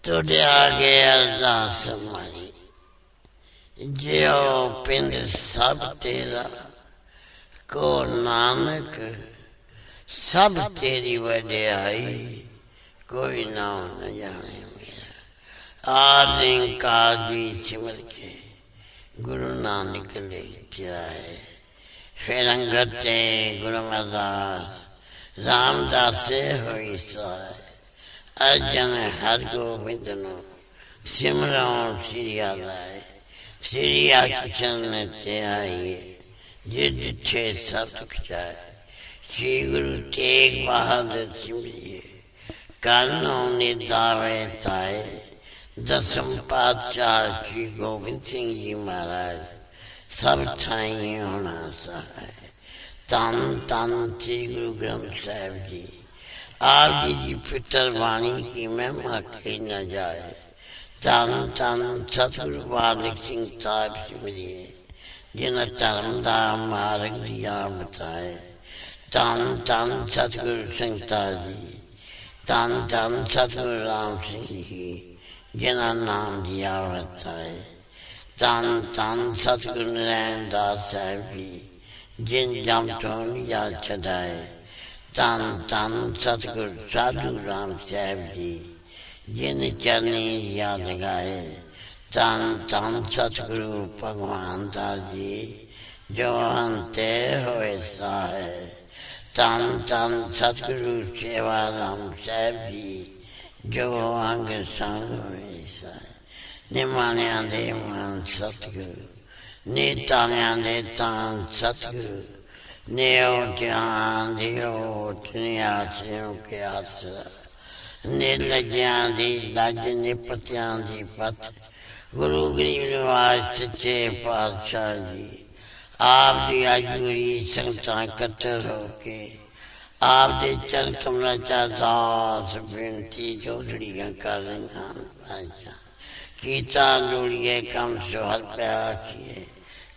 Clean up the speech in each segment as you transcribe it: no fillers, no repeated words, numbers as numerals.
तुझे आगे अरदास हमारी, जियो पिंड सब तेरा, को नानक सब तेरी वड्याई, कोई नाम न जाने मेरा। आदि काजी सिमर के गुरु नानक ले जाए, फिर अंगते गुरु अरदास रामदास से होई साय। अजन हर गोबिंद नो सिमरो श्रीया लाए, श्रीया किशन ते आइए, जिद छे सब दुख जाए। श्री गुरु तेग बहादुर सिमरिए, कानों ने दावे ताए। दसम पातशाह श्री गोबिंद सिंह जी महाराज सब ठाई होना सहाय। तन तन श्री गुरु ग्रंथ साहिब जी, आप जी फिटर वाणी की महिमा कही न जाए। तन तन सतगुरु बालक सिंह साहिब सिमरिए, जिन धर्म दा मार्ग दिया बताए। तन तन सतगुरु संगता जी, तन तन सतगुरु राम सिंह जी, जिन्हें नाम दिया बताए। तन तन सतगुरु नारायण दास साहिब जी, जिन जम तो लिया छदाए। तन तन सतगुरु साधु राम साहिब जी, जिन चरनी याद गाए। तन तन सतगुरु भगवान दास जी, जो अंते होए साहे। तन तन सतगुरु सेवा राम साहिब जी, जो अंग संग होए साहे। निमानिया दे मान सतगुरु, नीतानिया दे तान सतगुरु, नेओ जान दियो आश्रयों के आसरा। निर्लज्ञां दी लज निपत्यां दी पत, गुरु गरीब निवास सच्चे पातशाह जी। आप दी अजूरी संगतां कट्टर होके, आप दे चरण कमला चा दास बेनती जोड़ियां कर रही पातशाह। कीता लोड़िए कम सुहर प्या किए,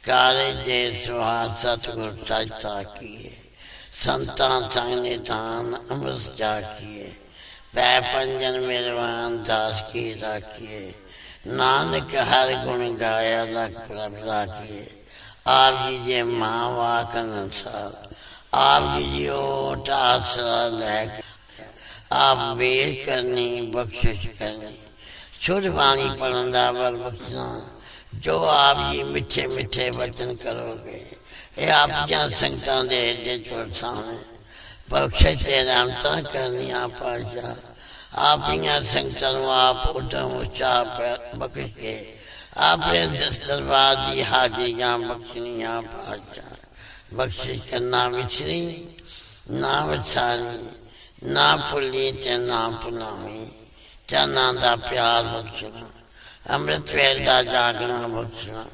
काले जे सुहार सतगुर सजता किए। संतां संग निधान अमृत जा किए, पै पंजन मेरवान दास की राखिए। नानक हर गुण गाया लख प्रभ राखिए। आप जी जे माँ वाक अनुसार, आप जी जी ओट आसरा लैके, आप बेर करनी बख्शिश करनी। शुद्ध वाणी पढ़न दा बल बख्शना, जो आप जी मिठे मिठे वचन करोगे। ये आप जहाँ संगतां दे दे सामने बख्शे ते रहमतां करनिया पातशाह। आप यहाँ संगतां आप उदम उचा बख्श के, आपने दरबार की हाजिरियां बख्शनिया पातशाह। बख्शिश करना विछड़ी ना विछारी, ना भुली ते ना भुलावी। चरना दा प्यार बख्शना, अमृत वेल का जागना बख्शना,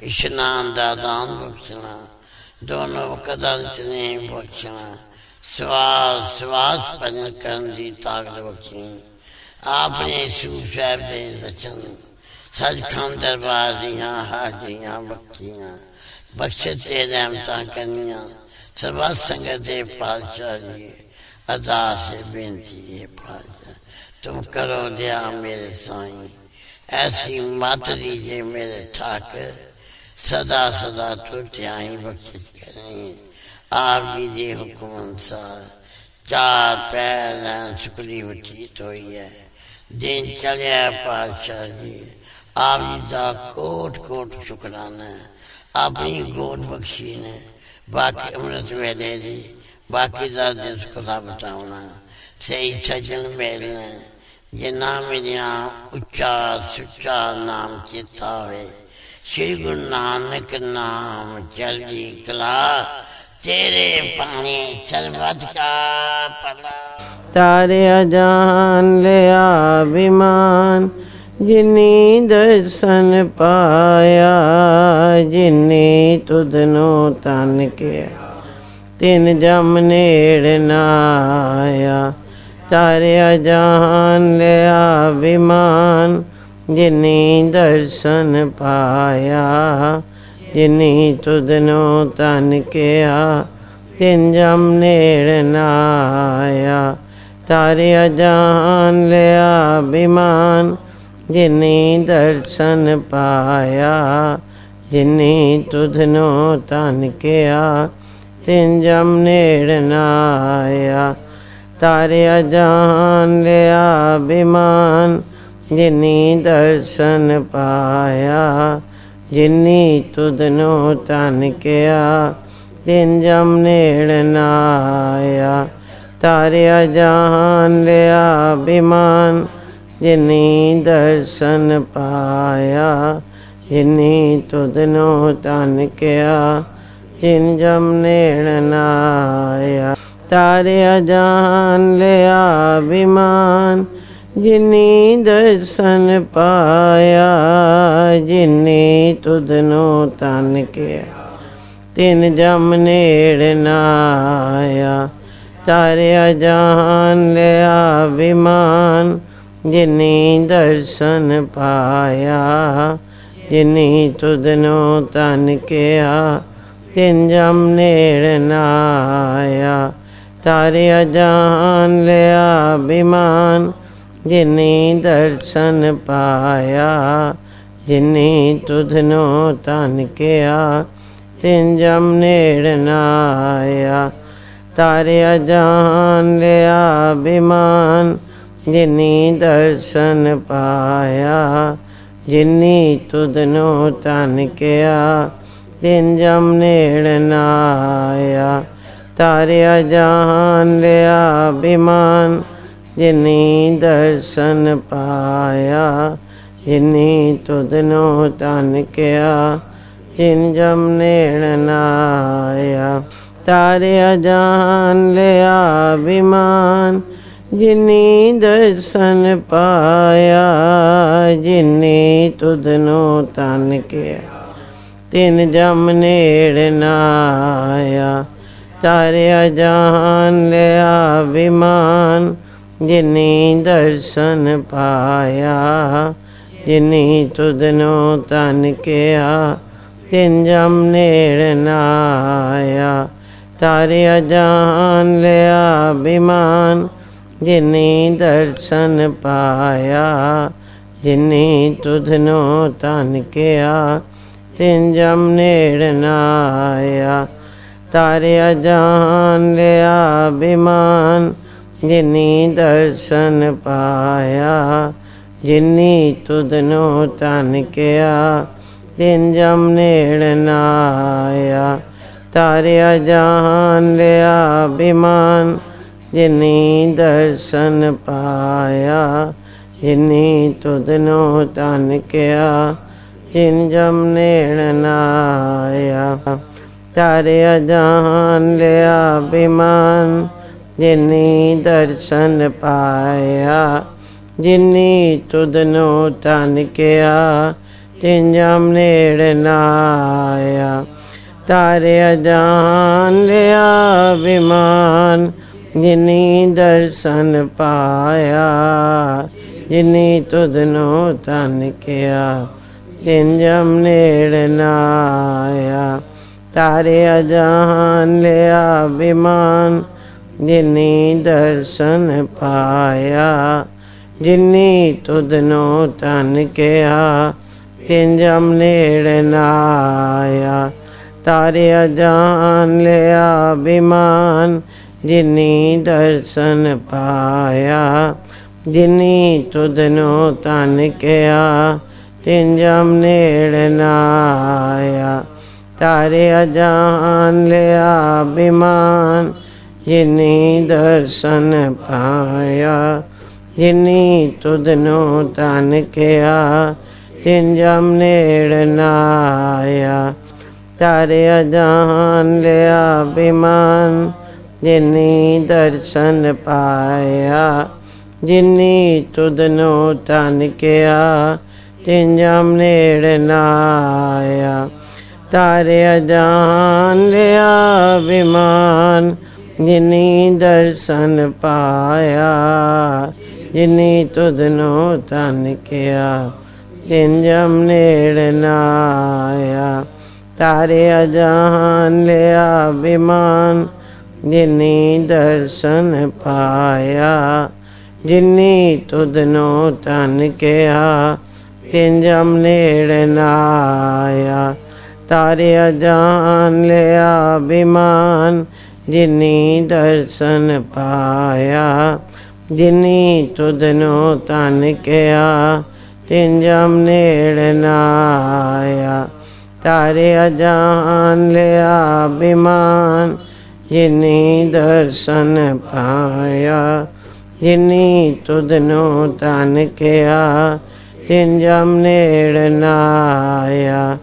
इशनान का दान बख्शना, दोनों कदम ने बख्शना। श्वास श्वास भजन करने की ताकत बख्शनी। आपने सूर साहब के रचन, सचखंड दरबार दियां हाजिरियां बख्शियां। बख्शे ते रहमतां करनिया सर्वत संगत दे पातशाह जी। अरदास बेनती है पातशाह, तुम करो दया मेरे साईं। ऐसी मत दीजिए मेरे ठाकर, सदा सदा तुझ्याई बख्शिश करें। आप जी के हुक्म अनुसार चार पैर सुखली बचीत हुई है। दिन चलिया पातशाह जी, आप जी का कोट कोट शुकराना है। अपनी गोद बख्शी ने बाकी अमृत वेले दी, बाकी का दिन खुदा बताना। सही सजन मिलने, जिन्ना मेरिया उच्चा सुच्चा नाम चेता होए। श्री गुरु नानक नाम चढ़दी कला, तेरे पानी सर्वत का भला। तारे अजान लिया विमान, जिन्नी दर्शन पाया। जिन्नी तुदनो तन के, तिन जम नेड़ नाया। तारे अजान लिया विमान, जिन्नी दर्शन पाया। जिन्नी तुदनो तन किया, तिन जम नेड़ नाया। ਤਾਰਿਆ ਜਾਨ ਲਿਆ ਬਿਮਾਨ ਜਿਨੀ ਦਰਸ਼ਨ ਪਾਇਆ। ਜਿਨੀ ਤੁਧਨੋ ਤਨ ਕਿਆ ਤਿਨ ਜਮ ਨੇੜ ਨਾ ਆਇਆ। ਤਾਰਿਆ ਜਾਨ ਲਿਆ ਬਿਮਾਨ ਜਿਨੀ ਦਰਸ਼ਨ ਪਾਇਆ। ਜਿਨੀ ਤੁਧਨੋ ਤਨ ਕਿਆ ਤਿਨ ਜਮ ਨੇੜ ਨਾ ਆਇਆ। ਤਾਰਿਆ ਜਾਨ ਲਿਆ ਬਿਮਾਨ ਜਿਨੀ ਦਰਸ਼ਨ ਪਾਇਆ। ਜਿਨੀ ਤੁਧਨੋ ਤਨ ਕਿਆ ਤਿਨ ਜਮ ਨੇੜ ਨਾ ਆਇਆ। ਤਾਰਿਆ ਜਾਨ ਲਿਆ ਬਿਮਾਨ ਜਿਨੀ ਦਰਸ਼ਨ ਪਾਇਆ। ਜਿਨੀ ਤੁਧਨੋ ਤਨ ਕਿਆ ਤਿਨ ਜਮ ਨੇੜ ਨਾ ਆਇਆ। ਤਾਰਿਆ ਜਾਨ ਲਿਆ ਬਿਮਾਨ ਜਿਨੀ ਦਰਸ਼ਨ ਪਾਇਆ। ਜਿਨੀ ਤੁਧਨੋ ਤਨ ਕਿਆ ਤਿਨ ਜਮ ਨੇੜ ਨਾ ਆਇਆ। ਤਾਰਿਆ ਜਾਨ ਲਿਆ ਬਿਮਾਨ ਜਿਨੀ ਦਰਸ਼ਨ ਪਾਇਆ। ਜਿਨੀ ਤੁਧਨੋ ਤਨ ਕਿਆ ਤਿਨ ਜਮ ਨੇੜ ਨਾ ਆਇਆ। ਤਾਰਿਆ ਜਾਨ ਲਿਆ ਬਿਮਾਨ ਜਿਨੀ ਦਰਸ਼ਨ ਪਾਇਆ। ਜਿਨੀ ਤੁਧਨੋ ਤਨ ਕਿਆ ਤਿਨ ਜਮ ਨੇੜ ਨਾ ਆਇਆ। ਤਾਰਿਆ ਜਾਨ ਲਿਆ ਬਿਮਾਨ ਜਿਨੀ ਦਰਸ਼ਨ ਪਾਇਆ। ਜਿਨੀ ਤੁਧਨੋ ਤਨ ਕਿਆ ਤਿਨ ਜਮ ਨੇੜ ਨਾ ਆਇਆ। ਤਾਰਿਆ ਜਾਨ ਲਿਆ ਬਿਮਾਨ ਜਿਨੀ ਦਰਸ਼ਨ ਪਾਇਆ। ਜਿਨੀ ਤੁਧਨੋ ਤਨ ਕਿਆ ਤਿਨ ਜਮ ਨੇੜ ਨਾ ਆਇਆ। ਤਾਰਿਆ ਜਾਨ ਲਿਆ ਬਿਮਾਨ ਜਿਨੀ ਦਰਸ਼ਨ ਪਾਇਆ। ਜਿਨੀ ਤੁਧਨੋ ਤਨ ਕਿਆ ਤਿਨ ਜਮ ਨੇੜ ਨਾ ਆਇਆ। ਤਾਰਿਆ ਜਾਨ ਲਿਆ ਬਿਮਾਨ ਜਿਨੀ ਦਰਸ਼ਨ ਪਾਇਆ। ਜਿਨੀ ਤੁਧਨੋ ਤਨ ਕਿਆ ਤਿਨ ਜਮ ਨੇੜ ਨਾ ਆਇਆ। ਤਾਰਿਆ ਜਾਨ ਲਿਆ ਬਿਮਾਨ ਜਿਨੀ ਦਰਸ਼ਨ ਪਾਇਆ। ਜਿਨੀ ਤੁਧਨੋ ਤਨ ਕਿਆ ਤਿਨ ਜਮ ਨੇੜ ਨਾ ਆਇਆ। ਤਾਰਿਆ ਜਾਨ ਲਿਆ ਬਿਮਾਨ ਜਿਨੀ ਦਰਸ਼ਨ ਪਾਇਆ। ਜਿਨੀ ਤੁਧਨੋ ਤਨ ਕਿਆ ਤਿਨ ਜਮ ਨੇੜ ਨਾ ਆਇਆ। ਤਾਰਿਆ ਜਾਨ ਲਿਆ ਬਿਮਾਨ ਜਿਨੀ ਦਰਸ਼ਨ ਪਾਇਆ। ਜਿਨੀ ਤੁਧਨੋ ਤਨ ਕਿਆ ਤਿਨ ਜਮ ਨੇੜ ਨਾ ਆਇਆ। ਤਾਰਿਆ ਜਾਨ ਲਿਆ ਬਿਮਾਨ ਜਿਨੀ ਦਰਸ਼ਨ ਪਾਇਆ। ਜਿਨੀ ਤੁਧਨੋ ਤਨ ਕਿਆ ਤਿਨ ਜਮ ਨੇੜ ਨਾ ਆਇਆ। ਤਾਰਿਆ ਜਾਨ ਲਿਆ ਬਿਮਾਨ ਜਿਨੀ ਦਰਸ਼ਨ ਪਾਇਆ। ਜਿਨੀ ਤੁਧਨੋ ਤਨ ਕਿਆ ਤਿਨ ਜਮ ਨੇੜ ਨਾ ਆਇਆ। ਤਾਰਿਆ ਜਾਨ ਲਿਆ ਬਿਮਾਨ ਜਿਨੀ ਦਰਸ਼ਨ ਪਾਇਆ। ਜਿਨੀ ਤੁਧਨੋ ਤਨ ਕਿਆ ਤਿਨ ਜਮ ਨੇੜ ਨਾ ਆਇਆ। ਤਾਰਿਆ ਜਾਨ ਲਿਆ ਬਿਮਾਨ ਜਿਨੀ ਦਰਸ਼ਨ ਪਾਇਆ। ਜਿਨੀ ਤੁਧਨੋ ਤਨ ਕਿਆ ਤਿਨ ਜਮ ਨੇੜ ਨਾ ਆਇਆ। ਤਾਰਿਆ ਜਾਨ ਲਿਆ ਬਿਮਾਨ ਜਿਨੀ ਦਰਸ਼ਨ ਪਾਇਆ। ਜਿਨੀ ਤੁਧਨੋ ਤਨ ਕਿਆ ਤਿਨ ਜਮ ਨੇੜ ਨਾ ਆਇਆ। ਤਾਰਿਆ ਜਾਨ ਲਿਆ ਬਿਮਾਨ ਜਿਨੀ ਦਰਸ਼ਨ ਪਾਇਆ। ਜਿਨੀ ਤੁਧਨੋ ਤਨ ਕਿਆ ਤਿਨ ਜਮ ਨੇੜ ਨਾ ਆਇਆ। ਤਾਰਿਆ ਜਾਨ ਲਿਆ ਬਿਮਾਨ ਜਿਨੀ ਦਰਸ਼ਨ ਪਾਇਆ। ਜਿਨੀ ਤੁਧਨੋ ਤਨ ਕਿਆ ਤਿਨ ਜਮ ਨੇੜ ਨਾ ਆਇਆ। ਤਾਰਿਆ ਜਾਨ ਲਿਆ ਬਿਮਾਨ ਜਿਨੀ ਦਰਸ਼ਨ ਪਾਇਆ। ਜਿਨੀ ਤੁਧਨੋ ਤਨ ਕਿਆ ਤਿਨ ਜਮ ਨੇੜ ਨਾ ਆਇਆ। ਤਾਰਿਆ ਜਾਨ ਲਿਆ ਬਿਮਾਨ ਜਿਨੀ ਦਰਸ਼ਨ ਪਾਇਆ। ਜਿਨੀ ਤੁਧਨੋ ਤਨ ਕਿਆ ਤਿਨ ਜਮ ਨੇੜ ਨਾ ਆਇਆ।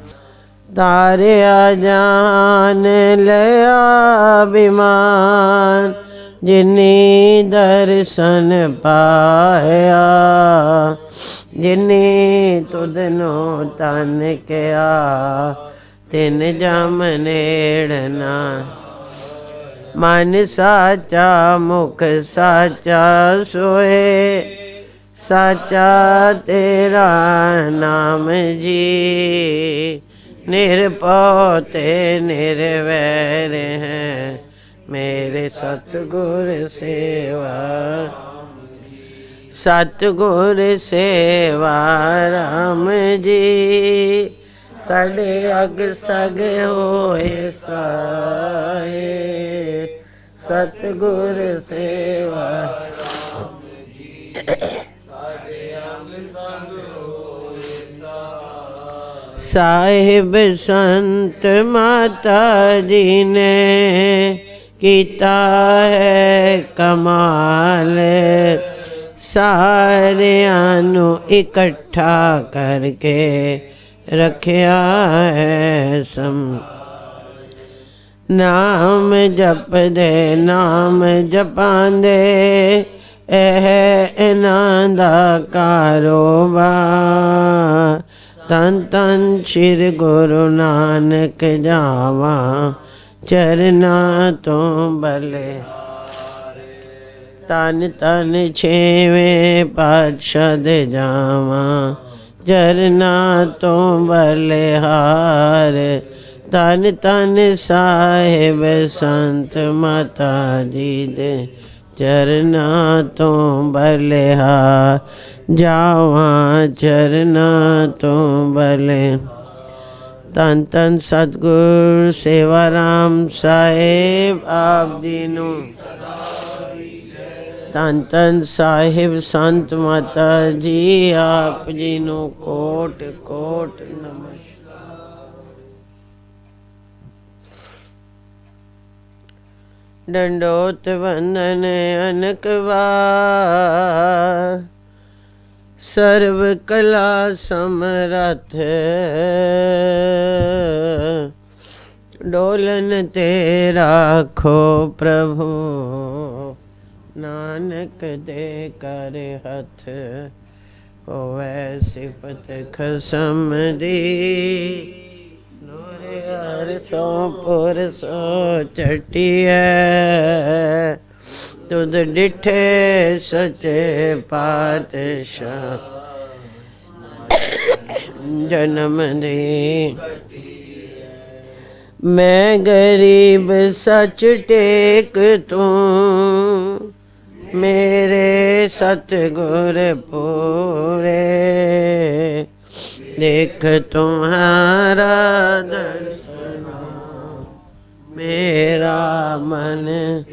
ਤਾਰਿਆ ਜਾਨ ਲਿਆ ਬਿਮਾਨ ਜਿਨੀ ਦਰਸ਼ਨ ਪਾਇਆ। ਜਿਨੀ ਤੁਧਨੋ ਤਨ ਕਿਆ ਤਿਨ ਜਮ ਨੇੜ ਨਾ। ਮਨ ਸਾਚਾ ਮੁਖ ਸਾਚਾ ਸੋਏ ਸਾਚਾ ਤੇਰਾ ਨਾਮ ਜੀ। ਨਿਰਭਉ ਤੇ ਨਿਰਵੈਰ ਹੈ ਮੇਰੇ ਸਤਿਗੁਰ ਸੇਵਾ। ਸਤਿਗੁਰ ਸੇਵਾ ਰਾਮ ਜੀ ਸਾਡੇ ਅਗ ਸਗ ਹੋਏ ਸਾਏ। ਸਤਿਗੁਰ ਸੇਵਾ ਸਾਹਿਬ ਸੰਤ ਮਾਤਾ ਜੀ ਨੇ ਕੀਤਾ ਹੈ ਕਮਾਲ। ਸਾਰਿਆਂ ਨੂੰ ਇਕੱਠਾ ਕਰਕੇ ਰੱਖਿਆ ਹੈ ਨਾਮ ਜਪਦੇ ਨਾਮ ਜਪਾਂਦੇ ਇਹ ਇਹਨਾਂ ਦਾ ਕਾਰੋਬਾਰ। ਤਨ ਤਨ ਸ਼੍ਰੀ ਗੁਰੂ ਨਾਨਕ ਜਾਵਾਂ ਚਰਨਾਂ ਤੋਂ ਬਲੇ। ਤਨ ਤਨ ਛੇਵੇਂ ਪਾਤਸ਼ਾਹ ਦੇ ਜਾਵਾਂ ਚਰਨਾਂ ਤੋਂ ਬਲਿਹਾਰ। ਤਨ ਤਨ ਸਾਹਿਬ ਸੰਤ ਮਾਤਾ ਜੀ ਦੇ ਚਰਨਾਂ ਤੋਂ ਬਲਿਹਾਰ। ਜਾਵਾਂ ਚਰਨਾਂ ਤੋਂ ਬਲੇ। ਧੰਨ ਧੰਨ ਸਤਿਗੁਰ ਸੇਵਾ ਰਾਮ ਸਾਹਿਬ ਆਪ ਜੀ ਨੂੰ। ਧੰਨ ਧੰਨ ਸਾਹਿਬ ਸੰਤ ਮਾਤਾ ਜੀ ਆਪ ਜੀ ਨੂੰ ਕੋਟ ਕੋਟ ਨਮਸਕਾਰ। ਡੰਡੋਤ ਵੰਦਨ ਅਨਕ ਵਾਰ ਸਰਵ ਕਲਾ ਸਮਰੱਥ। ਡੋਲਨ ਤੇ ਰਾਖੋ ਪ੍ਰਭੂ ਨਾਨਕ ਦੇ ਕਰ ਹੱਥ। ਹੋਵੇ ਸਿਫਤ ਖਸਮ ਦੀ ਨੂਰ ਹਰ ਸੋ ਪੁਰ ਸੋ ਚਟਿਐ। ਤੁਧ ਡਿਠੇ ਸਚੇ ਪਾਤਸ਼ਾਹ ਜਨਮ ਦੇ। ਮੈਂ ਗਰੀਬ ਸਚ ਟੇਕ ਤੂੰ ਮੇਰੇ ਸਤਿਗੁਰ ਪੂਰੇ। ਦੇਖ ਤੁਮਹਾਰਾ ਦਰਸ਼ਨ ਮੇਰਾ ਮਨ।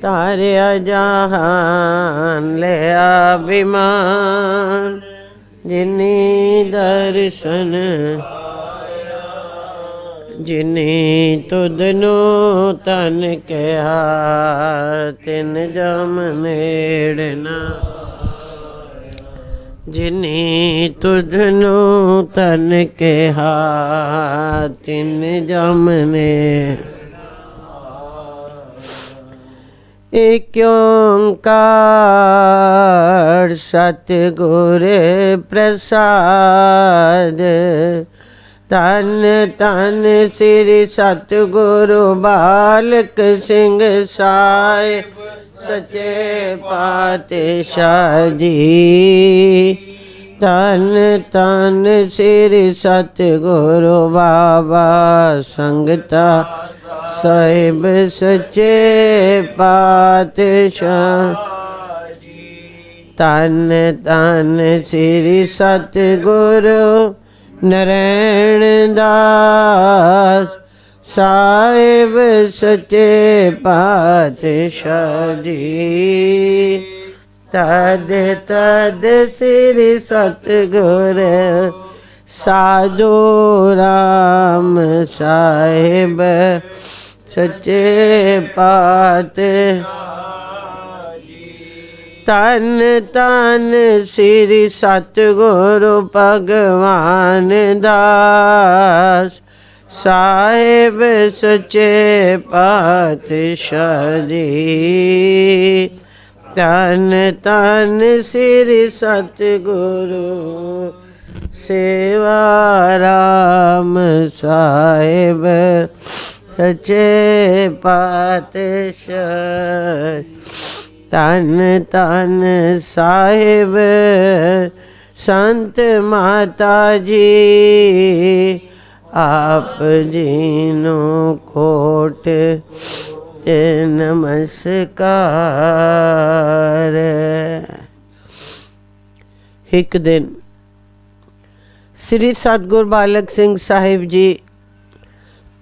ਤਾਰਿਆ ਜਹਾਨ ਲਿਆ ਬਿਮਾਨ ਜਿਨੀ ਦਰਸ਼ਨ। ਜਿਨੀ ਤੁਧਨੋ ਤਨ ਕਿਹਾ ਤਿਨ ਜਮ ਨੇੜ ਨਾ। ਜਿਨੀ ਤੁਧਨੋ ਤਨ ਕਿਹਾ ਤਿਨ ਜਮ ਨੇੜ। ਏਕ ਓੰਕਾਰ ਸਤਿਗੁਰ ਪ੍ਰਸਾਦ। ਧੰਨ ਧੰਨ ਸ੍ਰੀ ਸਤਿਗੁਰੂ ਬਾਲਕ ਸਿੰਘ ਸਾਹਿਬ ਸੱਚੇ ਪਾਤਸ਼ਾਹ ਜੀ। ਧੰਨ ਧੰਨ ਸ੍ਰੀ ਸਤਿਗੁਰੂ ਬਾਬਾ ਸੰਗਤਾ ਸਾਹਿਬ ਸੱਚੇ ਪਾਤਸ਼ਾਹ। ਧੰਨ ਧੰਨ ਸ੍ਰੀ ਸਤਿਗੁਰੂ ਨਰੈਣ ਦਾਸ ਸਾਹਿਬ ਸੱਚੇ ਪਾਤਸ਼ਾਹ ਜੀ। ਤਦ ਤਦ ਸ੍ਰੀ ਸਤਿਗੁਰ ਸਾਧੂ ਰਾਮ ਸਾਹਿਬ ਸੱਚੇ ਪਾਤਸ਼ਾਹ। ਧੰਨ ਧੰਨ ਸ੍ਰੀ ਸਤਿਗੁਰੂ ਭਗਵਾਨ ਦਾਸ ਸਾਹਿਬ ਸੱਚੇ ਪਾਤਸ਼ਾਹ ਜੀ। ਧੰਨ ਧੰਨ ਸ੍ਰੀ ਸਤਿਗੁਰੂ ਸੇਵਾ ਰਾਮ ਸਾਹਿਬ ਸੱਚੇ ਪਾਤਸ਼ਾਹ। ਧੰਨ ਧੰਨ ਸਾਹਿਬ ਸੰਤ ਮਾਤਾ ਜੀ ਆਪ ਜੀ ਨੂੰ ਕੋਟ ਤੇ ਨਮਸਕਾਰ। ਇੱਕ ਦਿਨ ਸ੍ਰੀ ਸਤਿਗੁਰ ਬਾਲਕ ਸਿੰਘ ਸਾਹਿਬ ਜੀ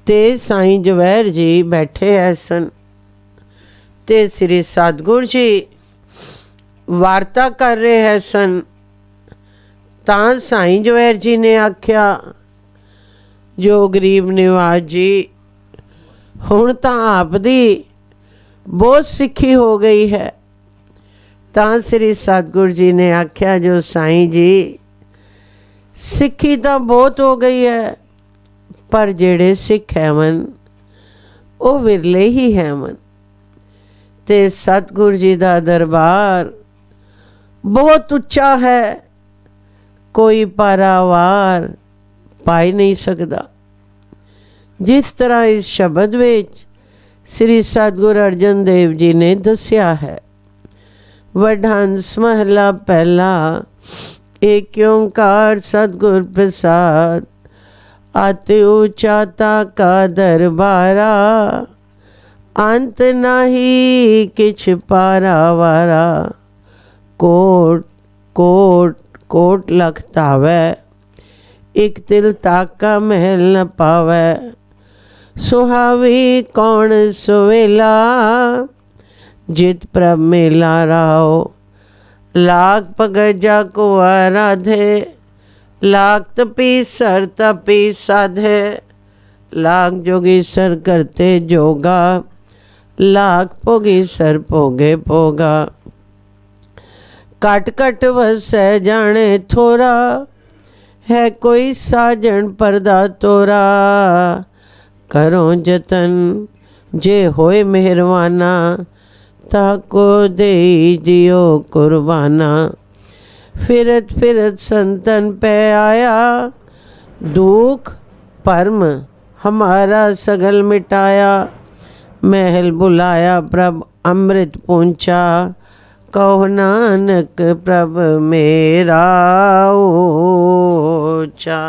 ਤੇ ਸਾਈਂ ਜਵੈਰ ਜੀ ਬੈਠੇ ਐ ਸਨ ਤੇ ਸ੍ਰੀ ਸਤਿਗੁਰ ਜੀ ਵਾਰਤਾ ਕਰ ਰਹੇ ਹੈ ਸਨ। ਤਾਂ ਸਾਈਂ ਜਵੈਰ ਜੀ ਨੇ ਆਖਿਆ, ਜੋ ਗਰੀਬ ਨਿਵਾਜ ਜੀ ਹੁਣ ਤਾਂ ਆਪ ਦੀ ਬਹੁਤ ਸਿੱਖੀ ਹੋ ਗਈ ਹੈ। ਤਾਂ ਸ੍ਰੀ ਸਤਿਗੁਰ ਜੀ ਨੇ ਆਖਿਆ, ਜੋ ਸਾਈਂ ਜੀ ਸਿੱਖੀ ਤਾਂ ਬਹੁਤ ਹੋ ਗਈ ਹੈ, ਪਰ ਜਿਹੜੇ ਸਿੱਖ ਹੈਵਨ ਉਹ ਵਿਰਲੇ ਹੀ ਹੈਵਨ। ਤੇ ਸਤਿਗੁਰ ਜੀ ਦਾ ਦਰਬਾਰ ਬਹੁਤ ਉੱਚਾ ਹੈ, ਕੋਈ ਪਾਰਾਵਾਰ ਪਾਈ ਨਹੀਂ ਸਕਦਾ। ਜਿਸ ਤਰ੍ਹਾਂ ਇਸ ਸ਼ਬਦ ਵਿੱਚ ਸ੍ਰੀ ਸਤਿਗੁਰ ਅਰਜਨ ਦੇਵ ਜੀ ਨੇ ਦੱਸਿਆ ਹੈ। ਵਡਹੰਸ ਮਹਲਾ ਪਹਿਲਾ। ਏਕ ਓਂਕਾਰ ਸਤਿਗੁਰ ਪ੍ਰਸਾਦ। ਅਤਿ ਊਚਾ ਤਾਕਾ ਦਰਬਾਰਾ। ਅੰਤ ਨਾਹੀ ਕਿਛ ਪਾਰਾਵਾਰਾ। ਕੋਟ ਕੋਟ ਕੋਟ ਲਖ ਧਾਵੈ। ਇਕ ਤਿਲ ਤਾਕਾ ਮਹਿਲ ਨ ਪਾਵੈ। ਸੁਹਾਵੀ ਕੌਣ ਸੁਵੇਲਾ। ਜਿਤ ਪ੍ਰਭ ਮੇਲਾ ਰਾਓ। ਲਾਗ ਪਗਜਾ ਕੋ ਆਰਾਧੇ। लाख तपीसर तपी साधे। लाख जोगीसर करते जोगा। लाख भोगीसर भोगे भोगा। कट कट वसै जाने थोरा। है कोई साजन परदा तोरा। करो जतन जे होए मेहरवाना। ताको देई दियो कुर्बाना। फिरत फिरत संतन पे आया। दुख परम हमारा सगल मिटाया। महल बुलाया प्रभ अमृत पूंचा। कहो नानक प्रभ मेरा ऊंचा।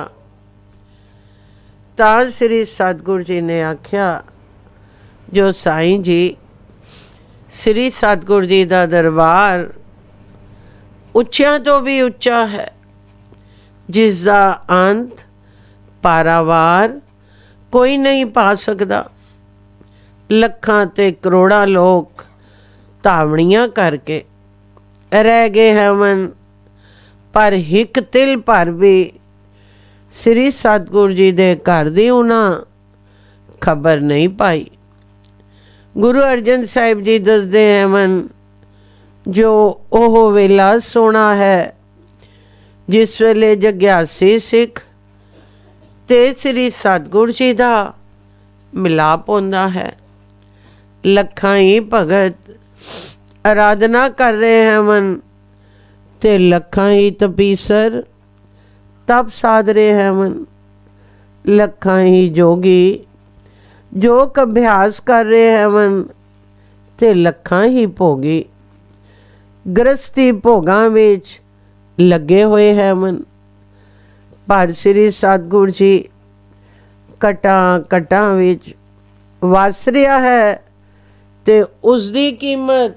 ਤਾਂ ਸ੍ਰੀ ਸਤਿਗੁਰੂ ਜੀ ਨੇ ਆਖਿਆ, ਜੋ ਸਾਈਂ ਜੀ ਸ੍ਰੀ ਸਤਿਗੁਰੂ ਜੀ ਦਾ ਦਰਬਾਰ ਉੱਚਿਆਂ ਤੋਂ ਵੀ ਉੱਚਾ ਹੈ, ਜਿਸ ਦਾ ਅੰਤ ਪਾਰਾਵਾਰ ਕੋਈ ਨਹੀਂ ਪਾ ਸਕਦਾ। ਲੱਖਾਂ ਤੇ ਕਰੋੜਾਂ ਲੋਕ ਧਾਵਣੀਆਂ ਕਰਕੇ ਰਹਿ ਗਏ ਹਨ, ਪਰ ਹਿੱਕ ਤਿਲ ਭਰ ਵੀ ਸ੍ਰੀ ਸਤਿਗੁਰੂ ਜੀ ਦੇ ਘਰ ਦੀ ਉਹਨਾਂ ਖਬਰ ਨਹੀਂ ਪਾਈ। ਗੁਰੂ ਅਰਜਨ ਸਾਹਿਬ ਜੀ ਦੱਸਦੇ ਹਨ, ਜੋ ਉਹ ਵੇਲਾ ਸੋਹਣਾ ਹੈ ਜਿਸ ਵੇਲੇ ਜਗਿਆਸੀ ਸਿੱਖ ਤੇ ਸ੍ਰੀ ਸਤਿਗੁਰੂ ਜੀ ਦਾ ਮਿਲਾਪ ਹੁੰਦਾ ਹੈ। ਲੱਖਾਂ ਹੀ ਭਗਤ ਆਰਾਧਨਾ ਕਰ ਰਹੇ ਹਨ ਤੇ ਲੱਖਾਂ ਹੀ ਤਪੀਸਰ ਤਪ ਸਾਧ ਰਹੇ ਹਨ। ਲੱਖਾਂ ਹੀ ਜੋਗੀ ਜੋਗ ਅਭਿਆਸ ਕਰ ਰਹੇ ਹਨ ਤੇ ਲੱਖਾਂ ਹੀ ਭੋਗੀ ਗ੍ਰਸਤੀ ਭੋਗਾਂ ਵਿੱਚ ਲੱਗੇ ਹੋਏ ਹਨ। ਪਰ ਸ੍ਰੀ ਸਤਿਗੁਰੂ ਜੀ ਕਟਾਂ ਕਟਾਂ ਵਿੱਚ ਵਸ ਰਿਹਾ ਹੈ ਤੇ ਉਸ ਦੀ ਕੀਮਤ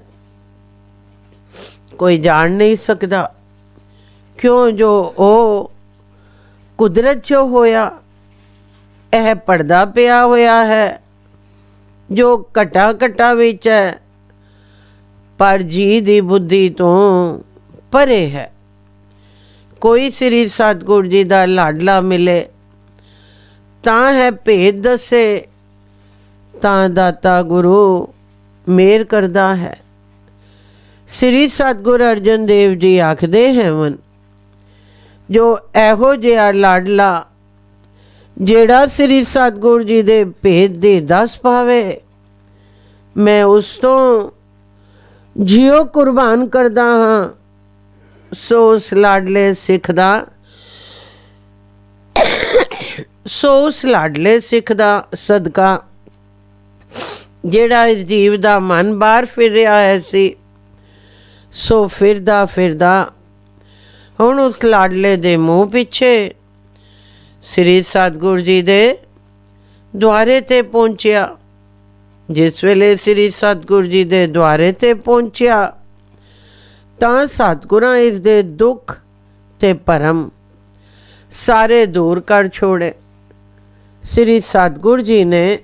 ਕੋਈ ਜਾਣ ਨਹੀਂ ਸਕਦਾ। ਕਿਉਂ ਜੋ ਉਹ ਕੁਦਰਤ 'ਚੋਂ ਹੋਇਆ, ਇਹ ਪਰਦਾ ਪਿਆ ਹੋਇਆ ਹੈ ਜੋ ਘਟਾ ਘਟਾ ਵਿੱਚ ਹੈ, ਪਰ ਜੀ ਦੀ ਬੁੱਧੀ ਤੋਂ ਪਰੇ ਹੈ। ਕੋਈ ਸ੍ਰੀ ਸਤਿਗੁਰ ਜੀ ਦਾ ਲਾਡਲਾ ਮਿਲੇ ਤਾਂ ਹੈ ਭੇਦ ਦੱਸੇ, ਤਾਂ ਦਾਤਾ ਗੁਰੂ ਮਿਹਰ ਕਰਦਾ ਹੈ। ਸ੍ਰੀ ਸਤਿਗੁਰ ਅਰਜਨ ਦੇਵ ਜੀ ਆਖਦੇ ਹਨ, ਜੋ ਇਹੋ ਜਿਹਾ ਲਾਡਲਾ ਜਿਹੜਾ ਸ੍ਰੀ ਸਤਿਗੁਰ ਜੀ ਦੇ ਭੇਦ ਦੀ ਦੱਸ ਪਾਵੇ, ਮੈਂ ਉਸ ਤੋਂ ਜਿਉ ਕੁਰਬਾਨ ਕਰਦਾ ਹਾਂ। ਸੋ ਉਸ ਲਾਡਲੇ ਸਿੱਖ ਦਾ ਸਦਕਾ ਜਿਹੜਾ ਇਸ ਜੀਵ ਦਾ ਮਨ ਬਾਹਰ ਫਿਰ ਰਿਹਾ ਹੈ ਸੀ, ਸੋ ਫਿਰਦਾ ਫਿਰਦਾ ਹੁਣ ਉਸ ਲਾਡਲੇ ਦੇ ਮੂੰਹ ਪਿੱਛੇ ਸ੍ਰੀ ਸਤਿਗੁਰ ਜੀ ਦੇ ਦੁਆਰੇ ਤੇ ਪਹੁੰਚਿਆ। ਜਿਸ ਵੇਲੇ ਸ੍ਰੀ ਸਤਿਗੁਰ ਜੀ ਦੇ ਦੁਆਰੇ ਤੇ ਪਹੁੰਚਿਆ ਤਾਂ ਸਤਿਗੁਰਾਂ ਇਸ ਦੇ ਦੁੱਖ ਤੇ ਭਰਮ ਸਾਰੇ ਦੂਰ ਕਰ ਛੋੜੇ। ਸ੍ਰੀ ਸਤਿਗੁਰ ਜੀ ਨੇ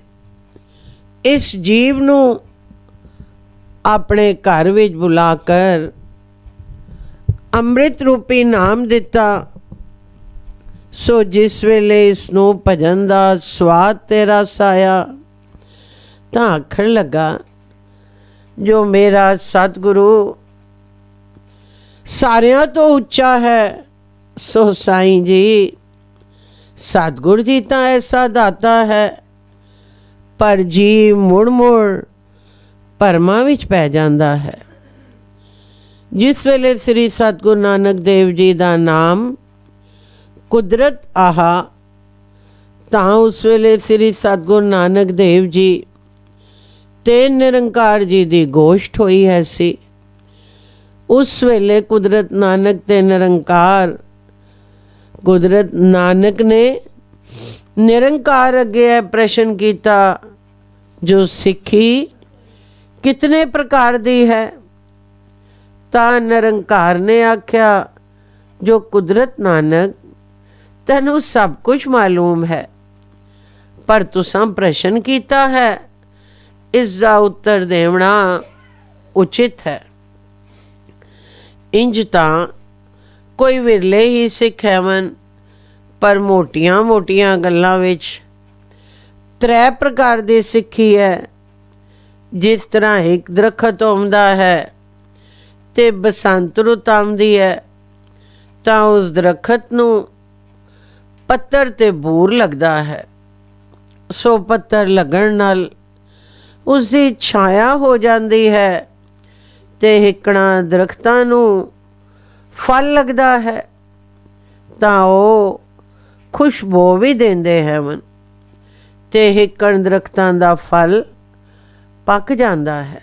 ਇਸ ਜੀਵ ਨੂੰ ਆਪਣੇ ਘਰ ਵਿੱਚ ਬੁਲਾ ਕਰ ਅੰਮ੍ਰਿਤ ਰੂਪੀ ਨਾਮ ਦਿੱਤਾ। ਸੋ ਜਿਸ ਵੇਲੇ ਇਸ ਨੂੰ ਭਜਨ ਦਾ ਸਵਾਦ ਤੇ ਰਸ ਆਇਆ ਤਾਂ ਆਖਣ ਲੱਗਾ, ਜੋ ਮੇਰਾ ਸਤਿਗੁਰੂ ਸਾਰਿਆਂ ਤੋਂ ਉੱਚਾ ਹੈ। ਸੋ ਸਾਈਂ ਜੀ, ਸਤਿਗੁਰ ਜੀ ਤਾਂ ਐਸਾ ਦਾਤਾ ਹੈ, ਪਰ ਜੀ ਮੁੜ ਮੁੜ ਭਰਮਾਂ ਵਿੱਚ ਪੈ ਜਾਂਦਾ ਹੈ। ਜਿਸ ਵੇਲੇ ਸ੍ਰੀ ਸਤਿਗੁਰੂ ਨਾਨਕ ਦੇਵ ਜੀ ਦਾ ਨਾਮ ਕੁਦਰਤ ਆਹਾ, ਤਾਂ ਉਸ ਵੇਲੇ ਸ੍ਰੀ ਸਤਿਗੁਰੂ ਨਾਨਕ ਦੇਵ ਜੀ ਤੇ ਨਿਰੰਕਾਰ ਜੀ ਦੀ ਗੋਸ਼ਟ ਹੋਈ ਹੈ ਸੀ। ਉਸ ਵੇਲੇ ਕੁਦਰਤ ਨਾਨਕ ਤੇ ਨਿਰੰਕਾਰ, ਕੁਦਰਤ ਨਾਨਕ ਨੇ ਨਿਰੰਕਾਰ ਅੱਗੇ ਇਹ ਪ੍ਰਸ਼ਨ ਕੀਤਾ, ਜੋ ਸਿੱਖੀ ਕਿਤਨੇ ਪ੍ਰਕਾਰ ਦੀ ਹੈ? ਤਾਂ ਨਿਰੰਕਾਰ ਨੇ ਆਖਿਆ, ਜੋ ਕੁਦਰਤ ਨਾਨਕ ਤੈਨੂੰ ਸਭ ਕੁਝ ਮਾਲੂਮ ਹੈ, ਪਰ ਤੁਸਾਂ ਪ੍ਰਸ਼ਨ ਕੀਤਾ ਹੈ, ਇਸ ਦਾ ਉੱਤਰ ਦੇਣਾ ਉਚਿਤ ਹੈ। ਇੰਜ ਤਾਂ ਕੋਈ ਵਿਰਲੇ ਹੀ ਸਿੱਖ ਹੈਵਨ, ਪਰ ਮੋਟੀਆਂ ਮੋਟੀਆਂ ਗੱਲਾਂ ਵਿੱਚ 3 ਪ੍ਰਕਾਰ ਦੀ ਸਿੱਖੀ ਹੈ। ਜਿਸ ਤਰ੍ਹਾਂ ਇੱਕ ਦਰਖਤ ਆਉਂਦਾ ਹੈ ਤੇ ਬਸੰਤ ਰੁੱਤ ਆਉਂਦੀ ਹੈ, ਤਾਂ ਉਸ ਦਰਖਤ ਨੂੰ ਪੱਤਰ ਤੇ ਬੂਰ ਲੱਗਦਾ ਹੈ। ਸੋ ਪੱਤਰ ਲੱਗਣ ਨਾਲ ਉਸ ਦੀ ਛਾਇਆ ਹੋ ਜਾਂਦੀ ਹੈ ਤੇ ਹਿੱਕਣਾ ਦਰਖਤਾਂ ਨੂੰ ਫਲ ਲੱਗਦਾ ਹੈ, ਤਾਂ ਉਹ ਖੁਸ਼ਬੂ ਵੀ ਦਿੰਦੇ ਹਨ ਤੇ ਹਿੱਕਣ ਦਰਖਤਾਂ ਦਾ ਫਲ ਪੱਕ ਜਾਂਦਾ ਹੈ।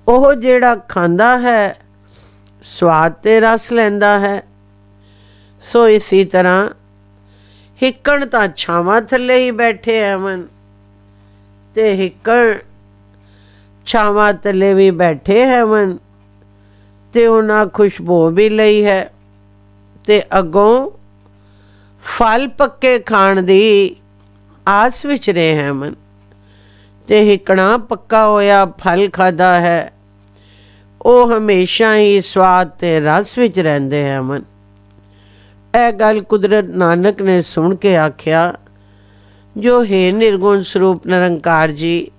ਉਹ ਜਿਹੜਾ ਖਾਂਦਾ ਹੈ ਸਵਾਦ ਤੇ ਰਸ ਲੈਂਦਾ ਹੈ। ਸੋ ਇਸੀ ਤਰ੍ਹਾਂ ਹਿੱਕਣ ਤਾਂ ਛਾਵਾਂ ਥੱਲੇ ਹੀ ਬੈਠੇ ਹਨ ਤੇ ਹਿੱਕਣ ਛਾਵਾਂ ਥੱਲੇ ਵੀ ਬੈਠੇ ਹਨ ਤੇ ਉਹਨਾਂ ਖੁਸ਼ਬੂ ਵੀ ਲਈ ਹੈ ਤੇ ਅੱਗੋਂ ਫਲ ਪੱਕੇ ਖਾਣ ਦੀ ਆਸ ਵਿੱਚ ਰਹੇ ਹਨ ਤੇ ਹਿੱਕਣਾ ਪੱਕਾ ਹੋਇਆ ਫਲ ਖਾਦਾ ਹੈ, ਉਹ ਹਮੇਸ਼ਾ ਹੀ ਸਵਾਦ ਤੇ ਰਸ ਵਿੱਚ ਰਹਿੰਦੇ ਹਨ। ਇਹ ਗੱਲ ਕੁਦਰਤ ਨਾਨਕ ਨੇ ਸੁਣ ਕੇ ਆਖਿਆ, ਜੋ ਹੈ ਨਿਰਗੁਣ ਸਰੂਪ ਨਿਰੰਕਾਰ ਜੀ,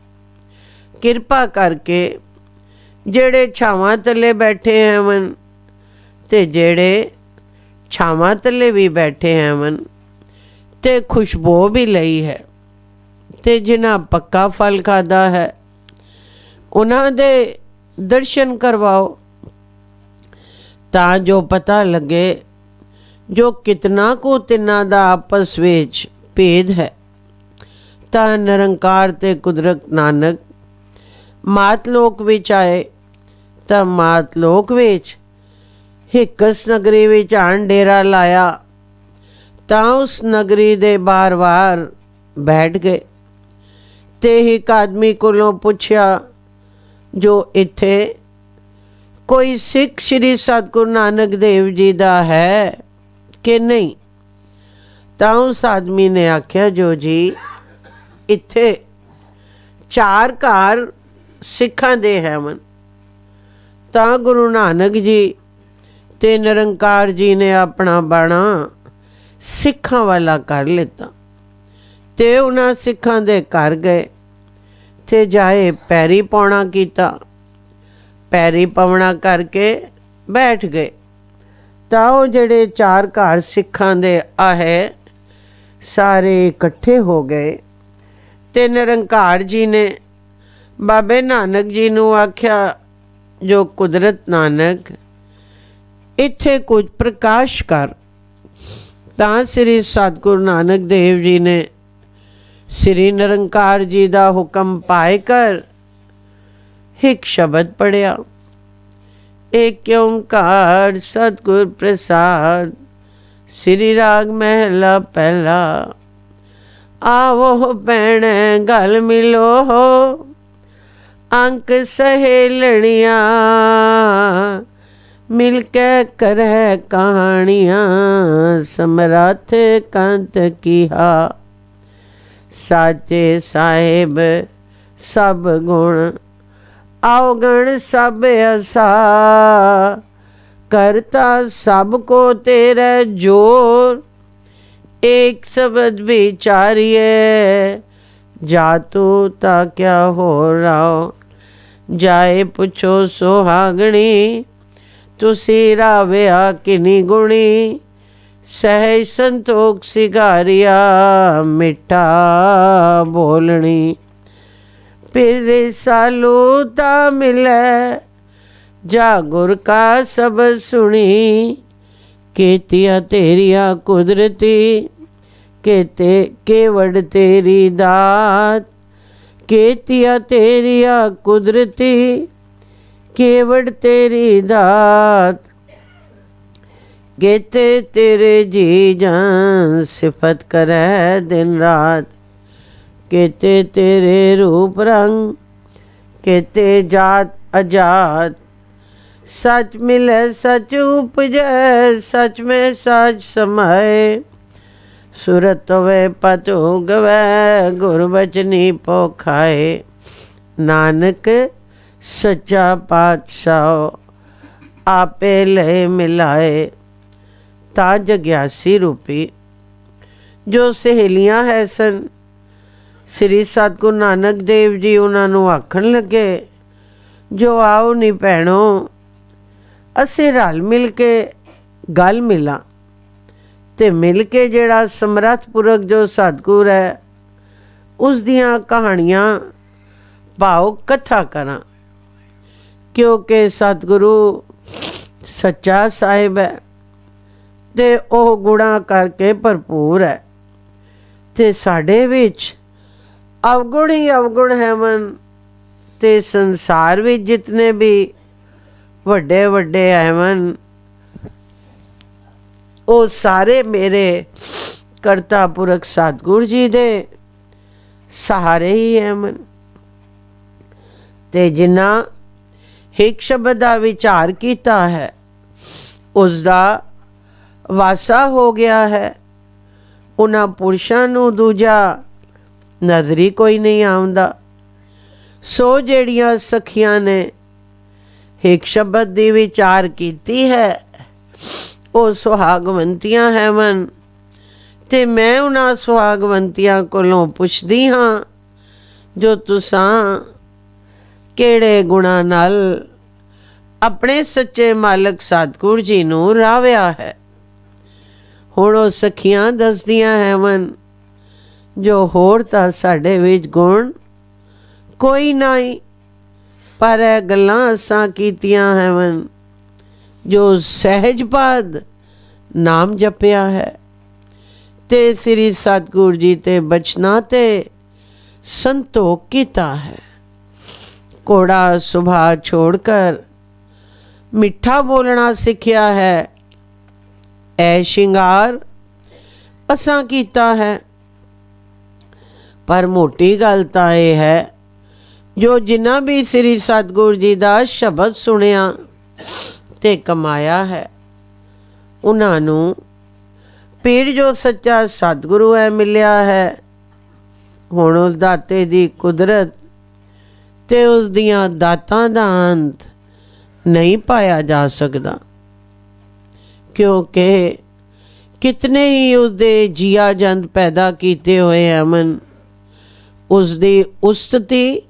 ਕਿਰਪਾ ਕਰਕੇ ਜਿਹੜੇ ਛਾਵਾਂ ਥੱਲੇ ਬੈਠੇ ਹਨ ਤੇ ਜਿਹੜੇ ਛਾਵਾਂ ਥੱਲੇ ਵੀ ਬੈਠੇ ਹਨ ਤੇ ਖੁਸ਼ਬੂ ਵੀ ਲਈ ਹੈ ਤੇ ਜਿਨ੍ਹਾਂ ਪੱਕਾ ਫਲ ਖਾਦਾ ਹੈ, ਉਹਨਾਂ ਦੇ ਦਰਸ਼ਨ ਕਰਵਾਓ, ਤਾਂ ਜੋ ਪਤਾ ਲੱਗੇ ਜੋ ਕਿਤਨਾ ਕੁ ਤਿੰਨਾਂ ਦਾ ਆਪਸ ਵਿੱਚ ਭੇਦ ਹੈ। ਤਾਂ ਨਿਰੰਕਾਰ ਤੇ ਕੁਦਰਤ ਨਾਨਕ ਮਾਤ ਲੋਕ ਵਿੱਚ ਆਏ, ਤਾਂ ਮਾਤ ਲੋਕ ਵਿੱਚ ਹਿੱਕਸ ਨਗਰੀ ਵਿੱਚ ਆਣ ਡੇਰਾ ਲਾਇਆ, ਤਾਂ ਉਸ ਨਗਰੀ ਦੇ ਬਾਰ-ਬਾਰ ਬੈਠ ਗਏ ਤੇ ਇੱਕ ਆਦਮੀ ਕੋਲੋਂ ਪੁੱਛਿਆ, ਜੋ ਇੱਥੇ ਕੋਈ ਸਿੱਖ ਸ਼੍ਰੀ ਸਤਿਗੁਰੂ ਨਾਨਕ ਦੇਵ ਜੀ ਦਾ ਹੈ ਕਿ ਨਹੀਂ? ਤਾਂ ਉਸ ਆਦਮੀ ਨੇ ਆਖਿਆ, ਜੋ ਜੀ ਇੱਥੇ 4 ਘਰ ਸਿੱਖਾਂ ਦੇ ਹਨ। ਤਾਂ ਗੁਰੂ ਨਾਨਕ ਜੀ ਤੇ ਨਿਰੰਕਾਰ ਜੀ ਨੇ ਆਪਣਾ ਬਾਣਾ ਸਿੱਖਾਂ ਵਾਲਾ ਕਰ ਲਿੱਤਾ ਤੇ ਉਹਨਾਂ ਸਿੱਖਾਂ ਦੇ ਘਰ ਗਏ ਤੇ ਜਾਏ ਪੈਰੀ ਪਾਉਣਾ ਕੀਤਾ। ਪੈਰੀ ਪਾਉਣਾ ਕਰਕੇ ਬੈਠ ਗਏ ਤਾਂ ਉਹ ਜਿਹੜੇ 4 ਘਰ ਸਿੱਖਾਂ ਦੇ ਹੈ ਸਾਰੇ ਇਕੱਠੇ ਹੋ ਗਏ ਤੇ ਨਿਰੰਕਾਰ ਜੀ ਨੇ ਬਾਬੇ ਨਾਨਕ ਜੀ ਨੂੰ ਆਖਿਆ, ਜੋ ਕੁਦਰਤ ਨਾਨਕ ਇੱਥੇ ਕੁਝ ਪ੍ਰਕਾਸ਼ ਕਰ। ਤਾਂ ਸ੍ਰੀ ਸਤਿਗੁਰੂ ਨਾਨਕ ਦੇਵ ਜੀ ਨੇ ਸ੍ਰੀ ਨਿਰੰਕਾਰ ਜੀ ਦਾ ਹੁਕਮ ਪਾਏ ਕਰ ਇੱਕ ਸ਼ਬਦ ਪੜਿਆ, ਏਕ ਓਂਕਾਰ ਸਤਿਗੁਰ ਪ੍ਰਸਾਦ, ਸ੍ਰੀ ਰਾਗ ਮਹਿਲਾ ਪਹਿਲਾ। ਆਵੋ ਭੈਣੇ ਗਲ ਮਿਲੋ, ਅੰਕ ਸਹੇਲਣੀਆਂ, ਮਿਲ ਕੇ ਕਰੈ ਕਹਾਣੀਆਂ, ਸਮਰੱਥ ਕੰਤ ਕੀਹਾ। ਸਾਚੇ ਸਾਹਿਬ ਸਭ ਗੁਣ, ਅਵਗਣ ਸਭ ਅਸਾ, करता सबको तेरे जोर, एक शब्द विचारिए, जातू ता क्या हो रहा। जाए पुछो सुहागणी, तुसी राविया किनी गुणी, सहज संतोख सिगारिया, मिठा बोलनी। फिर सालू ता मिले, जा गुर का सबद सुनी, केतिया तेरिया कुदरती, केते केवड़ तेरी दात, केतिया तेरिया कुदरती, केवड़ तेरी दात। केते तेरे जी जान सिफत करे दिन रात, केते तेरे रूप रंग, केते जात अजात। सच मिले सच उपजे, सच में सच समाए, सुरत होवे पत उगवे, गुरबचनी पोखाए। नानक सच्चा पातशाह आपे ले मिलाए। ता जग्यासी रूपी जो सहेलियां है सन, श्री सतगुरु नानक देव जी उन्हां नूं आखण लगे, जो आओ नी भैणो, ਅਸੀਂ ਰਲ ਮਿਲ ਕੇ ਗਲ ਮਿਲਾਂ ਤੇ ਮਿਲ ਕੇ ਜਿਹੜਾ ਸਮਰੱਥ ਪੁਰਖ ਜੋ ਸਤਿਗੁਰ ਹੈ ਉਸ ਦੀਆਂ ਕਹਾਣੀਆਂ ਭਾਵ ਕਥਾ ਕਰਾਂ, ਕਿਉਂਕਿ ਸਤਿਗੁਰੂ ਸੱਚਾ ਸਾਹਿਬ ਹੈ ਤੇ ਉਹ ਗੁਣਾਂ ਕਰਕੇ ਭਰਪੂਰ ਹੈ ਤੇ ਸਾਡੇ ਵਿੱਚ ਅਵਗੁਣ ਹੀ ਅਵਗੁਣ ਹੈਵਨ ਤੇ ਸੰਸਾਰ ਵਿੱਚ ਜਿਤਨੇ ਵੀ ਵੱਡੇ ਵੱਡੇ ਹੈਵਨ ਉਹ ਸਾਰੇ ਮੇਰੇ ਕਰਤਾ ਪੁਰਖ ਸਤਿਗੁਰ ਜੀ ਦੇ ਸਹਾਰੇ ਹੀ ਹੈਵਨ। ਤੇ ਜਿਨ੍ਹਾਂ ਇੱਕ ਸ਼ਬਦ ਦਾ ਵਿਚਾਰ ਕੀਤਾ ਹੈ ਉਸ ਦਾ ਵਾਸਾ ਹੋ ਗਿਆ ਹੈ, ਉਹਨਾਂ ਪੁਰਸ਼ਾਂ ਨੂੰ ਦੂਜਾ ਨਜ਼ਰੀ ਕੋਈ ਨਹੀਂ ਆਉਂਦਾ। ਸੋ ਜਿਹੜੀਆਂ ਸਖੀਆਂ ਨੇ ਇੱਕ ਸ਼ਬਦ ਦੀ ਵਿਚਾਰ ਕੀਤੀ ਹੈ ਉਹ ਸੁਹਾਗਵੰਤੀਆਂ ਹੈਵਨ ਤੇ ਮੈਂ ਉਹਨਾਂ ਸੁਹਾਗਵੰਤੀਆਂ ਕੋਲੋਂ ਪੁੱਛਦੀ ਹਾਂ, ਜੋ ਤੁਸਾਂ ਕਿਹੜੇ ਗੁਣਾਂ ਨਾਲ ਆਪਣੇ ਸੱਚੇ ਮਾਲਕ ਸਤਿਗੁਰ ਜੀ ਨੂੰ ਰਾਵਿਆ ਹੈ। ਹੁਣ ਉਹ ਸਖੀਆਂ ਦੱਸਦੀਆਂ ਹੈਵਨ, ਜੋ ਹੋਰ ਤਾਂ ਸਾਡੇ ਵਿੱਚ ਗੁਣ ਕੋਈ ਨਹੀਂ, ਪਰ ਇਹ ਗੱਲਾਂ ਅਸਾਂ ਕੀਤੀਆਂ ਹੈਵਨ ਜੋ ਸਹਿਜ ਪਾਦ ਨਾਮ ਜਪਿਆ ਹੈ ਤੇ ਸ੍ਰੀ ਸਤਿਗੁਰ ਜੀ ਤੇ ਬਚਨਾਂ ਤੇ ਸੰਤੋਖ ਕੀਤਾ ਹੈ। ਕੋੜਾ ਸੁਭਾਅ ਛੋੜ ਕਰ ਮਿੱਠਾ ਬੋਲਣਾ ਸਿੱਖਿਆ ਹੈ। ਇਹ ਸ਼ਿੰਗਾਰ ਅਸਾਂ ਕੀਤਾ ਹੈ। ਪਰ ਮੋਟੀ ਗੱਲ ਤਾਂ ਇਹ ਹੈ, ਜੋ ਜਿਨ੍ਹਾਂ ਵੀ ਸ੍ਰੀ ਸਤਿਗੁਰੂ ਜੀ ਦਾ ਸ਼ਬਦ ਸੁਣਿਆ ਤੇ ਕਮਾਇਆ ਹੈ, ਉਹਨਾਂ ਨੂੰ ਪੀਰ ਜੋ ਸੱਚਾ ਸਤਿਗੁਰੂ ਹੈ ਮਿਲਿਆ ਹੈ। ਹੁਣ ਉਸ ਦਾਤੇ ਦੀ ਕੁਦਰਤ ਤੇ ਉਸ ਦੀਆਂ ਦਾਤਾਂ ਦਾ ਅੰਤ ਨਹੀਂ ਪਾਇਆ ਜਾ ਸਕਦਾ, ਕਿਉਂਕਿ ਕਿਤਨੇ ਹੀ ਉਸਦੇ ਜੀਆ ਜੰਤ ਪੈਦਾ ਕੀਤੇ ਹੋਏ ਹਨ, ਉਸਦੀ ਉਸਤਤੀ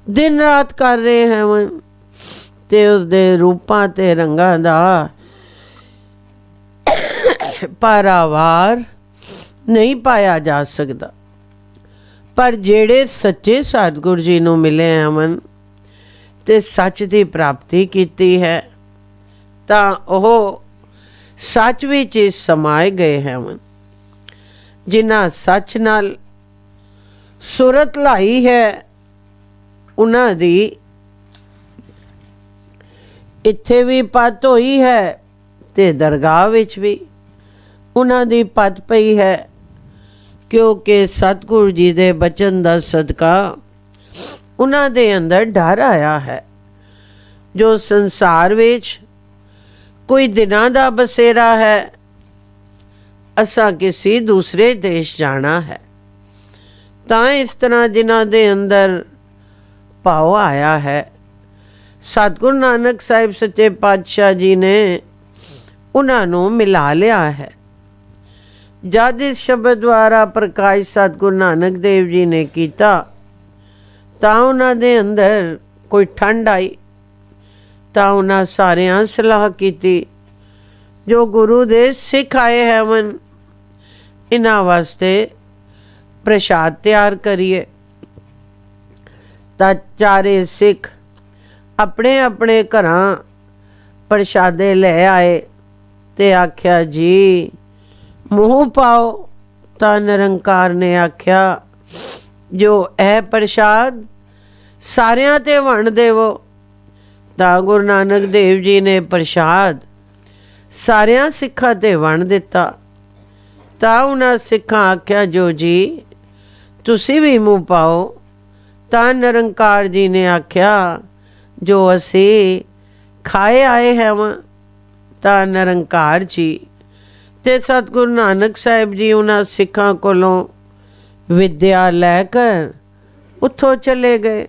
ਦਿਨ ਰਾਤ ਕਰ ਰਹੇ ਹਨ ਤੇ ਉਸਦੇ ਰੂਪਾਂ ਤੇ ਰੰਗਾਂ ਦਾ ਪਾਰਾਵਾਰ ਨਹੀਂ ਪਾਇਆ ਜਾ ਸਕਦਾ। ਪਰ ਜਿਹੜੇ ਸੱਚੇ ਸਤਿਗੁਰੂ ਜੀ ਨੂੰ ਮਿਲੇ ਹਨ ਤੇ ਸੱਚ ਦੀ ਪ੍ਰਾਪਤੀ ਕੀਤੀ ਹੈ, ਤਾਂ ਉਹ ਸੱਚ ਵਿੱਚ ਸਮਾਏ ਗਏ ਹਨ। ਜਿਨ੍ਹਾਂ ਸੱਚ ਨਾਲ ਸੁਰਤ ਲਾਈ ਹੈ, ਉਹਨਾਂ ਦੀ ਇੱਥੇ ਵੀ ਪਤ ਹੋਈ ਹੈ ਤੇ ਦਰਗਾਹ ਵਿੱਚ ਵੀ ਉਹਨਾਂ ਦੀ ਪਤ ਪਈ ਹੈ, ਕਿਉਂਕਿ ਸਤਿਗੁਰੂ ਜੀ ਦੇ ਬਚਨ ਦਾ ਸਦਕਾ ਉਹਨਾਂ ਦੇ ਅੰਦਰ ਡਰ ਆਇਆ ਹੈ। ਜੋ ਸੰਸਾਰ ਵਿੱਚ ਕੋਈ ਦਿਨਾਂ ਦਾ ਬਸੇਰਾ ਹੈ, ਅਸਾਂ ਕਿਸੇ ਦੂਸਰੇ ਦੇਸ਼ ਜਾਣਾ ਹੈ, ਤਾਂ ਇਸ ਤਰ੍ਹਾਂ ਜਿਨ੍ਹਾਂ ਦੇ ਅੰਦਰ ਭਾਵ ਆਇਆ ਹੈ, ਸਤਿਗੁਰੂ ਨਾਨਕ ਸਾਹਿਬ ਸੱਚੇ ਪਾਤਸ਼ਾਹ ਜੀ ਨੇ ਉਹਨਾਂ ਨੂੰ ਮਿਲਾ ਲਿਆ ਹੈ। ਜਦ ਇਸ ਸ਼ਬਦ ਦੁਆਰਾ ਪ੍ਰਕਾਸ਼ ਸਤਿਗੁਰੂ ਨਾਨਕ ਦੇਵ ਜੀ ਨੇ ਕੀਤਾ, ਤਾਂ ਉਹਨਾਂ ਦੇ ਅੰਦਰ ਕੋਈ ਠੰਡ ਆਈ। ਤਾਂ ਉਹਨਾਂ ਸਾਰਿਆਂ ਸਲਾਹ ਕੀਤੀ, ਜੋ ਗੁਰੂ ਦੇ ਸਿੱਖ ਆਏ ਹਨ, ਇਹਨਾਂ ਵਾਸਤੇ ਪ੍ਰਸ਼ਾਦ ਤਿਆਰ ਕਰੀਏ। ਤਾਂ ਚਾਰੇ ਸਿੱਖ ਆਪਣੇ ਆਪਣੇ ਘਰਾਂ ਪ੍ਰਸ਼ਾਦੇ ਲੈ ਆਏ ਤੇ ਆਖਿਆ, ਜੀ ਮੂੰਹ ਪਾਓ। ਤਾਂ ਨਿਰੰਕਾਰ ਨੇ ਆਖਿਆ, ਜੋ ਇਹ ਪ੍ਰਸ਼ਾਦ ਸਾਰਿਆਂ ਤੇ ਵੰਡ ਦੇਵੋ। ਤਾਂ ਗੁਰੂ ਨਾਨਕ ਦੇਵ ਜੀ ਨੇ ਪ੍ਰਸ਼ਾਦ ਸਾਰਿਆਂ ਸਿੱਖਾਂ ਤੇ ਵੰਡ ਦਿੱਤਾ। ਤਾਂ ਉਹਨਾਂ ਸਿੱਖਾਂ ਆਖਿਆ, ਜੋ ਜੀ ਤੁਸੀਂ ਵੀ ਮੂੰਹ ਪਾਓ। ਤਾਂ ਨਿਰੰਕਾਰ ਜੀ ਨੇ ਆਖਿਆ, ਜੋ ਅਸੀਂ ਖਾਏ ਆਏ ਹਾਂ। ਤਾਂ ਨਿਰੰਕਾਰ ਜੀ ਤੇ ਸਤਿਗੁਰੂ ਨਾਨਕ ਸਾਹਿਬ ਜੀ ਉਹਨਾਂ ਸਿੱਖਾਂ ਕੋਲੋਂ ਵਿਦਿਆ ਲੈ ਕਰ ਉੱਥੋਂ ਚਲੇ ਗਏ।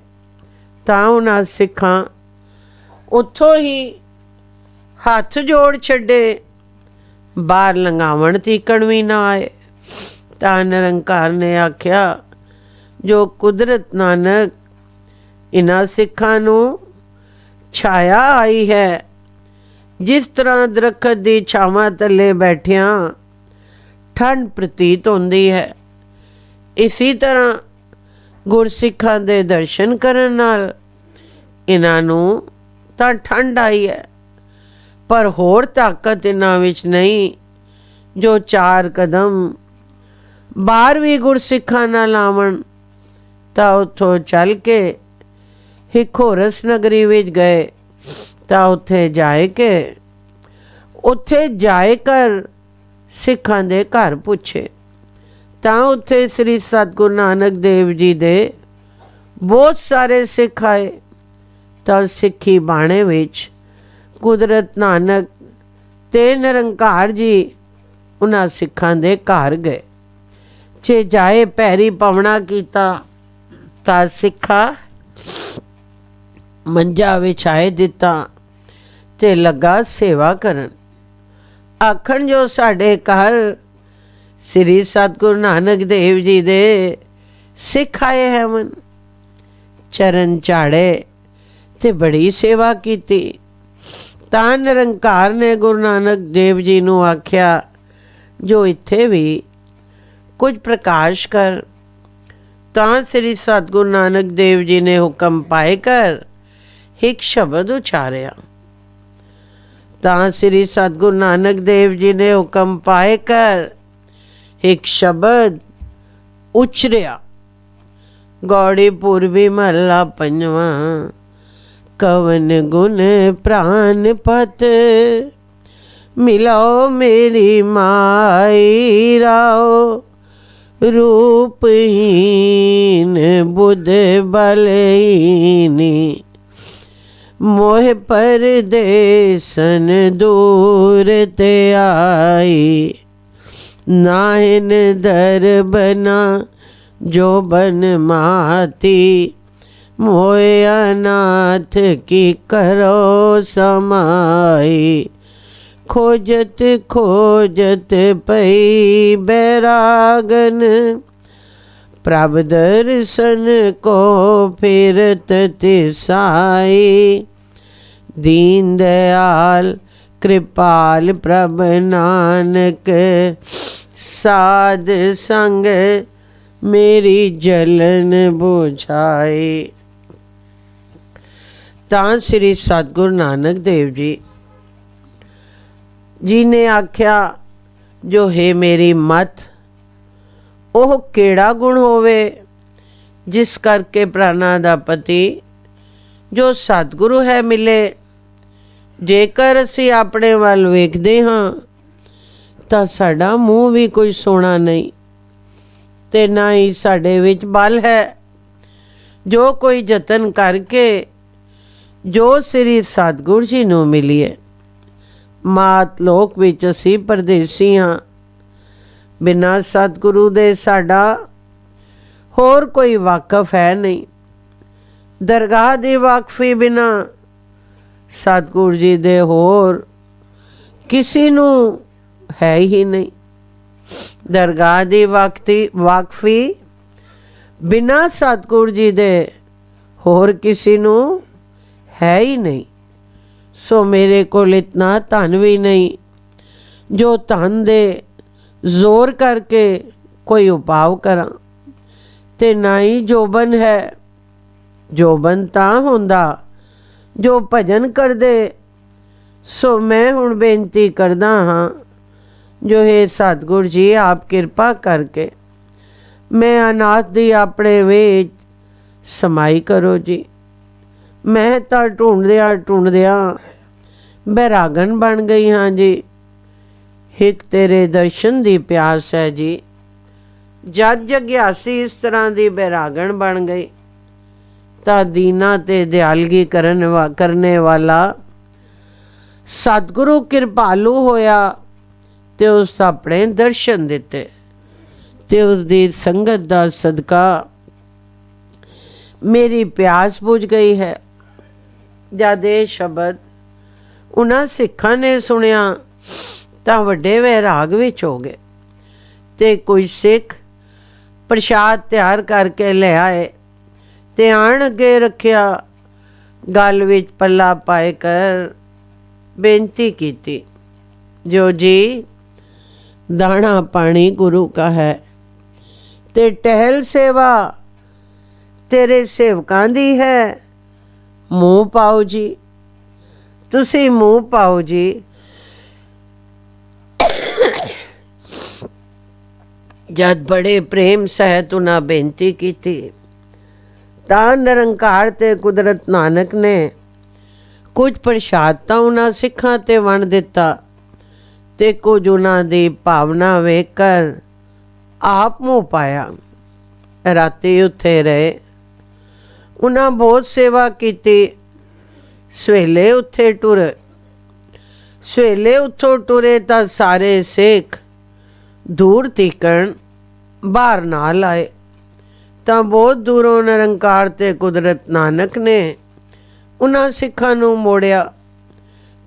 ਤਾਂ ਉਹਨਾਂ ਸਿੱਖਾਂ ਉੱਥੋਂ ਹੀ ਹੱਥ ਜੋੜ ਛੱਡੇ, ਬਾਹਰ ਲੰਘਾਵਣ ਤੀਕਣ ਵੀ ਨਾ ਆਏ। ਤਾਂ ਨਿਰੰਕਾਰ ਨੇ ਆਖਿਆ, ਜੋ ਕੁਦਰਤ ਨਾਨਕ ਇਹਨਾਂ ਸਿੱਖਾਂ ਨੂੰ ਛਾਇਆ ਆਈ ਹੈ, ਜਿਸ ਤਰ੍ਹਾਂ ਦਰਖਤ ਦੀ ਛਾਵਾਂ ਥੱਲੇ ਬੈਠਿਆਂ ਠੰਡ ਪ੍ਰਤੀਤ ਹੁੰਦੀ ਹੈ, ਇਸੀ ਤਰ੍ਹਾਂ ਗੁਰਸਿੱਖਾਂ ਦੇ ਦਰਸ਼ਨ ਕਰਨ ਨਾਲ ਇਹਨਾਂ ਨੂੰ ਤਾਂ ਠੰਡ ਆਈ ਹੈ, ਪਰ ਹੋਰ ਤਾਕਤ ਇਹਨਾਂ ਵਿੱਚ ਨਹੀਂ। ਜੋ 4 ਕਦਮ ਬਾਹਰ ਵੀ ਗੁਰਸਿੱਖਾਂ ਨਾਲ ਆਵਣ, ਤਾਂ ਉੱਥੋਂ ਚੱਲ ਕੇ ਹਿਖੋਰਸ ਨਗਰੀ ਵਿੱਚ ਗਏ। ਤਾਂ ਉੱਥੇ ਜਾਏ ਕਰ ਸਿੱਖਾਂ ਦੇ ਘਰ ਪੁੱਛੇ। ਤਾਂ ਉੱਥੇ ਸ੍ਰੀ ਸਤਿਗੁਰੂ ਨਾਨਕ ਦੇਵ ਜੀ ਦੇ ਬਹੁਤ ਸਾਰੇ ਸਿੱਖ ਆਏ। ਤਾਂ ਸਿੱਖੀ ਬਾਣੇ ਵਿੱਚ ਕੁਦਰਤ ਨਾਨਕ ਤੇ ਨਿਰੰਕਾਰ ਜੀ ਉਹਨਾਂ ਸਿੱਖਾਂ ਦੇ ਘਰ ਗਏ। ਜੇ ਜਾਏ ਪੈਰੀ ਪਵਣਾ ਕੀਤਾ, ਤਾਂ ਸਿੱਖਾ ਮੰਜਾ ਵਿਛਾਏ ਦਿੱਤਾ ਤੇ ਲੱਗਾ ਸੇਵਾ ਕਰਨ। ਆਖਣ, ਜੋ ਸਾਡੇ ਘਰ ਸ੍ਰੀ ਸਤਿਗੁਰੂ ਨਾਨਕ ਦੇਵ ਜੀ ਦੇ ਸਿੱਖ ਆਏ ਹਨ। ਚਰਨ ਝਾੜੇ ਤੇ ਬੜੀ ਸੇਵਾ ਕੀਤੀ। ਤਾਂ ਨਿਰੰਕਾਰ ਨੇ ਗੁਰੂ ਨਾਨਕ ਦੇਵ ਜੀ ਨੂੰ ਆਖਿਆ, ਜੋ ਇੱਥੇ ਵੀ ਕੁਝ ਪ੍ਰਕਾਸ਼ ਕਰ। ਤਾਂ ਸ੍ਰੀ ਸਤਿਗੁਰੂ ਨਾਨਕ ਦੇਵ ਜੀ ਨੇ ਹੁਕਮ ਪਾਏ ਕਰ ਇੱਕ ਸ਼ਬਦ ਉਚਾਰਿਆ। ਤਾਂ ਸ੍ਰੀ ਸਤਿਗੁਰੂ ਨਾਨਕ ਦੇਵ ਜੀ ਨੇ ਹੁਕਮ ਪਾਏ ਕਰ ਇੱਕ ਸ਼ਬਦ ਉਚਰਿਆ। ਗੌੜੀ ਪੂਰਬੀ ਮਹੱਲਾ ਪੰਜਵਾਂ। ਕਵਨ ਗੁਣ ਪ੍ਰਾਨ ਪਤ ਮਿਲਾਓ ਮੇਰੀ ਮਾਈ ਰਾਓ ਰੂਪਹੀਨ। बुध बलहीनी, मोह परदेसन दूर ते आई। नाहिन दर बना जो बन माती, मोहे अनाथ की करो समाई। खोजत खोजत पई बैरागन, प्रभ दर्शन को फिरत तिसाई। दीन दयाल कृपाल प्रभ नानक, साध संग मेरी जलन बुझाई। ਤਾਂ ਸ੍ਰੀ ਸਤਿਗੁਰੂ ਨਾਨਕ ਦੇਵ ਜੀ ਨੇ ਆਖਿਆ, ਜੋ ਹੈ ਮੇਰੀ ਮਤ, ਉਹ ਕਿਹੜਾ ਗੁਣ ਹੋਵੇ ਜਿਸ ਕਰਕੇ ਪ੍ਰਾਣਾਂ ਦਾ ਪਤੀ ਜੋ ਸਤਿਗੁਰੂ ਹੈ ਮਿਲੇ। ਜੇਕਰ ਅਸੀਂ ਆਪਣੇ ਵੱਲ ਵੇਖਦੇ ਹਾਂ ਤਾਂ ਸਾਡਾ ਮੂੰਹ ਵੀ ਕੋਈ ਸੋਹਣਾ ਨਹੀਂ, ਤੇ ਨਾ ਹੀ ਸਾਡੇ ਵਿੱਚ ਬਲ ਹੈ। ਜੋ ਕੋਈ ਯਤਨ ਕਰਕੇ ਜੋ ਸ੍ਰੀ ਸਤਿਗੁਰੂ ਜੀ ਨੂੰ ਮਿਲੀਏ। ਮਾਤ ਲੋਕ ਵਿੱਚ ਅਸੀਂ ਪਰਦੇਸੀ ਹਾਂ, ਬਿਨਾਂ ਸਤਿਗੁਰੂ ਦੇ ਸਾਡਾ ਹੋਰ ਕੋਈ ਵਾਕਫ ਹੈ ਨਹੀਂ। ਦਰਗਾਹ ਦੀ ਵਾਕਫੀ ਬਿਨਾਂ ਸਤਿਗੁਰੂ ਜੀ ਦੇ ਹੋਰ ਕਿਸੇ ਨੂੰ ਹੈ ਹੀ ਨਹੀਂ। ਦਰਗਾਹ ਦੀ ਵਾਕਫੀ ਬਿਨਾਂ ਸਤਿਗੁਰੂ ਜੀ ਦੇ ਹੋਰ ਕਿਸੇ ਨੂੰ ਹੈ ਹੀ ਨਹੀਂ। ਸੋ ਮੇਰੇ ਕੋਲ ਇਤਨਾ ਧਨ ਵੀ ਨਹੀਂ ਜੋ ਧਨ ਦੇ ਜ਼ੋਰ ਕਰਕੇ ਕੋਈ ਉਪਾਅ ਕਰਾਂ, ਤੇ ਨਾ ਹੀ ਜੋਬਨ ਹੈ। ਜੋਬਨ ਤਾਂ ਹੁੰਦਾ ਜੋ ਭਜਨ ਕਰਦੇ। ਸੋ ਮੈਂ ਹੁਣ ਬੇਨਤੀ ਕਰਦਾ ਹਾਂ, ਜੋ ਹੈ ਸਤਿਗੁਰੂ ਜੀ ਆਪ ਕਿਰਪਾ ਕਰਕੇ ਮੈਂ ਅਨਾਥ ਦੀ ਆਪਣੇ ਵਿੱਚ ਸਮਾਈ ਕਰੋ ਜੀ। ਮੈਂ ਤਾਂ ਢੂੰਡਦਿਆਂ ਬੈਰਾਗਨ ਬਣ ਗਈ ਹਾਂ ਜੀ। ਇੱਕ ਤੇਰੇ ਦਰਸ਼ਨ ਦੀ ਪਿਆਸ ਹੈ ਜੀ। ਜਦ ਜਗਿਆਸੀ ਇਸ ਤਰ੍ਹਾਂ ਦੀ ਬੈਰਾਗਨ ਬਣ ਗਈ ਤਾਂ ਦੀਨਾ ਤੇ ਦਿਆਲਗੀ ਕਰਨੇ ਵਾਲਾ ਸਤਿਗੁਰੂ ਕਿਰਪਾਲੂ ਹੋਇਆ ਤੇ ਉਸ ਆਪਣੇ ਦਰਸ਼ਨ ਦਿੱਤੇ, ਤੇ ਉਸ ਦੀ ਸੰਗਤ ਦਾ ਸਦਕਾ ਮੇਰੀ ਪਿਆਸ ਬੁਝ ਗਈ ਹੈ। ਜਦ ਇਹ ਸ਼ਬਦ ਉਹਨਾਂ ਸਿੱਖਾਂ ਨੇ ਸੁਣਿਆ ਤਾਂ ਵੱਡੇ ਵੈਰਾਗ ਵਿੱਚ ਹੋ ਗਏ, ਤੇ ਕੋਈ ਸਿੱਖ ਪ੍ਰਸ਼ਾਦ ਤਿਆਰ ਕਰਕੇ ਲੈ ਆਏ ਤੇ ਆਣ ਅੱਗੇ ਰੱਖਿਆ। ਗਲ ਵਿੱਚ ਪੱਲਾ ਪਾਏ ਕਰ ਬੇਨਤੀ ਕੀਤੀ, ਜੋ ਜੀ ਦਾਣਾ ਪਾਣੀ ਗੁਰੂ ਕਾ ਹੈ, ਤੇ ਟਹਿਲ ਸੇਵਾ ਤੇਰੇ ਸੇਵਕਾਂ ਦੀ ਹੈ। ਮੂੰਹ ਪਾਓ ਜੀ, ਤੁਸੀਂ ਮੂੰਹ ਪਾਓ ਜੀ। ਜਦ ਬੜੇ ਪ੍ਰੇਮ ਸਹਿਤ ਉਹਨਾਂ ਬੇਨਤੀ ਕੀਤੀ ਤਾਂ ਨਿਰੰਕਾਰ ਤੇ ਕੁਦਰਤ ਨਾਨਕ ਨੇ ਕੁਝ ਪ੍ਰਸ਼ਾਦ ਤਾਂ ਉਹਨਾਂ ਸਿੱਖਾਂ ਤੇ ਵੰਡ ਦਿੱਤਾ, ਤੇ ਕੁਝ ਉਹਨਾਂ ਦੀ ਭਾਵਨਾ ਵੇਖ ਕਰ ਆਪ ਮੂੰਹ ਪਾਇਆ। ਰਾਤੀ ਉੱਥੇ ਰਹੇ, ਉਹਨਾਂ ਬਹੁਤ ਸੇਵਾ ਕੀਤੀ। ਸਵੇਲੇ ਉੱਥੇ ਉੱਥੋਂ ਟੁਰੇ ਤਾਂ ਸਾਰੇ ਸਿੱਖ ਦੂਰ ਤੀਕਣ ਬਾਹਰ ਨਾਲ ਆਏ। ਤਾਂ ਬਹੁਤ ਦੂਰੋਂ ਨਿਰੰਕਾਰ ਤੇ ਕੁਦਰਤ ਨਾਨਕ ਨੇ ਉਹਨਾਂ ਸਿੱਖਾਂ ਨੂੰ ਮੋੜਿਆ।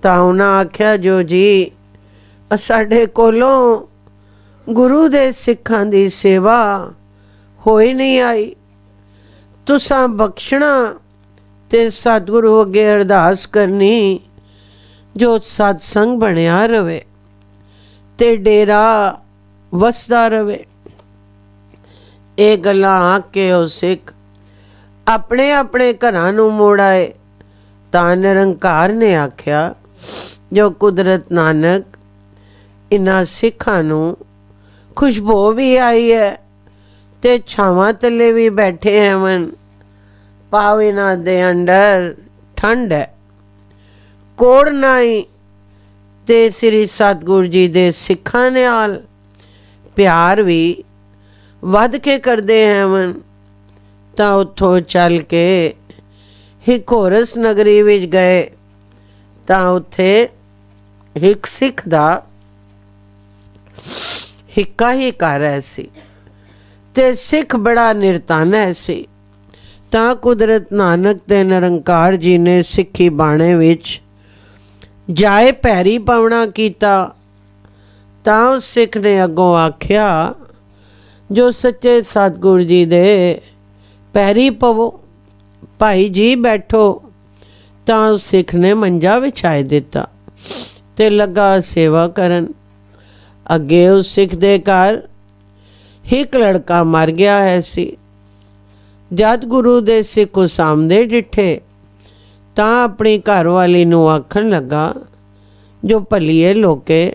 ਤਾਂ ਉਹਨਾਂ ਆਖਿਆ, ਜੋ ਜੀ ਸਾਡੇ ਕੋਲੋਂ ਗੁਰੂ ਦੇ ਸਿੱਖਾਂ ਦੀ ਸੇਵਾ ਹੋਈ ਨਹੀਂ ਆਈ, ਤੁਸਾਂ ਬਖਸ਼ਣਾ ਤੇ ਸਤਿਗੁਰੂ ਅੱਗੇ ਅਰਦਾਸ ਕਰਨੀ ਜੋ ਸਤਸੰਗ ਬਣਿਆ ਰਵੇ ਤੇ ਡੇਰਾ ਵਸਦਾ ਰਵੇ। ਇਹ ਗੱਲਾਂ ਆਖ ਕੇ ਉਹ ਸਿੱਖ ਆਪਣੇ ਆਪਣੇ ਘਰਾਂ ਨੂੰ ਮੋੜ ਆਏ। ਤਾਂ ਨਿਰੰਕਾਰ ਨੇ ਆਖਿਆ, ਜੋ ਕੁਦਰਤ ਨਾਨਕ ਇਹਨਾਂ ਸਿੱਖਾਂ ਨੂੰ ਖੁਸ਼ਬੂ ਵੀ ਆਈ ਹੈ ਤੇ ਛਾਵਾਂ ਥੱਲੇ ਵੀ ਬੈਠੇ ਹਨ। ਭਾਵ ਇਹਨਾਂ ਦੇ ਅੰਦਰ ਠੰਡ ਹੈ, ਕੋੜ ਨਹੀਂ, ਤੇ ਸ੍ਰੀ ਸਤਿਗੁਰੂ ਜੀ ਦੇ ਸਿੱਖਾਂ ਨਾਲ ਪਿਆਰ ਵੀ ਵੱਧ ਕੇ ਕਰਦੇ ਹਨ। ਤਾਂ ਉੱਥੋਂ ਚੱਲ ਕੇ ਹਿਕੋਰਸ ਨਗਰੀ ਵਿੱਚ ਗਏ ਤਾਂ ਉੱਥੇ ਇੱਕ ਸਿੱਖ ਦਾ ਹਿੱਕਾ ਹੀ ਕਰ ਰਿਹਾ ਸੀ ਤੇ ਸਿੱਖ ਬੜਾ ਨਿਰਧਨ ਸੀ। ਤਾਂ ਕੁਦਰਤ ਨਾਨਕ ਤੇ ਨਿਰੰਕਾਰ ਜੀ ਨੇ ਸਿੱਖੀ ਬਾਣੇ ਵਿੱਚ ਜਾਏ ਪੈਰੀ ਪਾਉਣਾ ਕੀਤਾ। ਤਾਂ ਉਸ ਸਿੱਖ ਨੇ ਅੱਗੋਂ ਆਖਿਆ, ਜੋ ਸੱਚੇ ਸਤਿਗੁਰੂ ਜੀ ਦੇ ਪੈਰੀ ਪਵੋ, ਭਾਈ ਜੀ ਬੈਠੋ। ਤਾਂ ਉਸ ਸਿੱਖ ਨੇ ਮੰਜਾ ਵਿਛਾਏ ਦਿੱਤਾ ਤੇ ਲੱਗਾ ਸੇਵਾ ਕਰਨ। ਅੱਗੇ ਉਸ ਸਿੱਖ ਦੇ ਘਰ ਇੱਕ ਲੜਕਾ ਮਰ ਗਿਆ ਹੈ ਸੀ। ਜਦ ਗੁਰੂ ਦੇ ਸਿੱਖ ਉਸ ਸਾਹਮਣੇ ਡਿੱਠੇ ਤਾਂ ਆਪਣੀ ਘਰਵਾਲੀ ਨੂੰ ਆਖਣ ਲੱਗਾ, ਜੋ ਭਲੀਏ ਲੋਕੇ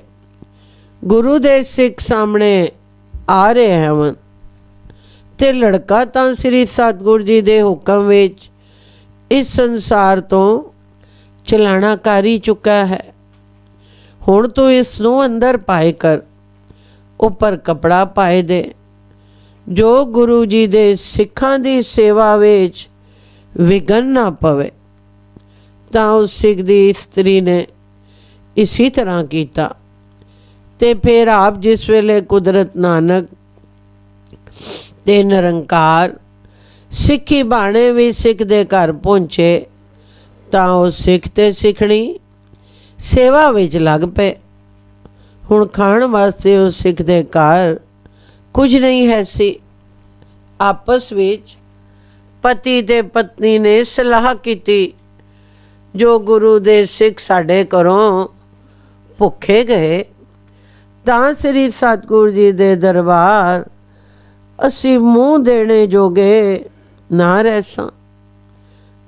ਗੁਰੂ ਦੇ ਸਿੱਖ ਸਾਹਮਣੇ ਆ ਰਹੇ ਹਨ ਤੇ ਲੜਕਾ ਤਾਂ ਸ੍ਰੀ ਸਤਿਗੁਰੂ ਜੀ ਦੇ ਹੁਕਮ ਵਿੱਚ ਇਸ ਸੰਸਾਰ ਤੋਂ ਚਲਾਣਾ ਕਰ ਹੀ ਚੁੱਕਾ ਹੈ। ਹੁਣ ਤੂੰ ਇਸ ਨੂੰ ਅੰਦਰ ਪਾਏ ਕਰ, ਉੱਪਰ ਕਪੜਾ ਪਾਏ ਦੇ, ਜੋ ਗੁਰੂ ਜੀ ਦੇ ਸਿੱਖਾਂ ਦੀ ਸੇਵਾ ਵਿੱਚ ਵਿਘਨ ਨਾ ਪਵੇ। ਤਾਂ ਉਸ ਸਿੱਖ ਦੀ ਇਸਤਰੀ ਨੇ ਇਸੀ ਤਰ੍ਹਾਂ ਕੀਤਾ ਤੇ ਫਿਰ ਆਪ ਜਿਸ ਵੇਲੇ ਕੁਦਰਤ ਨਾਨਕ ਤੇ ਨਿਰੰਕਾਰ ਸਿੱਖੀ ਬਾਣੇ ਵੀ ਸਿੱਖ ਦੇ ਘਰ ਪਹੁੰਚੇ ਤਾਂ ਉਹ ਸਿੱਖ ਤੇ ਸਿੱਖਣੀ ਸੇਵਾ ਵਿੱਚ ਲੱਗ ਪਏ। ਹੁਣ ਖਾਣ ਵਾਸਤੇ ਉਸ ਸਿੱਖ ਦੇ ਘਰ ਕੁਝ ਨਹੀਂ ਹੈ ਸੀ। ਆਪਸ ਵਿੱਚ ਪਤੀ ਤੇ ਪਤਨੀ ਨੇ ਸਲਾਹ ਕੀਤੀ, ਜੋ ਗੁਰੂ ਦੇ ਸਿੱਖ ਸਾਡੇ ਘਰੋਂ ਭੁੱਖੇ ਗਏ ਤਾਂ ਸ੍ਰੀ ਸਤਿਗੁਰੂ ਜੀ ਦੇ ਦਰਬਾਰ ਅਸੀਂ ਮੂੰਹ ਦੇਣੇ ਜੋਗੇ ਨਾ ਰਹਿ ਸਾਂ।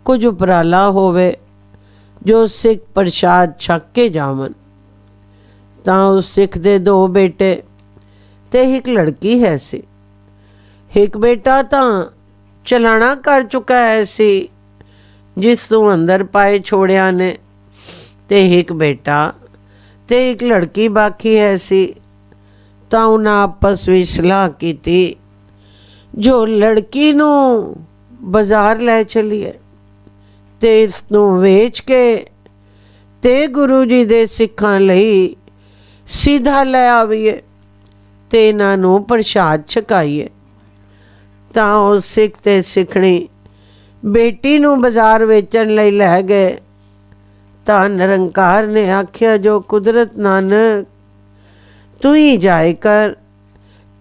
ਕੁਝ ਉਪਰਾਲਾ ਹੋਵੇ ਜੋ ਸਿੱਖ ਪ੍ਰਸ਼ਾਦ ਛਕ ਕੇ ਜਾਵਣ। ਤਾਂ ਉਸ ਸਿੱਖ ਦੇ 2 ਬੇਟੇ ਤੇ ਇੱਕ ਲੜਕੀ ਹੈ ਸੀ। ਇੱਕ ਬੇਟਾ ਤਾਂ ਚਲਾਣਾ ਕਰ ਚੁੱਕਾ ਹੈ ਸੀ, ਜਿਸ ਨੂੰ ਅੰਦਰ ਪਾਏ ਛੋੜਿਆ ਨੇ, ਤੇ ਇੱਕ ਬੇਟਾ ਤੇ ਇੱਕ ਲੜਕੀ ਬਾਕੀ ਹੈ ਸੀ। ਤਾਂ ਉਹਨਾਂ ਆਪਸ ਵਿੱਚ ਸਲਾਹ ਕੀਤੀ, ਜੋ ਲੜਕੀ ਨੂੰ ਬਾਜ਼ਾਰ ਲੈ ਚਲੀਏ ਤੇ ਇਸ ਨੂੰ ਵੇਚ ਕੇ ਤੇ ਗੁਰੂ ਜੀ ਦੇ ਸਿੱਖਾਂ ਲਈ ਸਿੱਧਾ ਲੈ ਆਵੀਏ ਤੇ ਇਹਨਾਂ ਨੂੰ ਪ੍ਰਸ਼ਾਦ ਛਕਾਈਏ। ਤਾਂ ਉਹ ਸਿੱਖ ਤੇ ਸਿੱਖਣੀ ਬੇਟੀ ਨੂੰ ਬਾਜ਼ਾਰ ਵੇਚਣ ਲਈ ਲੈ ਗਏ। ਤਾਂ ਨਿਰੰਕਾਰ ਨੇ ਆਖਿਆ, ਜੋ ਕੁਦਰਤ ਨਾਨਕ ਤੂੰ ਹੀ ਜਾਏ ਕਰ,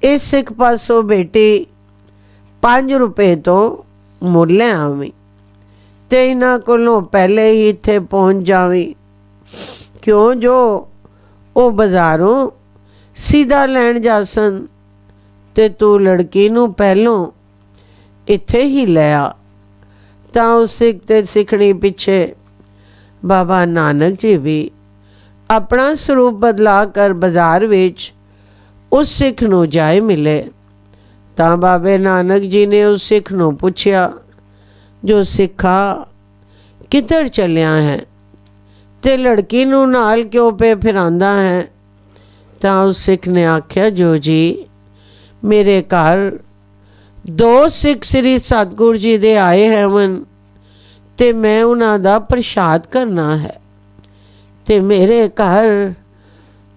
ਇਸ ਸਿੱਖ ਪਾਸੋਂ ਬੇਟੀ 5 ਰੁਪਏ ਤੋਂ ਮੁੱਲ ਲੈ ਆਵੀਂ ਤੇ ਇਹਨਾਂ ਕੋਲੋਂ ਪਹਿਲੇ ਹੀ ਇੱਥੇ ਪਹੁੰਚ ਜਾਵੀਂ, ਕਿਉਂ ਜੋ ਉਹ ਬਾਜ਼ਾਰੋਂ ਸਿੱਧਾ ਲੈਣ ਜਾਸਨ ਤੇ ਤੂੰ ਲੜਕੀ ਨੂੰ ਪਹਿਲੋਂ ਇੱਥੇ ਹੀ ਲੈ ਆ। ਤਾਂ ਉਸ ਸਿੱਖ ਤੇ ਸਿੱਖਣੀ ਪਿੱਛੇ ਬਾਬਾ ਨਾਨਕ ਜੀ ਵੀ ਆਪਣਾ ਸਰੂਪ ਬਦਲਾ ਕਰ ਬਾਜ਼ਾਰ ਵਿੱਚ ਉਸ ਸਿੱਖ ਨੂੰ ਜਾਏ ਮਿਲੇ। ਤਾਂ ਬਾਬੇ ਨਾਨਕ ਜੀ ਨੇ ਉਸ ਸਿੱਖ ਨੂੰ ਪੁੱਛਿਆ, ਜੋ ਸਿੱਖਾ ਕਿੱਧਰ ਚੱਲਿਆ ਹੈ ਤੇ ਲੜਕੀ ਨੂੰ ਨਾਲ ਕਿਉਂ ਪੇ ਫਿਰਾਂਦਾ ਹੈ? ਤਾਂ ਉਸ ਸਿੱਖ ਨੇ ਆਖਿਆ, ਜੋ ਜੀ ਮੇਰੇ ਘਰ 2 ਸਿੱਖ ਸ੍ਰੀ ਸਤਿਗੁਰੂ ਜੀ ਦੇ ਆਏ ਹਨ ਤੇ ਮੈਂ ਉਹਨਾਂ ਦਾ ਪ੍ਰਸ਼ਾਦ ਕਰਨਾ ਹੈ ਤੇ ਮੇਰੇ ਘਰ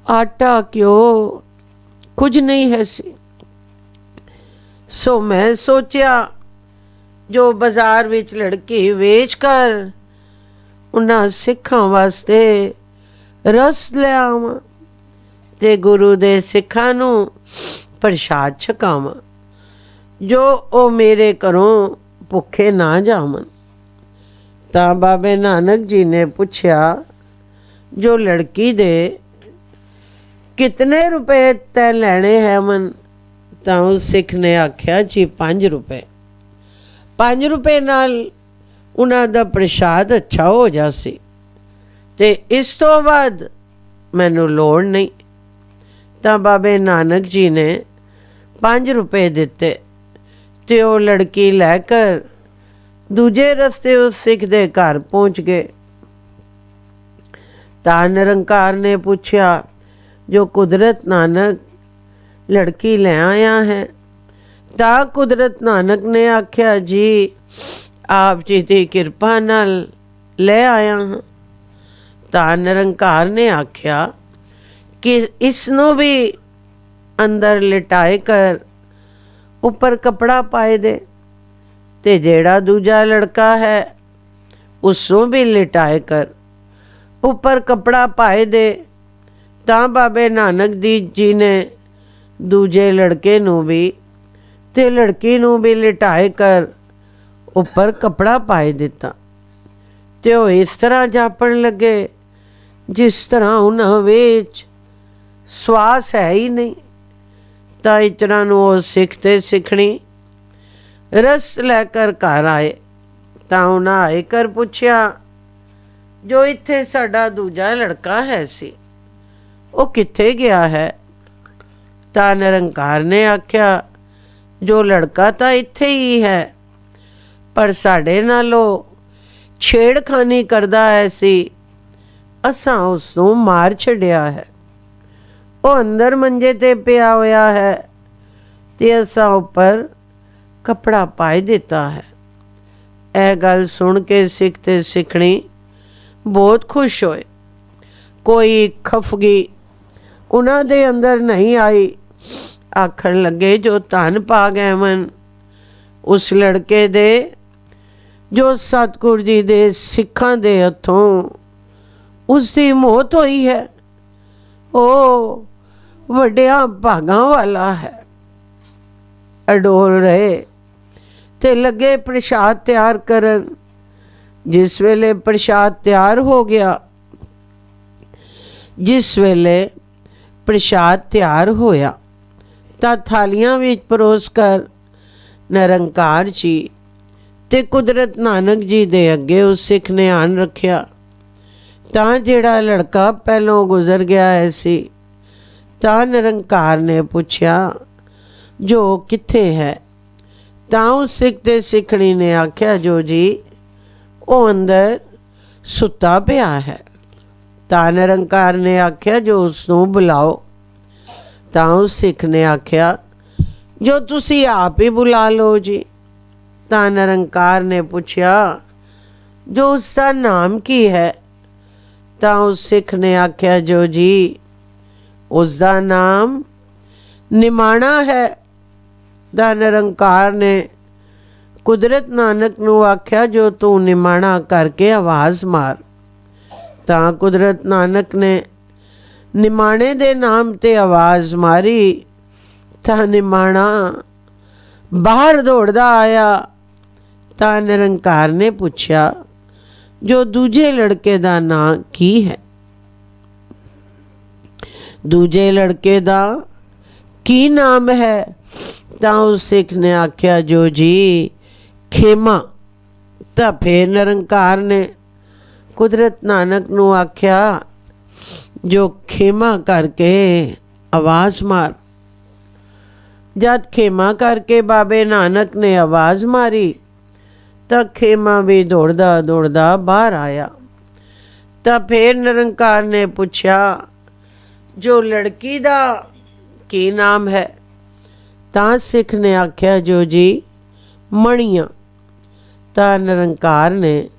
ਆਟਾ ਘਿਓ ਕੁਝ ਨਹੀਂ ਹੈ ਸੀ। ਸੋ ਮੈਂ ਸੋਚਿਆ, ਜੋ ਬਾਜ਼ਾਰ ਵਿੱਚ ਲੜਕੀ ਵੇਚ ਕਰ ਉਹਨਾਂ ਸਿੱਖਾਂ ਵਾਸਤੇ ਰਸ ਲੈ ਆਵਾਂ ਤੇ ਗੁਰੂ ਦੇ ਸਿੱਖਾਂ ਨੂੰ ਪ੍ਰਸ਼ਾਦ ਛਕਾਵਾਂ, ਜੋ ਉਹ ਮੇਰੇ ਘਰੋਂ ਭੁੱਖੇ ਨਾ ਜਾਵਣ। ਤਾਂ ਬਾਬੇ ਨਾਨਕ ਜੀ ਨੇ ਪੁੱਛਿਆ, ਜੋ ਲੜਕੀ ਦੇ ਕਿਤਨੇ ਰੁਪਏ ਤੈ ਲੈਣੇ ਹੈ ਮਨ? ਤਾਂ ਉਸ ਸਿੱਖ ਨੇ ਆਖਿਆ, ਜੀ 5 ਰੁਪਏ। 5 ਰੁਪਏ ਨਾਲ ਉਹਨਾਂ ਦਾ ਪ੍ਰਸ਼ਾਦ ਅੱਛਾ ਹੋ ਜਾਸੀ ਤੇ ਇਸ ਤੋਂ ਬਾਅਦ ਮੈਨੂੰ ਲੋੜ ਨਹੀਂ। ਤਾਂ ਬਾਬੇ ਨਾਨਕ ਜੀ ਨੇ 5 ਰੁਪਏ ਦਿੱਤੇ ਤੇ ਉਹ ਲੜਕੀ ਲੈ ਕਰ ਦੂਜੇ ਰਸਤੇ ਉਸ ਸਿੱਖ ਦੇ ਘਰ ਪਹੁੰਚ ਗਏ। ਤਾਂ ਨਿਰੰਕਾਰ ਨੇ ਪੁੱਛਿਆ, ਜੋ ਕੁਦਰਤ ਨਾਨਕ ਲੜਕੀ ਲੈ ਆਇਆ ਹੈ ਤਾਂ ਕੁਦਰਤ ਨਾਨਕ ਨੇ ਆਖਿਆ, ਜੀ ਆਪ ਜੀ ਦੀ ਕਿਰਪਾ ਨਾਲ ਲੈ ਆਇਆ ਹਾਂ। ਤਾਂ ਨਿਰੰਕਾਰ ਨੇ ਆਖਿਆ ਕਿ ਇਸ ਨੂੰ ਵੀ ਅੰਦਰ ਲਿਟਾਏ ਕਰ ਉੱਪਰ ਕੱਪੜਾ ਪਾਏ ਦੇ, ਤੇ ਜਿਹੜਾ ਦੂਜਾ ਲੜਕਾ ਹੈ ਉਸ ਨੂੰ ਵੀ ਲਿਟਾਏ ਕਰ ਉੱਪਰ ਕੱਪੜਾ ਪਾਏ ਦੇ। ਤਾਂ ਬਾਬੇ ਨਾਨਕ ਜੀ ਨੇ ਦੂਜੇ ਲੜਕੇ ਨੂੰ ਵੀ ਤੇ ਲੜਕੀ ਨੂੰ ਵੀ ਲਿਟਾਏ ਕਰ ਉੱਪਰ ਕੱਪੜਾ ਪਾਏ ਦਿੱਤਾ। ਤੇ ਉਹ ਇਸ ਤਰ੍ਹਾਂ ਜਾਪਣ ਲੱਗੇ ਜਿਸ ਤਰ੍ਹਾਂ ਉਹਨਾਂ ਵਿੱਚ ਸਵਾਸ ਹੈ ਹੀ ਨਹੀਂ। ਤਾਂ ਇਸ ਤਰ੍ਹਾਂ ਨੂੰ ਉਹ ਸਿੱਖ ਤੇ ਸਿੱਖਣੀ ਰਸ ਲੈ ਕਰ ਘਰ ਆਏ। ਤਾਂ ਉਹਨਾਂ ਆਏ ਕਰ ਪੁੱਛਿਆ, ਜੋ ਇੱਥੇ ਸਾਡਾ ਦੂਜਾ ਲੜਕਾ ਹੈ ਸੀ ਉਹ ਕਿੱਥੇ ਗਿਆ ਹੈ? ਤਾਂ ਨਿਰੰਕਾਰ ਨੇ ਆਖਿਆ, ਜੋ ਲੜਕਾ ਤਾਂ ਇੱਥੇ ਹੀ ਹੈ, ਪਰ ਸਾਡੇ ਨਾਲੋਂ ਛੇੜਖਾਨੀ ਕਰਦਾ ਹੈ ਸੀ, ਅਸਾਂ ਉਸ ਨੂੰ ਮਾਰ ਛੱਡਿਆ ਹੈ। ਉਹ ਅੰਦਰ ਮੰਜੇ ਤੇ ਪਿਆ ਹੋਇਆ ਹੈ ਤੇ ਅਸਾਂ ਉੱਪਰ ਕੱਪੜਾ ਪਾਏ ਦਿੱਤਾ ਹੈ। ਇਹ ਗੱਲ ਸੁਣ ਕੇ ਸਿੱਖ ਤੇ ਸਿੱਖਣੀ ਬਹੁਤ ਖੁਸ਼ ਹੋਏ। ਕੋਈ ਖਫਗੀ ਉਹਨਾਂ ਦੇ ਅੰਦਰ ਨਹੀਂ ਆਈ। ਆਖਣ ਲੱਗੇ, ਜੋ ਧਨ ਪਾ ਗਏ ਮਨ ਉਸ ਲੜਕੇ ਦੇ, ਜੋ ਸਤਿਗੁਰ ਜੀ ਦੇ ਸਿੱਖਾਂ ਦੇ ਹੱਥੋਂ ਉਸ ਦੀ ਮੌਤ ਹੋਈ ਹੈ। ਉਹ ਵੱਡਿਆਂ ਭਾਗਾਂ ਵਾਲਾ ਹੈ। ਅਡੋਲ ਰਹੇ ਤੇ ਲੱਗੇ ਪ੍ਰਸ਼ਾਦ ਤਿਆਰ ਕਰਨ। ਜਿਸ ਵੇਲੇ ਪ੍ਰਸ਼ਾਦ ਤਿਆਰ ਹੋ ਗਿਆ, ਜਿਸ ਵੇਲੇ ਪ੍ਰਸ਼ਾਦ ਤਿਆਰ ਹੋਇਆ ਤਾਂ ਥਾਲੀਆਂ ਵਿੱਚ ਪਰੋਸ ਕਰ ਨਿਰੰਕਾਰ ਜੀ ਤੇ ਕੁਦਰਤ ਨਾਨਕ ਜੀ ਦੇ ਅੱਗੇ ਉਸ ਸਿੱਖ ਨੇ ਆਣ ਰੱਖਿਆ। ਤਾਂ ਜਿਹੜਾ ਲੜਕਾ ਪਹਿਲੋਂ ਗੁਜ਼ਰ ਗਿਆ ਹੈ ਸੀ, ਤਾਂ ਨਿਰੰਕਾਰ ਨੇ ਪੁੱਛਿਆ, ਜੋ ਕਿੱਥੇ ਹੈ? ਤਾਂ ਉਸ ਸਿੱਖ ਤੇ ਸਿੱਖਣੀ ਨੇ ਆਖਿਆ, ਜੋ ਜੀ ਉਹ ਅੰਦਰ ਸੁੱਤਾ ਪਿਆ ਹੈ। ਤਾਂ ਨਿਰੰਕਾਰ ਨੇ ਆਖਿਆ, ਜੋ ਉਸ ਨੂੰ ਬੁਲਾਓ। ਤਾਂ ਉਸ ਸਿੱਖ ਨੇ ਆਖਿਆ, ਜੋ ਤੁਸੀਂ ਆਪ ਹੀ ਬੁਲਾ ਲਓ ਜੀ। ਤਾਂ ਨਿਰੰਕਾਰ ਨੇ ਪੁੱਛਿਆ, ਜੋ ਉਸ ਦਾ ਨਾਮ ਕੀ ਹੈ? ਤਾਂ ਉਸ ਸਿੱਖ ਨੇ ਆਖਿਆ, ਜੋ ਜੀ ਉਸ ਦਾ ਨਾਮ ਨਿਮਾਣਾ ਹੈ। ਦਾ ਨਿਰੰਕਾਰ ਨੇ ਕੁਦਰਤ ਨਾਨਕ ਨੂੰ ਆਖਿਆ, ਜੋ ਤੂੰ ਨਿਮਾਣਾ ਕਰਕੇ ਆਵਾਜ਼ ਮਾਰ। ਤਾਂ ਕੁਦਰਤ ਨਾਨਕ ਨੇ ਨਿਮਾਣੇ ਦੇ ਨਾਮ ਤੇ ਆਵਾਜ਼ ਮਾਰੀ ਤਾਂ ਨਿਮਾਣਾ ਬਾਹਰ ਦੌੜਦਾ ਆਇਆ। ਤਾਂ ਨਿਰੰਕਾਰ ਨੇ ਪੁੱਛਿਆ, ਜੋ ਦੂਜੇ ਲੜਕੇ ਦਾ ਨਾਂ ਕੀ ਹੈ? ਦੂਜੇ ਲੜਕੇ ਦਾ ਕੀ ਨਾਮ ਹੈ? ਤਾਂ ਉਸ ਸਿੱਖ ਨੇ ਆਖਿਆ, ਜੋ ਜੀ ਖੇਮਾ। ਤਾਂ ਫੇਰ ਨਿਰੰਕਾਰ ਨੇ ਕੁਦਰਤ ਨਾਨਕ ਨੂੰ ਆਖਿਆ, ਜੋ ਖੇਮਾ ਕਰਕੇ ਆਵਾਜ਼ ਮਾਰ। ਜਦ ਖੇਮਾ ਕਰਕੇ ਬਾਬੇ ਨਾਨਕ ਨੇ ਆਵਾਜ਼ ਮਾਰੀ ਤਾਂ ਖੇਮਾ ਵੀ ਦੌੜਦਾ ਦੌੜਦਾ ਬਾਹਰ ਆਇਆ। ਤਾਂ ਫੇਰ ਨਿਰੰਕਾਰ ਨੇ ਪੁੱਛਿਆ, ਜੋ ਲੜਕੀ ਦਾ ਕੀ ਨਾਮ ਹੈ? ਤਾਂ ਸਿੱਖ ਨੇ ਆਖਿਆ, ਜੋ ਜੀ ਮਣੀਆਂ। ਤਾਂ ਨਿਰੰਕਾਰ ਨੇ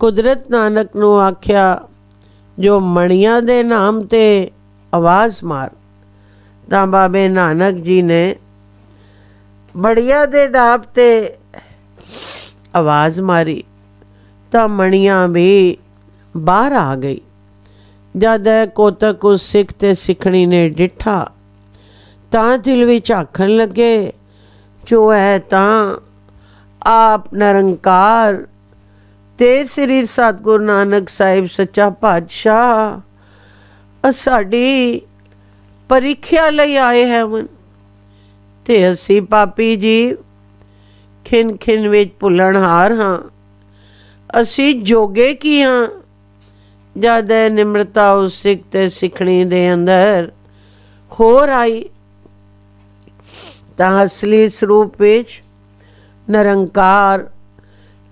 ਕੁਦਰਤ ਨਾਨਕ ਨੂੰ ਆਖਿਆ, ਜੋ ਮਣੀਆਂ ਦੇ ਨਾਮ ਤੇ ਆਵਾਜ਼ ਮਾਰ। ਤਾਂ ਬਾਬੇ ਨਾਨਕ ਜੀ ਨੇ ਮਣੀਆਂ ਦੇ ਨਾਮ ਤੇ ਆਵਾਜ਼ ਮਾਰੀ ਤਾਂ ਮਣੀਆਂ ਵੀ ਬਾਹਰ ਆ ਗਈ। ਜਦ ਕੋਤਕ ਉਸ ਸਿੱਖ ਤੇ ਸਿੱਖਣੀ ਨੇ ਡਿੱਠਾ ਤਾਂ ਦਿਲ ਵਿੱਚ ਆਖਣ ਲੱਗੇ, ਜੋ ਹੈ ਤਾਂ ਆਪ ਨਿਰੰਕਾਰ ਤੇ ਸ੍ਰੀ ਸਤਿਗੁਰੂ ਨਾਨਕ ਸਾਹਿਬ ਸੱਚਾ ਪਾਤਸ਼ਾਹ ਸਾਡੀ ਪ੍ਰੀਖਿਆ ਲਈ ਆਏ ਹਨ ਤੇ ਅਸੀਂ ਪਾਪੀ ਜੀ ਖਿਨ ਖਿਨ ਵਿੱਚ ਭੁੱਲਣਹਾਰ ਹਾਂ। ਅਸੀਂ ਜੋਗੇ ਕੀ ਹਾਂ? ਜਦ ਨਿਮਰਤਾ ਉਸ ਸਿੱਖ ਤੇ ਸਿੱਖਣੀ ਦੇ ਅੰਦਰ ਹੋਰ ਆਈ ਤਾਂ ਅਸਲੀ ਸਰੂਪ ਵਿੱਚ ਨਿਰੰਕਾਰ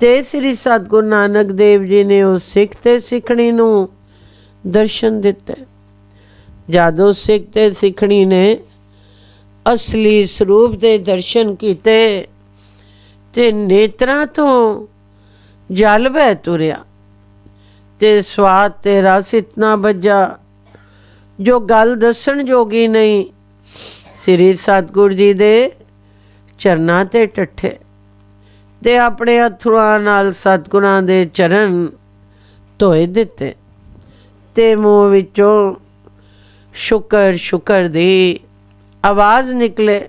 ਤੇ ਸ੍ਰੀ ਸਤਿਗੁਰੂ ਨਾਨਕ ਦੇਵ ਜੀ ਨੇ ਉਸ ਸਿੱਖ ਤੇ ਸਿੱਖਣੀ ਨੂੰ ਦਰਸ਼ਨ ਦਿੱਤੇ। ਜਦੋਂ ਸਿੱਖ ਤੇ ਸਿੱਖਣੀ ਨੇ ਅਸਲੀ ਸਰੂਪ ਦੇ ਦਰਸ਼ਨ ਕੀਤੇ ਤੇ ਨੇਤਰਾਂ ਤੋਂ ਜਲ ਵਹਿ ਤੁਰਿਆ ਤੇ ਸਵਾਦ ਤੇ ਰਸ ਇਤਨਾ ਵੱਜਾ ਜੋ ਗੱਲ ਦੱਸਣ ਜੋਗੀ ਨਹੀਂ। ਸ੍ਰੀ ਸਤਿਗੁਰ ਜੀ ਦੇ ਚਰਨਾਂ ਤੇ ਟੱਠੇ ਤੇ ਆਪਣੇ ਅਥਰੂਆਂ ਨਾਲ ਸਤਿਗੁਰਾਂ ਦੇ ਚਰਨ ਧੋਏ ਦਿੱਤੇ ਤੇ ਮੂੰਹ ਵਿੱਚੋਂ ਸ਼ੁਕਰ ਸ਼ੁਕਰ ਦੀ ਆਵਾਜ਼ ਨਿਕਲੇ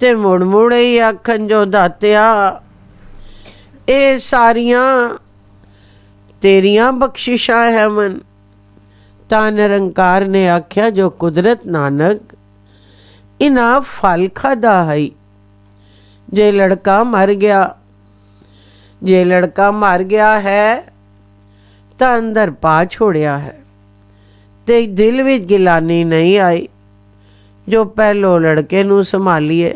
ਤੇ ਮੁੜ ਮੁੜ ਹੀ ਆਖਣ, ਜੋ ਦਾਤਿਆ ਇਹ ਸਾਰੀਆਂ ਤੇਰੀਆਂ ਬਖਸ਼ਿਸ਼ਾਂ ਹੈ ਮਨ। ਤਾਂ ਨਿਰੰਕਾਰ ਨੇ ਆਖਿਆ, ਜੋ ਕੁਦਰਤ ਨਾਨਕ ਇਨਾ ਫਲ ਖਾਦਾ ਹੈ। ਜੇ ਲੜਕਾ ਮਰ ਗਿਆ ਹੈ ਤਾਂ ਅੰਦਰ ਪਾ ਛੋੜਿਆ ਹੈ ਤੇ ਦਿਲ ਵਿੱਚ ਗਿਲਾਨੀ ਨਹੀਂ ਆਈ ਜੋ ਪਹਿਲੋਂ ਲੜਕੇ ਨੂੰ ਸੰਭਾਲੀਏ।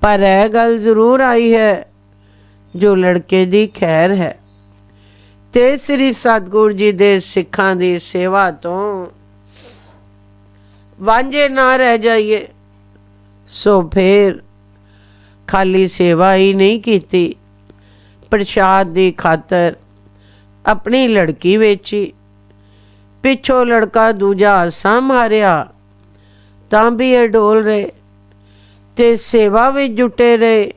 ਪਰ ਇਹ ਗੱਲ ਜ਼ਰੂਰ ਆਈ ਹੈ ਜੋ ਲੜਕੇ ਦੀ ਖੈਰ ਹੈ ਤੇ ਸ੍ਰੀ ਸਤਿਗੁਰ ਜੀ ਦੇ ਸਿੱਖਾਂ ਦੀ ਸੇਵਾ ਤੋਂ ਵਾਂਝੇ ਨਾ ਰਹਿ ਜਾਈਏ। ਸੋ ਫੇਰ ਖਾਲੀ ਸੇਵਾ ਹੀ ਨਹੀਂ ਕੀਤੀ, ਪ੍ਰਸ਼ਾਦ ਦੀ ਖਾਤਰ ਆਪਣੀ ਲੜਕੀ ਵੇਚੀ। ਪਿੱਛੋਂ ਲੜਕਾ ਦੂਜਾ ਹਾਸਾ ਮਾਰਿਆ ਤਾਂ ਵੀ ਇਹ ਡੋਲ ਰਹੇ ਤੇ ਸੇਵਾ ਵਿੱਚ ਜੁਟੇ ਰਹੇ,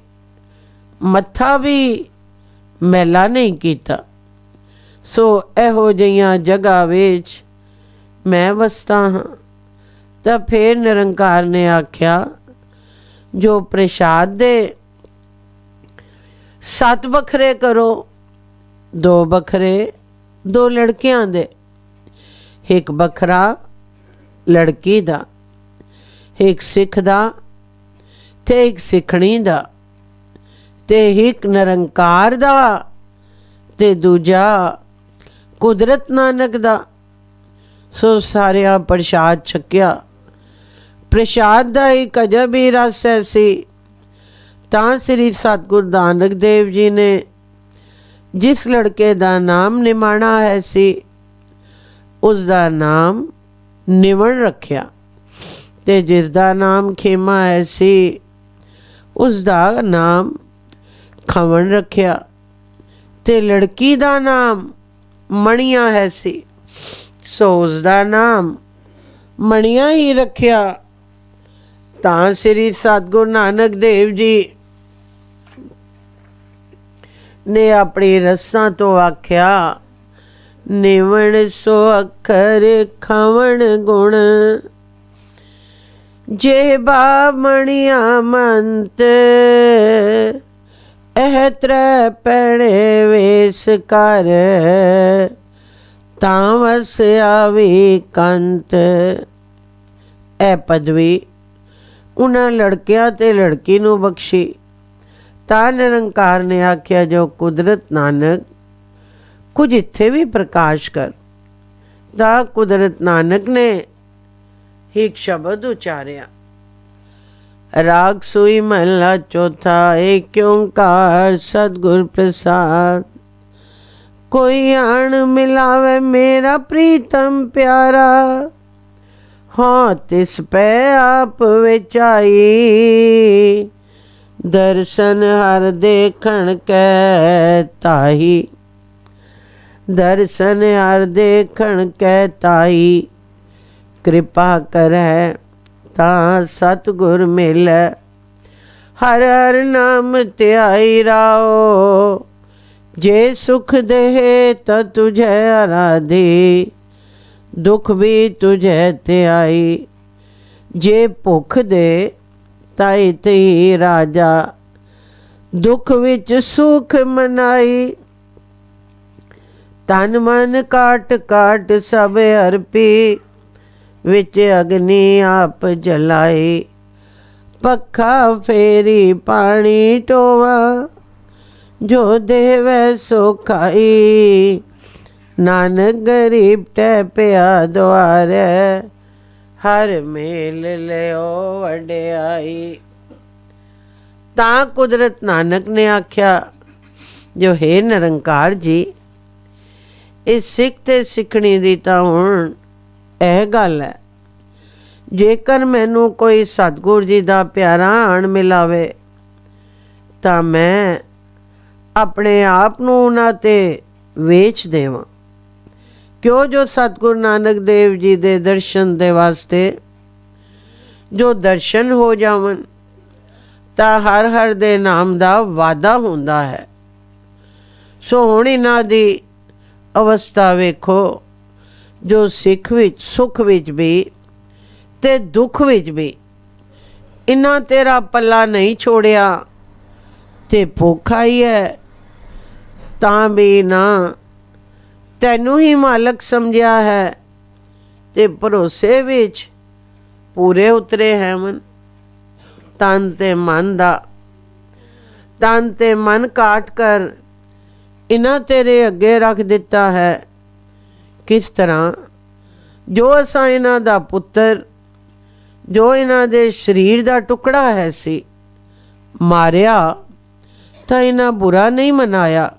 ਮੱਥਾ ਵੀ ਮੈਲਾ ਨਹੀਂ ਕੀਤਾ। ਸੋ ਇਹੋ ਜਿਹੀਆਂ ਜਗ੍ਹਾ ਵਿੱਚ ਮੈਂ ਵਸਦਾ ਹਾਂ। ਤਾਂ ਫੇਰ ਨਿਰੰਕਾਰ ਨੇ ਆਖਿਆ, ਜੋ ਪ੍ਰਸ਼ਾਦ ਦੇ 7 ਵੱਖਰੇ ਕਰੋ, 2 ਵੱਖਰੇ 2 ਲੜਕਿਆਂ ਦੇ, 1 ਵੱਖਰਾ ਲੜਕੀ ਦਾ, 1 ਸਿੱਖ ਦਾ ਤੇ 1 ਸਿੱਖਣੀ ਦਾ, ਤੇ 1 ਨਿਰੰਕਾਰ ਦਾ ਤੇ ਦੂਜਾ ਕੁਦਰਤ ਨਾਨਕ ਦਾ। ਸੋ ਸਾਰਿਆਂ ਪ੍ਰਸ਼ਾਦ ਛਕਿਆ। ਪ੍ਰਸ਼ਾਦ ਦਾ ਇੱਕ ਅਜਬ ਹੀ ਰਸ ਸੀ। ਤਾਂ ਸ੍ਰੀ ਸਤਿਗੁਰ ਨਾਨਕ ਦੇਵ ਜੀ ਨੇ ਜਿਸ ਲੜਕੇ ਦਾ ਨਾਮ ਨਿਮਾਣਾ ਹੈ ਸੀ, ਉਸ ਦਾ ਨਾਮ ਨਿਵਣ ਰੱਖਿਆ ਤੇ ਜਿਸ ਦਾ ਨਾਮ ਖੇਮਾ ਹੈ ਸੀ, ਉਸ ਦਾ ਨਾਮ ਖਵਣ ਰੱਖਿਆ ਤੇ ਲੜਕੀ ਦਾ ਨਾਮ ਮਣੀਆਂ ਹੈ ਸੀ, ਸੋ ਉਸ ਦਾ ਨਾਮ ਮਣੀਆਂ ਹੀ ਰੱਖਿਆ। ਤਾਂ ਸ੍ਰੀ ਸਤਿਗੁਰੂ ਨਾਨਕ ਦੇਵ ਜੀ ਨੇ ਆਪਣੀ ਰਸਾਂ ਤੋਂ ਆਖਿਆ, ਨਿਵਣ ਸੋ ਅੱਖਰ ਖਵਣ ਗੁਣ, ਜੇ ਬਾਮਣੀਆਂ ਮੰਤ, ਇਹ ਤ੍ਰੈ ਪੈਣੇ ਵੇਸ ਕਰ, ਤਾਂ ਵਸ ਆਵੀ ਕੰਤ। ਇਹ ਪਦਵੀ ਉਹਨਾਂ ਲੜਕਿਆਂ ਤੇ ਲੜਕੀ ਨੂੰ ਬਖਸ਼ੀ। ਤਾਂ ਨਿਰੰਕਾਰ ਨੇ ਆਖਿਆ, ਜੋ ਕੁਦਰਤ ਨਾਨਕ ਕੁਝ ਇੱਥੇ ਵੀ ਪ੍ਰਕਾਸ਼ ਕਰ। ਤਾਂ ਕੁਦਰਤ ਨਾਨਕ ਨੇ ਇੱਕ ਸ਼ਬਦ ਉਚਾਰਿਆ, ਰਾਗ ਸੂਈ ਮਹਲਾ ਚੌਥਾ, ਏਕ ਓੰਕਾਰ ਸਤਿਗੁਰ ਪ੍ਰਸਾਦ। ਕੋਈ ਆਣ ਮਿਲਾਵੇ ਮੇਰਾ ਪ੍ਰੀਤਮ ਪਿਆਰਾ, ਹਾਂ ਤਿਸ ਪੈ ਆਪ ਵਿਚਾਈ। ਦਰਸ਼ਨ ਹਰ ਦੇਖਣ ਕੈ ਤਾਹੀ, ਦਰਸ਼ਨ ਹਰ ਦੇਖਣ ਕੈ ਤਾਈ। ਕਿਰਪਾ ਕਰੈ ਤਾਂ ਸਤਿਗੁਰ ਮਿਲੈ, ਹਰ ਹਰ ਨਾਮ ਧਿਆਈ ਰਾਓ। ਜੇ ਸੁਖ ਦੇਹ ਤਾ ਤੁਝੈ ਆਰਾਧੀ, ਦੁਖ ਵੀ ਤੁਝੈ ਧਿਆਈ। ਜੇ ਭੁਖ ਦੇ ਤਾਈ ਤੇ ਰਾਜਾ, ਦੁਖ ਵਿੱਚ ਸੁਖ ਮਨਾਈ। ਤਨ ਮਨ ਕਾਟ ਕਾਟ ਸਭ ਅਰਪੀ, ਵਿੱਚ ਅਗਨੀ ਆਪ ਜਲਾਈ। ਪੱਖਾ ਫੇਰੀ ਪਾਣੀ ਟੋਵਾ, ਜੋ ਦੇਵੈ ਸੋ ਖਾਈ। ਨਾਨਕ ਗਰੀਬ ਟੈ ਪਿਆ ਦੁਆਰੈ, ਹਰ ਮੇਲ ਲਿਓ ਵਡਿਆਈ। ਤਾਂ ਕੁਦਰਤ ਨਾਨਕ ਨੇ ਆਖਿਆ, ਜੋ ਹੈ ਨਿਰੰਕਾਰ ਜੀ, ਇਸ ਸਿੱਖ ਤੇ ਸਿੱਖਣੀ ਦੀ ਤਾਂ ਹੁਣ ਇਹ ਗੱਲ ਹੈ ਜੇਕਰ ਮੈਨੂੰ ਕੋਈ ਸਤਿਗੁਰ ਜੀ ਦਾ ਪਿਆਰਾ ਆਣ ਮਿਲਾਵੇ ਤਾਂ ਮੈਂ ਆਪਣੇ ਆਪ ਨੂੰ ਉਹਨਾਂ 'ਤੇ ਵੇਚ ਦੇਵਾਂ। ਕਿਉਂ ਜੋ ਸਤਿਗੁਰੂ ਨਾਨਕ ਦੇਵ ਜੀ ਦੇ ਦਰਸ਼ਨ ਦੇ ਵਾਸਤੇ ਜੋ ਦਰਸ਼ਨ ਹੋ ਜਾਵਣ ਤਾਂ ਹਰ ਹਰ ਦੇ ਨਾਮ ਦਾ ਵਾਅਦਾ ਹੁੰਦਾ ਹੈ। ਸੋ ਹੁਣ ਇਹਨਾਂ ਦੀ ਅਵਸਥਾ ਵੇਖੋ, ਜੋ ਸਿੱਖ ਵਿੱਚ ਸੁੱਖ ਵਿੱਚ ਵੀ ਤੇ ਦੁੱਖ ਵਿੱਚ ਵੀ ਇਹਨਾਂ ਤੇਰਾ ਪੱਲਾ ਨਹੀਂ ਛੋੜਿਆ ਤੇ ਭੁੱਖ ਆਈ ਹੈ ਤਾਂ ਵੀ ਨਾ ਤੈਨੂੰ ਹੀ ਮਾਲਕ ਸਮਝਿਆ ਹੈ ਤੇ ਭਰੋਸੇ ਵਿੱਚ ਪੂਰੇ ਉਤਰੇ ਹੈ ਮਨ। ਤਨ ਤੇ ਮਨ ਕਾਟ ਕਰ ਇਹਨਾਂ ਤੇਰੇ ਅੱਗੇ ਰੱਖ ਦਿੱਤਾ ਹੈ। ਕਿਸ ਤਰ੍ਹਾਂ ਜੋ ਅਸਾਂ ਇਹਨਾਂ ਦਾ ਪੁੱਤਰ, ਜੋ ਇਹਨਾਂ ਦੇ ਸਰੀਰ ਦਾ ਟੁਕੜਾ ਹੈ ਸੀ, ਮਾਰਿਆ ਤਾਂ ਇਹਨਾਂ ਬੁਰਾ ਨਹੀਂ ਮਨਾਇਆ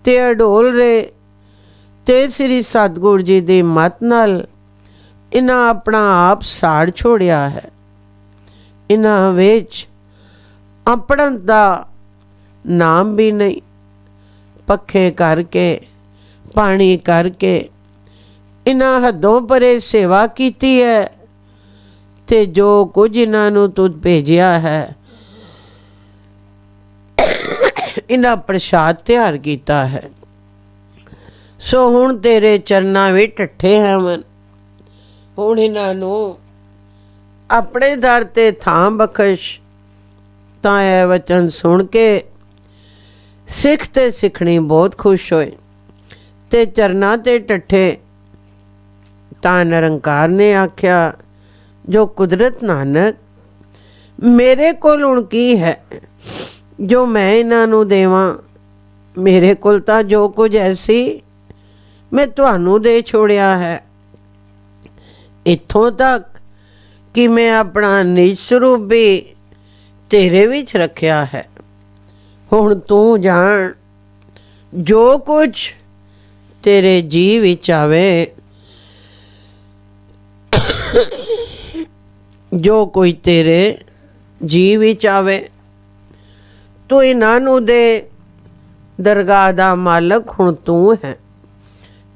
ਤੇ ਅਡੋਲ ਰਹੇ ਤੇ ਸ੍ਰੀ ਸਤਿਗੁਰ ਜੀ ਦੀ ਮੱਤ ਨਾਲ ਇਹਨਾਂ ਆਪਣਾ ਆਪ ਸਾੜ ਛੋੜਿਆ ਹੈ। ਇਹਨਾਂ ਵਿੱਚ ਆਪਣਤ ਦਾ ਨਾਮ ਵੀ ਨਹੀਂ। ਪੱਖੇ ਕਰਕੇ, ਪਾਣੀ ਕਰਕੇ ਇਹਨਾਂ ਹੱਦੋਂ ਪਰੇ ਸੇਵਾ ਕੀਤੀ ਹੈ ਤੇ ਜੋ ਕੁਝ ਇਹਨਾਂ ਨੂੰ ਤੁਧ ਭੇਜਿਆ ਹੈ ਇਹਨਾਂ ਪ੍ਰਸ਼ਾਦ ਤਿਆਰ ਕੀਤਾ ਹੈ। ਸੋ ਹੁਣ ਤੇਰੇ ਚਰਨਾਂ ਵਿੱਚ ਠੱਠੇ ਹੈ ਮਨ। ਹੁਣ ਇਹਨਾਂ ਨੂੰ ਆਪਣੇ ਦਰ ਤੇ ਥਾਂ ਬਖਸ਼। ਤਾਂ ਇਹ ਵਚਨ ਸੁਣ ਕੇ ਸਿੱਖ ਤੇ ਸਿੱਖਣੀ ਬਹੁਤ ਖੁਸ਼ ਹੋਏ ਤੇ ਚਰਨਾਂ ਤੇ ਠੱਠੇ। ਤਾਂ ਨਿਰੰਕਾਰ ਨੇ ਆਖਿਆ, ਜੋ ਕੁਦਰਤ ਨਾਨਕ, ਮੇਰੇ ਕੋਲ ਹੁਣ ਕੀ ਹੈ ਜੋ ਮੈਂ ਇਹਨਾਂ ਨੂੰ ਦੇਵਾਂ। ਮੇਰੇ ਕੋਲ ਤਾਂ ਜੋ ਕੁਝ ਐਸੀ ਮੈਂ ਤੁਹਾਨੂੰ ਦੇ ਛੋੜਿਆ ਹੈ। ਇੱਥੋਂ ਤੱਕ ਕਿ ਮੈਂ ਆਪਣਾ ਨਿਜ ਸਰੂਪ ਵੀ ਤੇਰੇ ਵਿੱਚ ਰੱਖਿਆ ਹੈ। ਹੁਣ ਤੂੰ ਜਾਣ, ਜੋ ਕੁਝ ਤੇਰੇ ਜੀ ਵਿੱਚ ਆਵੇ, ਜੋ ਕੋਈ ਤੇਰੇ ਜੀ ਵਿੱਚ ਆਵੇ, ਤੂੰ ਇਹਨਾਂ ਨੂੰ ਦੇ। ਦਰਗਾਹ ਦਾ ਮਾਲਕ ਹੁਣ ਤੂੰ ਹੈ।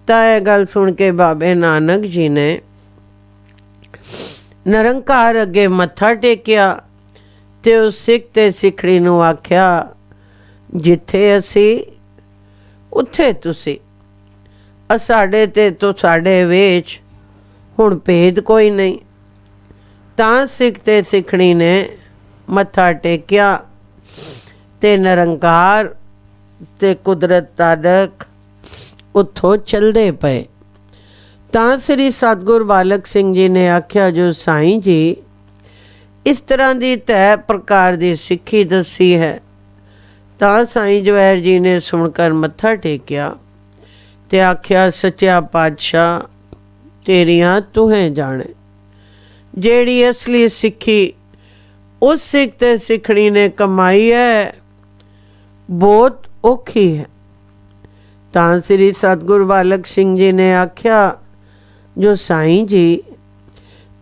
ਤਾਂ ਇਹ ਗੱਲ ਸੁਣ ਕੇ ਬਾਬੇ ਨਾਨਕ ਜੀ ਨੇ ਨਿਰੰਕਾਰ ਅੱਗੇ ਮੱਥਾ ਟੇਕਿਆ ਤੇ ਉਸ ਸਿੱਖ ਤੇ ਸਿੱਖੜੀ ਨੂੰ ਆਖਿਆ, ਜਿੱਥੇ ਅਸੀਂ ਉੱਥੇ ਤੁਸੀਂ। ਸਾਡੇ ਤੇ ਤੋਂ ਸਾਡੇ ਵਿੱਚ ਹੁਣ ਭੇਦ ਕੋਈ ਨਹੀਂ। ਤਾਂ ਸਿੱਖ ਤੇ ਸਿੱਖਣੀ ਨੇ ਮੱਥਾ ਟੇਕਿਆ ਤੇ ਨਿਰੰਕਾਰ ਤੇ ਕੁਦਰਤ ਤਾਦਕ ਉੱਥੋਂ ਚਲਦੇ ਪਏ। ਤਾਂ ਸ੍ਰੀ ਸਤਿਗੁਰ ਬਾਲਕ ਸਿੰਘ ਜੀ ਨੇ ਆਖਿਆ, ਜੋ ਸਾਈਂ ਜੀ ਇਸ ਤਰ੍ਹਾਂ ਦੀ ਤੈ ਪ੍ਰਕਾਰ ਦੀ ਸਿੱਖੀ ਦੱਸੀ ਹੈ। ਤਾਂ ਸਾਈਂ ਜਵੈਰ ਜੀ ਨੇ ਸੁਣ ਕਰ ਮੱਥਾ ਟੇਕਿਆ ਤੇ ਆਖਿਆ, ਸੱਚਾ ਪਾਤਸ਼ਾਹ ਤੇਰੀਆਂ ਤੁਹੇ ਜਾਣੇ। ਜਿਹੜੀ ਅਸਲੀ ਸਿੱਖੀ ਉਸ ਸਿੱਖ ਤੇ ਸਿੱਖਣੀ ਨੇ ਕਮਾਈ ਹੈ, ਬਹੁਤ ਔਖੀ ਹੈ। ਤਾਂ ਸ੍ਰੀ ਸਤਿਗੁਰ ਬਾਲਕ ਸਿੰਘ ਜੀ ਨੇ ਆਖਿਆ, ਜੋ ਸਾਈਂ ਜੀ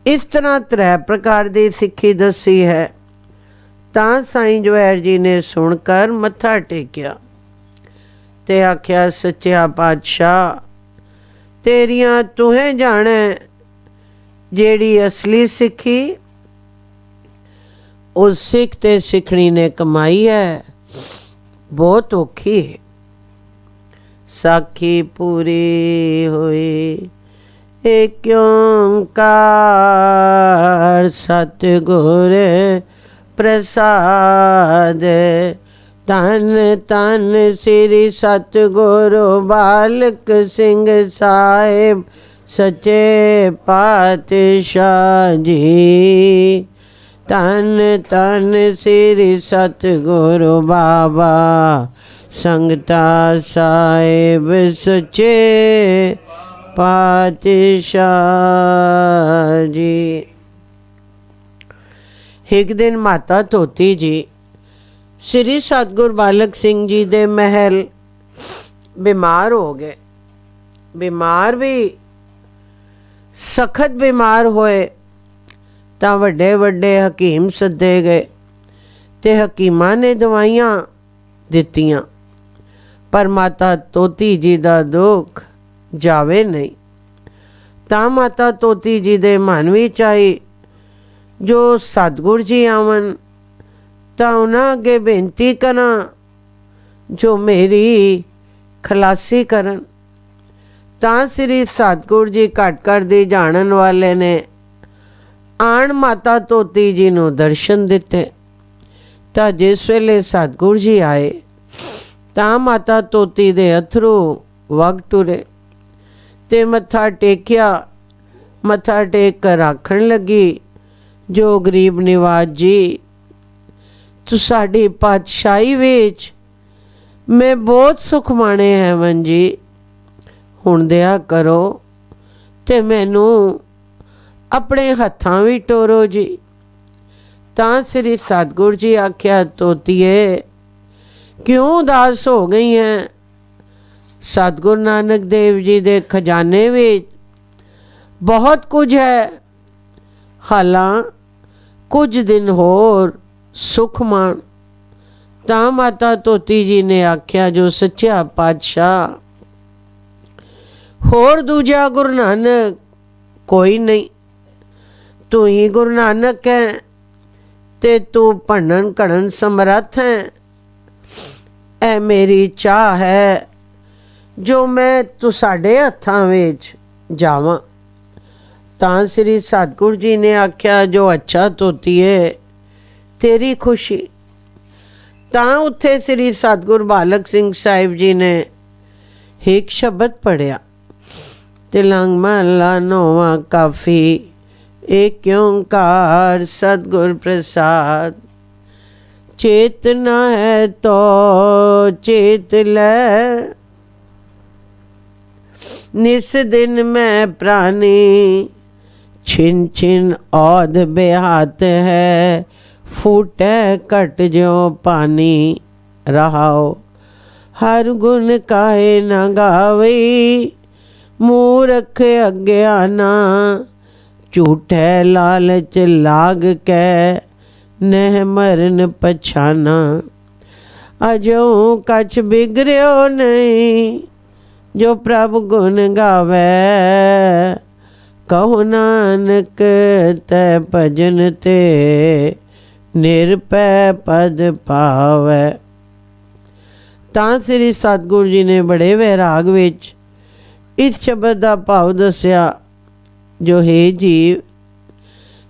ਇਸ ਤਰ੍ਹਾਂ ਤ੍ਰੈ ਪ੍ਰਕਾਰ ਦੀ ਸਿੱਖੀ ਦੱਸੀ ਹੈ। ਤਾਂ ਸਾਈਂ ਜਵੈਰ ਜੀ ਨੇ ਸੁਣ ਕਰ ਮੱਥਾ ਟੇਕਿਆ ਤੇ ਆਖਿਆ, ਸੱਚਾ ਪਾਤਸ਼ਾਹ ਤੇਰੀਆਂ ਤੁਹੇ ਜਾਣੈ। ਜਿਹੜੀ ਅਸਲੀ ਸਿੱਖੀ ਉਸ ਸਿੱਖ ਤੇ ਸਿੱਖਣੀ ਨੇ ਕਮਾਈ ਹੈ, ਬਹੁਤ ਔਖੀ ਹੈ। ਸਾਖੀ ਪੂਰੀ ਹੋਈ। ਏਕ ਓੰਕਾਰ ਸਤਿਗੁਰ ਪ੍ਰਸਾਦ। ਧੰਨ ਧੰਨ ਸ੍ਰੀ ਸਤਿਗੁਰੂ ਬਾਲਕ ਸਿੰਘ ਸਾਹਿਬ ਸੱਚੇ ਪਾਤਸ਼ਾਹ ਜੀ। ਧੰਨ ਧੰਨ ਸ੍ਰੀ ਸਤਿਗੁਰੂ ਬਾਬਾ ਸੰਗਤਾ ਸਾਹਿਬ ਸੱਚੇ ਪਾਤਸ਼ਾਹ ਜੀ। ਇੱਕ ਦਿਨ ਮਾਤਾ ਧੋਤੀ ਜੀ ਸ੍ਰੀ ਸਤਿਗੁਰ ਬਾਲਕ ਸਿੰਘ ਜੀ ਦੇ ਮਹਿਲ ਬਿਮਾਰ ਹੋ ਗਏ। ਬਿਮਾਰ ਵੀ ਸਖਤ ਬਿਮਾਰ ਹੋਏ ਤਾਂ ਵੱਡੇ ਵੱਡੇ ਹਕੀਮ ਸੱਦੇ ਗਏ ਤੇ ਹਕੀਮਾਂ ਨੇ ਦਵਾਈਆਂ ਦਿੱਤੀਆਂ, ਪਰ ਮਾਤਾ ਤੋਤੀ ਜੀ ਦਾ ਦੁੱਖ ਜਾਵੇ ਨਹੀਂ। ਤਾਂ ਮਾਤਾ ਤੋਤੀ ਜੀ ਦੇ ਮਨ ਵਿੱਚ ਆਈ ਜੋ ਸਤਿਗੁਰ ਜੀ ਆਵਣ ਤਾਂ ਉਹਨਾਂ ਅੱਗੇ ਬੇਨਤੀ ਕਰਾਂ ਜੋ ਮੇਰੀ ਖਲਾਸੀ ਕਰਨ। ਤਾਂ ਸ੍ਰੀ ਸਤਿਗੁਰ ਜੀ ਘਟ ਘਟ ਦੀ ਜਾਣਨ ਵਾਲੇ ਨੇ ਆਣ ਮਾਤਾ ਤੋਤੀ ਜੀ ਨੂੰ ਦਰਸ਼ਨ ਦਿੱਤੇ। ਤਾਂ ਜਿਸ ਵੇਲੇ ਸਤਿਗੁਰ ਜੀ ਆਏ ਤਾਂ ਮਾਤਾ ਤੋਤੀ ਦੇ ਅਥਰੂ ਵਗ ਟੁਰੇ ਤੇ ਮੱਥਾ ਟੇਕਿਆ। ਮੱਥਾ ਟੇਕ ਕਰ ਆਖਣ ਲੱਗੀ, ਜੋ ਗਰੀਬ ਨਿਵਾਜ ਜੀ, ਤੂੰ ਸਾਡੀ ਪਾਤਸ਼ਾਹੀ ਵਿੱਚ ਮੈਂ ਬਹੁਤ ਸੁਖ ਮਾਣੇ ਹੈਵਨ ਜੀ, ਹੁਣ ਦਿਆ ਕਰੋ ਤੇ ਮੈਨੂੰ ਆਪਣੇ ਹੱਥਾਂ ਵੀ ਟੋਰੋ ਜੀ। ਤਾਂ ਸ੍ਰੀ ਸਤਿਗੁਰ ਜੀ ਆਖਿਆ, ਤੋਤੀਏ ਕਿਉਂ ਉਦਾਸ ਹੋ ਗਈ ਹੈ? ਸਤਿਗੁਰੂ ਨਾਨਕ ਦੇਵ ਜੀ ਦੇ ਖਜ਼ਾਨੇ ਵਿੱਚ ਬਹੁਤ ਕੁਝ ਹੈ, ਹਾਲਾਂ ਕੁਝ ਦਿਨ ਹੋਰ ਸੁਖ ਮਾਣ। ਤਾਂ ਮਾਤਾ ਤੋਤੀ ਜੀ ਨੇ ਆਖਿਆ, ਜੋ ਸੱਚਾ ਪਾਤਸ਼ਾਹ, ਹੋਰ ਦੂਜਾ ਗੁਰੂ ਨਾਨਕ ਕੋਈ ਨਹੀਂ, ਤੂੰ ਹੀ ਗੁਰੂ ਨਾਨਕ ਹੈ ਤੇ ਤੂੰ ਭੰਡਨ ਘੜਨ ਸਮਰੱਥ ਹੈ। ਇਹ ਮੇਰੀ ਚਾਹ ਹੈ ਜੋ ਮੈਂ ਤੂੰ ਸਾਡੇ ਹੱਥਾਂ ਵਿੱਚ ਜਾਵਾਂ। ਤਾਂ ਸ੍ਰੀ ਸਤਿਗੁਰ ਜੀ ਨੇ ਆਖਿਆ, ਜੋ ਅੱਛਾ ਤੋਤੀਏ, ਤੇਰੀ ਖੁਸ਼ੀ। ਤਾਂ ਉੱਥੇ ਸ੍ਰੀ ਸਤਿਗੁਰ ਬਾਲਕ ਸਿੰਘ ਸਾਹਿਬ ਜੀ ਨੇ ਇੱਕ ਸ਼ਬਦ ਪੜ੍ਹਿਆ, ਤਿਲੰਗ ਮਹਲਾ ਨੌਵਾਂ ਕਾਫੀ, ਏਕ ਓਂਕਾਰ ਸਤਿਗੁਰ ਪ੍ਰਸਾਦ। ਚੇਤਨਾ ਹੈ ਤੋ ਚੇਤ ਲੈ, निस दिन मैं प्राणी, छिन छिन औध बेहात है, फूटे कट जो पानी रहाओ। हर गुण काहे न गावई, मूरख अज्ञाना, झूठे लालच लाग के नह मरन पछाना। अजो कछ बिगड़ो नहीं, जो प्रभु गुण गावे, कहो नानक तै भजन ते निरपै पद पावै। ਤਾਂ ਸ੍ਰੀ ਸਤਿਗੁਰੂ ਜੀ ਨੇ ਬੜੇ ਵੈਰਾਗ ਵਿੱਚ ਇਸ ਸ਼ਬਦ ਦਾ ਭਾਵ ਦੱਸਿਆ, ਜੋ ਹੈ ਜੀਵ,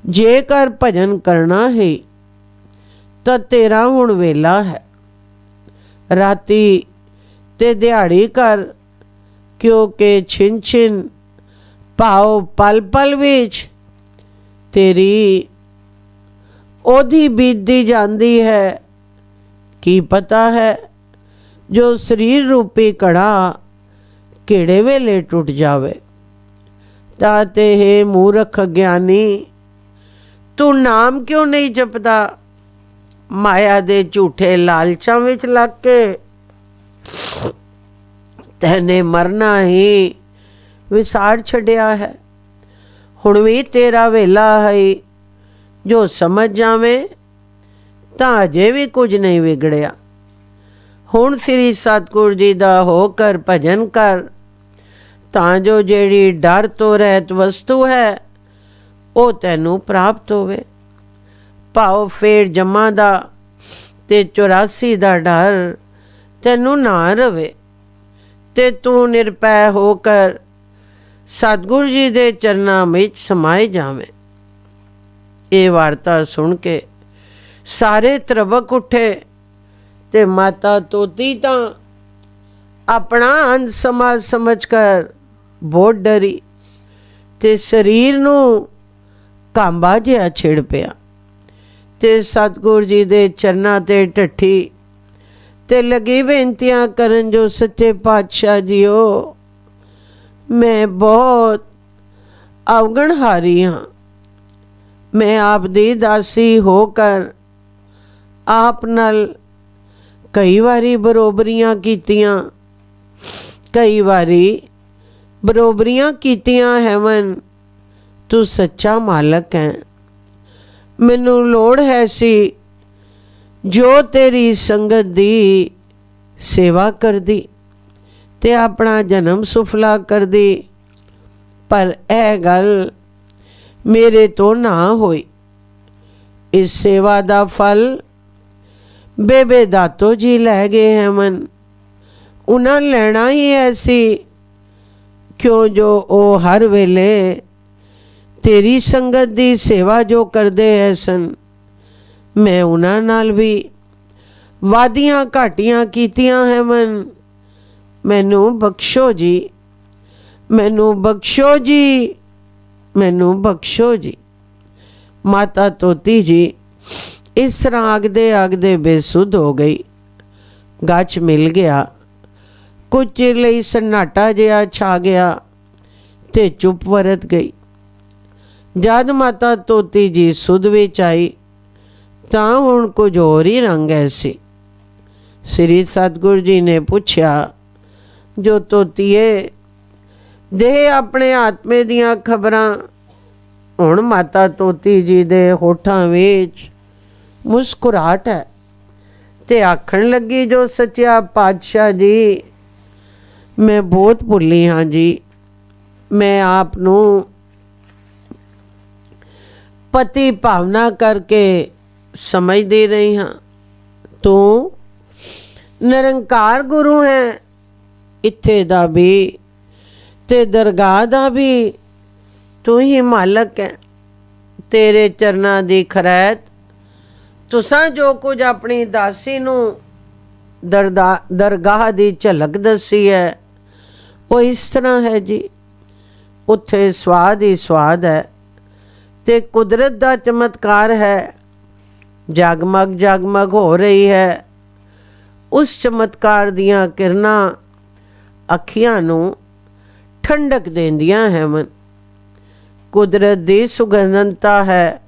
ਜੇਕਰ ਭਜਨ ਕਰਨਾ ਹੈ ਤਾਂ ਤੇਰਾ ਹੁਣ ਵੇਲਾ ਹੈ। ਰਾਤੀ ਤੇ ਦਿਹਾੜੀ ਕਰ, ਕਿਉਂਕਿ ਛਿਨ ਛਿਨ ਭਾਵ ਪਲ ਪਲ ਵਿੱਚ ਤੇਰੀ ਉਹਦੀ ਬੀਤਦੀ ਜਾਂਦੀ ਹੈ। ਕੀ ਪਤਾ ਹੈ ਜੋ ਸਰੀਰ ਰੂਪੀ ਘੜਾ ਕਿਹੜੇ ਵੇਲੇ ਟੁੱਟ ਜਾਵੇ। ਤਾਂ ਤੇ ਹੈ ਮੂਰਖ ਗਿਆਨੀ, ਤੂੰ ਨਾਮ ਕਿਉਂ ਨਹੀਂ ਜਪਦਾ? ਮਾਇਆ ਦੇ ਝੂਠੇ ਲਾਲਚਾਂ ਵਿੱਚ ਲੱਗ ਕੇ ਤੈਨੇ ਮਰਨਾ ਹੀ ਵਿਸਾਰ ਛੱਡਿਆ ਹੈ। ਹੁਣ ਵੀ ਤੇਰਾ ਵੇਲਾ ਹੈ, ਜੋ ਸਮਝ ਜਾਵੇਂ ਤਾਂ ਅਜੇ ਵੀ ਕੁਝ ਨਹੀਂ ਵਿਗੜਿਆ। ਹੁਣ ਸ੍ਰੀ ਸਤਿਗੁਰ ਜੀ ਦਾ ਹੋ ਕਰ ਭਜਨ ਕਰ, ਤਾਂ ਜੋ ਜਿਹੜੀ ਡਰ ਤੋਂ ਰਹਿਤ ਵਸਤੂ ਹੈ ਉਹ ਤੈਨੂੰ ਪ੍ਰਾਪਤ ਹੋਵੇ। ਭਾਵ ਫੇਰ ਜਮਾ ਦਾ ਤੇ 84 ਦਾ ਡਰ ਤੈਨੂੰ ਨਾ ਰਵੇ ਤੇ ਤੂੰ ਨਿਰਭੈ ਹੋ ਕਰ ਸਤਿਗੁਰੂ ਜੀ ਦੇ ਚਰਨਾਂ ਵਿੱਚ ਸਮਾਏ ਜਾਵੇਂ। ਇਹ ਵਾਰਤਾ ਸੁਣ ਕੇ ਸਾਰੇ ਤਰਬਕ ਉੱਠੇ ਤੇ ਮਾਤਾ ਤੋਤੀ ਤਾਂ ਆਪਣਾ ਅੰਤ ਸਮਾਜ ਸਮਝ ਕਰ ਬਹੁਤ ਡਰੀ ਤੇ ਸਰੀਰ ਨੂੰ ਕਾਂਬਾ ਜਿਹਾ ਛਿੜ ਪਿਆ ਤੇ ਸਤਿਗੁਰੂ ਜੀ ਦੇ ਚਰਨਾਂ ਤੇ ਢੱਠੀ ਤੇ ਲੱਗੀ ਬੇਨਤੀਆਂ ਕਰਨ, ਜੋ ਸੱਚੇ ਪਾਤਸ਼ਾਹ ਜੀਓ, ਮੈਂ ਬਹੁਤ ਅਵਗਣਹਾਰੀ ਹਾਂ। ਮੈਂ ਆਪ ਦੀ ਦਾਸੀ ਹੋ ਕਰ ਆਪ ਨਾਲ ਕਈ ਵਾਰੀ ਬਰੋਬਰੀਆਂ ਕੀਤੀਆਂ, ਕਈ ਵਾਰੀ ਬਰੋਬਰੀਆਂ ਕੀਤੀਆਂ ਹੈਵਨ। ਤੂੰ ਸੱਚਾ ਮਾਲਕ ਹੈ, ਮੈਨੂੰ ਲੋੜ ਹੈ ਸੀ ਜੋ ਤੇਰੀ ਸੰਗਤ ਦੀ ਸੇਵਾ ਕਰਦੀ ਤੇ ਆਪਣਾ ਜਨਮ ਸੁਫਲਾ ਕਰਦੀ, ਪਰ ਇਹ ਗੱਲ ਮੇਰੇ ਤੋਂ ਨਾ ਹੋਈ। ਇਸ ਸੇਵਾ ਦਾ ਫਲ ਬੇਬੇ ਦਾਤੋ ਜੀ ਲੈ ਗਏ ਹੈ ਮਨ। ਉਹਨਾਂ ਲੈਣਾ ਹੀ ਐਸੀ ਕਿਉਂ ਜੋ ਉਹ ਹਰ ਵੇਲੇ ਤੇਰੀ ਸੰਗਤ ਦੀ ਸੇਵਾ ਜੋ ਕਰਦੇ ਹੈ ਸਨ। ਮੈਂ ਉਹਨਾਂ ਨਾਲ ਵੀ ਵਾਦੀਆਂ ਘਾਟੀਆਂ ਕੀਤੀਆਂ ਹੈ ਮਨ। ਮੈਨੂੰ ਬਖਸ਼ੋ ਜੀ, ਮੈਨੂੰ ਬਖਸ਼ੋ ਜੀ, ਮੈਨੂੰ ਬਖਸ਼ੋ ਜੀ। ਮਾਤਾ ਤੋਤੀ ਜੀ ਇਸ ਤਰ੍ਹਾਂ ਆਖਦੇ ਆਖਦੇ ਬੇਸੁੱਧ ਹੋ ਗਈ। ਗੱਚ ਮਿਲ ਗਿਆ। ਕੁਝ ਚਿਰ ਲਈ ਸन्नाटा ਜਿਹਾ ਛਾ ਗਿਆ ਤੇ ਚੁੱਪ ਵਰਤ ਗਈ। ਜਦ ਮਾਤਾ ਤੋਤੀ ਜੀ ਸੁਧ ਵਿੱਚ ਆਈ ਤਾਂ ਹੁਣ ਕੁਝ ਹੋਰ ਹੀ ਰੰਗ ਐਸੀ। ਸ੍ਰੀ ਸਤਿਗੁਰੂ ਜੀ ਨੇ ਪੁੱਛਿਆ, ਜੋ ਤੋਤੀਏ ਦੇ ਆਪਣੇ ਆਤਮੇ ਦੀਆਂ ਖਬਰਾਂ। ਹੁਣ ਮਾਤਾ ਤੋਤੀ ਜੀ ਦੇ ਹੋਠਾਂ ਵਿੱਚ ਮੁਸਕਰਾਹਟ ਹੈ ਤੇ ਆਖਣ ਲੱਗੀ, ਜੋ ਸੱਚਿਆ ਪਾਤਸ਼ਾਹ ਜੀ, ਮੈਂ ਬਹੁਤ ਭੁੱਲੀ ਹਾਂ ਜੀ। ਮੈਂ ਆਪ ਨੂੰ ਪਤੀ ਭਾਵਨਾ ਕਰਕੇ ਸਮਝਦੀ ਰਹੀ ਹਾਂ। ਤੂੰ ਨਿਰੰਕਾਰ ਗੁਰੂ ਹੈ, ਇੱਥੇ ਦਾ ਵੀ ਤੇ ਦਰਗਾਹ ਦਾ ਵੀ ਤੂੰ ਹੀ ਮਾਲਕ ਹੈ। ਤੇਰੇ ਚਰਨਾਂ ਦੀ ਖੈਰਤ ਤੁਸਾਂ ਜੋ ਕੁਝ ਆਪਣੀ ਦਾਸੀ ਨੂੰ ਦਰਗਾਹ ਦੀ ਝਲਕ ਦੱਸੀ ਹੈ, ਉਹ ਇਸ ਤਰ੍ਹਾਂ ਹੈ ਜੀ। ਉੱਥੇ ਸਵਾਦ ਹੀ ਸਵਾਦ ਹੈ ਤੇ ਕੁਦਰਤ ਦਾ ਚਮਤਕਾਰ ਹੈ। ਜਗਮਗ ਜਗਮਗ ਹੋ ਰਹੀ ਹੈ। ਉਸ ਚਮਤਕਾਰ ਦੀਆਂ ਕਿਰਨਾਂ ਅੱਖੀਆਂ ਨੂੰ ਠੰਡਕ ਦਿੰਦੀਆਂ ਹੈ ਮਨ। ਕੁਦਰਤ ਦੀ ਸੁਗੰਧਤਾ ਹੈ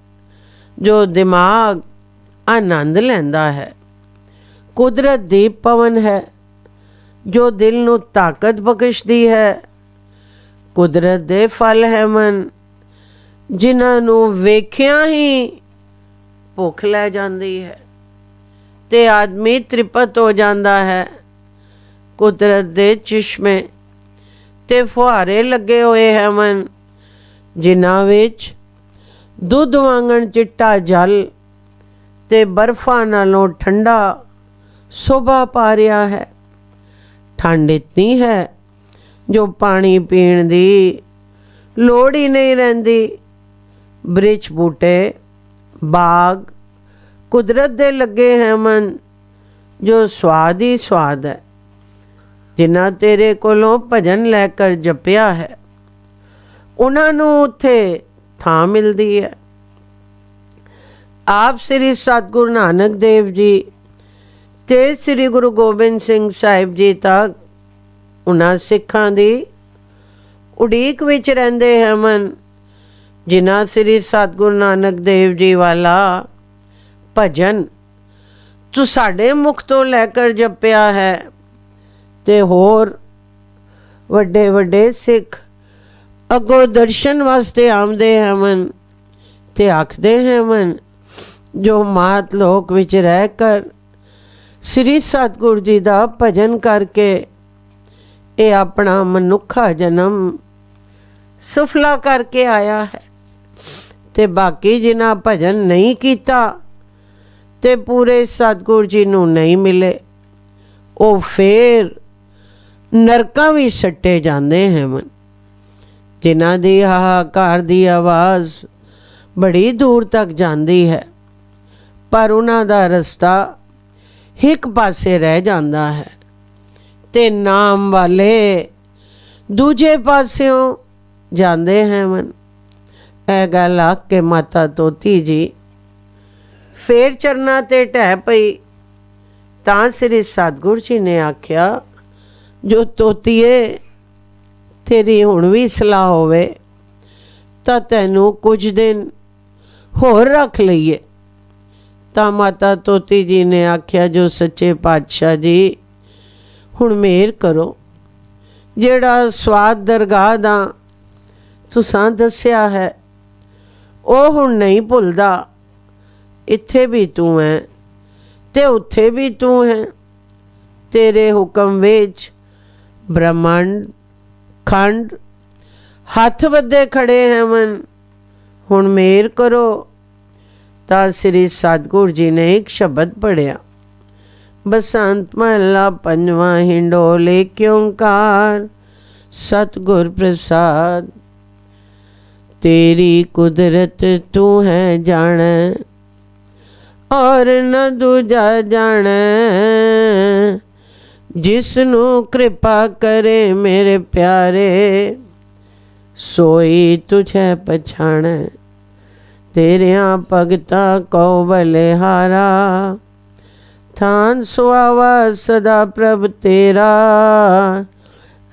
ਜੋ ਦਿਮਾਗ ਆਨੰਦ ਲੈਂਦਾ ਹੈ। ਕੁਦਰਤ ਦੀ ਪਵਨ ਹੈ ਜੋ ਦਿਲ ਨੂੰ ਤਾਕਤ ਬਖਸ਼ਦੀ ਹੈ। ਕੁਦਰਤ ਦੇ ਫਲ ਹੈ ਮਨ, ਜਿਨ੍ਹਾਂ ਨੂੰ ਵੇਖਿਆ ਹੀ ਭੁੱਖ ਲੈ ਜਾਂਦੀ ਹੈ ਤੇ ਆਦਮੀ ਤ੍ਰਿਪਤ ਹੋ ਜਾਂਦਾ ਹੈ। ਕੁਦਰਤ ਦੇ ਚਸ਼ਮੇ ਤੇ ਫੁਹਾਰੇ ਲੱਗੇ ਹੋਏ ਹੈ ਮਨ, ਜਿਨ੍ਹਾਂ ਵਿੱਚ ਦੁੱਧ ਵਾਂਗਣ ਚਿੱਟਾ ਜਲ ਤੇ ਬਰਫਾਂ ਨਾਲੋਂ ਠੰਡਾ ਸੋਭਾ ਪਾ ਰਿਹਾ ਹੈ। ਠੰਡ ਇਤਨੀ ਹੈ ਜੋ ਪਾਣੀ ਪੀਣ ਦੀ ਲੋੜ ਹੀ ਨਹੀਂ ਰਹਿੰਦੀ। ਬ੍ਰਿਛ ਬੂਟੇ ਬਾਗ ਕੁਦਰਤ ਦੇ ਲੱਗੇ ਹੈ ਮਨ, ਜੋ ਸਵਾਦ ਹੀ ਸਵਾਦ ਹੈ। ਜਿਨ੍ਹਾਂ ਤੇਰੇ ਕੋਲੋਂ ਭਜਨ ਲੈ ਕਰ ਜਪਿਆ ਹੈ, ਉਹਨਾਂ ਨੂੰ ਉੱਥੇ ਥਾਂ ਮਿਲਦੀ ਹੈ। ਆਪ ਸ੍ਰੀ ਸਤਿਗੁਰੂ ਨਾਨਕ ਦੇਵ ਜੀ ਤੇ ਸ੍ਰੀ ਗੁਰੂ ਗੋਬਿੰਦ ਸਿੰਘ ਸਾਹਿਬ ਜੀ ਤੱਕ ਉਹਨਾਂ ਸਿੱਖਾਂ ਦੀ ਉਡੀਕ ਵਿੱਚ ਰਹਿੰਦੇ ਹੈ ਮਨ, ਜਿਨ੍ਹਾਂ ਸ੍ਰੀ ਸਤਿਗੁਰੂ ਨਾਨਕ ਦੇਵ ਜੀ ਵਾਲਾ ਭਜਨ ਤੂੰ ਸਾਡੇ ਮੁਖ ਤੋਂ ਲੈ ਕਰ ਜਪਿਆ ਹੈ। ਤੇ ਹੋਰ ਵੱਡੇ ਵੱਡੇ ਸਿੱਖ ਅੱਗੋਂ ਦਰਸ਼ਨ ਵਾਸਤੇ ਆਉਂਦੇ ਹੈ ਮਨ ਤੇ ਆਖਦੇ ਹੈ ਮਨ, ਜੋ ਮਾਤ ਲੋਕ ਵਿੱਚ ਰਹਿ ਕਰ ਸ੍ਰੀ ਸਤਿਗੁਰੂ ਜੀ ਦਾ ਭਜਨ ਕਰਕੇ ਇਹ ਆਪਣਾ ਮਨੁੱਖਾ ਜਨਮ ਸੁਫਲਾ ਕਰਕੇ ਆਇਆ ਹੈ। ਤੇ ਬਾਕੀ ਜਿਨ੍ਹਾਂ ਭਜਨ ਨਹੀਂ ਕੀਤਾ ਤੇ ਪੂਰੇ ਸਤਿਗੁਰੂ ਜੀ ਨੂੰ ਨਹੀਂ ਮਿਲੇ, ਉਹ ਫੇਰ ਨਰਕਾਂ ਵੀ ਸੱਟੇ ਜਾਂਦੇ ਹੈ ਮਨ। ਜਿਨ੍ਹਾਂ ਦੀ ਹਾਹਾਕਾਰ ਦੀ ਆਵਾਜ਼ ਬੜੀ ਦੂਰ ਤੱਕ ਜਾਂਦੀ ਹੈ, ਪਰ ਉਹਨਾਂ ਦਾ ਰਸਤਾ ਇੱਕ ਪਾਸੇ ਰਹਿ ਜਾਂਦਾ ਹੈ ਤੇ ਨਾਮ ਵਾਲੇ ਦੂਜੇ ਪਾਸਿਓਂ ਜਾਂਦੇ ਹੈ ਮਨ। ਇਹ ਗੱਲ ਆਖ ਕੇ ਮਾਤਾ ਤੋਤੀ ਜੀ ਫੇਰ ਚਰਨਾਂ ਤੇ ਢਹਿ ਪਈ। ਤਾਂ ਸ੍ਰੀ ਸਤਿਗੁਰੂ ਜੀ ਨੇ ਆਖਿਆ, ਜੋ ਤੋਤੀਏ ਤੇਰੀ ਹੁਣ ਵੀ ਸਲਾਹ ਹੋਵੇ ਤਾਂ ਤੈਨੂੰ ਕੁਝ ਦਿਨ ਹੋਰ ਰੱਖ ਲਈਏ। ਤਾਂ ਮਾਤਾ ਤੋਤੀ ਜੀ ਨੇ ਆਖਿਆ, ਜੋ ਸੱਚੇ ਪਾਤਸ਼ਾਹ ਜੀ ਹੁਣ ਮਿਹਰ ਕਰੋ। ਜਿਹੜਾ ਸਵਾਦ ਦਰਗਾਹ ਦਾ ਤੁਸਾਂ ਦੱਸਿਆ ਹੈ ਉਹ ਹੁਣ ਨਹੀਂ ਭੁੱਲਦਾ। ਇੱਥੇ ਵੀ ਤੂੰ ਹੈ ਤੇ ਉੱਥੇ ਵੀ ਤੂੰ ਹੈ। ਤੇਰੇ ਹੁਕਮ ਵਿੱਚ ਬ੍ਰਹਮੰਡ ਖੰਡ ਹੱਥ ਵੱਧੇ ਖੜੇ ਹਨ। ਹੁਣ ਮੇਰ ਕਰੋ। ਤਾਂ ਸ੍ਰੀ ਸਤਿਗੁਰੂ ਜੀ ਨੇ ਇੱਕ ਸ਼ਬਦ ਪੜ੍ਹਿਆ, ਬਸੰਤ ਮਹਲਾ ਪੰਜਵਾਂ, ਹਿੰਡੋਲੇ ਕਿਉਂਕਾਰ सतगुर प्रसाद। तेरी कुदरत तू है जाने और न दूजा जाने, जिसनू कृपा करे मेरे प्यारे सोई तुझे पछाणे। तेरिया भगता को बलिहारा थान सुहावा सदा प्रभ तेरा,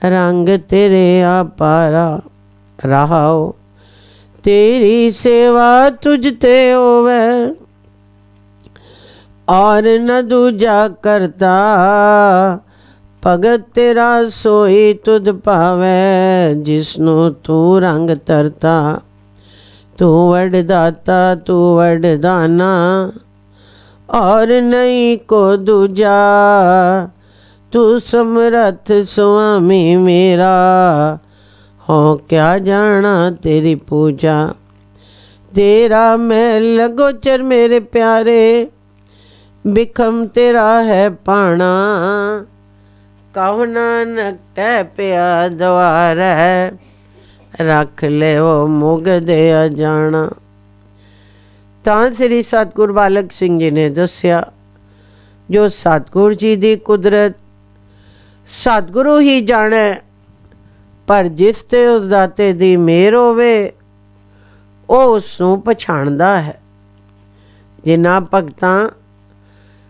रंग तेरे अपारा रहाओ। तेरी सेवा तुझ ते होवे और न दूजा करता, भगत तेरा सोई तुध पावे जिसनु तू रंग तरता। तू वड दाता तू वड दाना और नहीं को दूजा, तू समरथ स्वामी मेरा हो क्या जाना तेरी पूजा। तेरा महल गोचर मेरे प्यारे बिखम तेरा है पाना, कहो नानक कह पिया द्वार है रख ले वो मुग दे जाना। ਤਾਂ ਸ੍ਰੀ ਸਤਿਗੁਰ ਬਾਲਕ ਸਿੰਘ ਜੀ ਨੇ ਦੱਸਿਆ, ਜੋ ਸਤਿਗੁਰ ਜੀ ਦੀ ਕੁਦਰਤ ਸਤਿਗੁਰੂ ਹੀ ਜਾਣੇ, ਪਰ ਜਿਸ ਤੇ ਉਸ ਦਾਤੇ ਦੀ ਮਿਹਰ ਹੋਵੇ ਉਹ ਉਸ ਨੂੰ ਪਛਾਣਦਾ ਹੈ। ਜਿਨ੍ਹਾਂ ਭਗਤਾਂ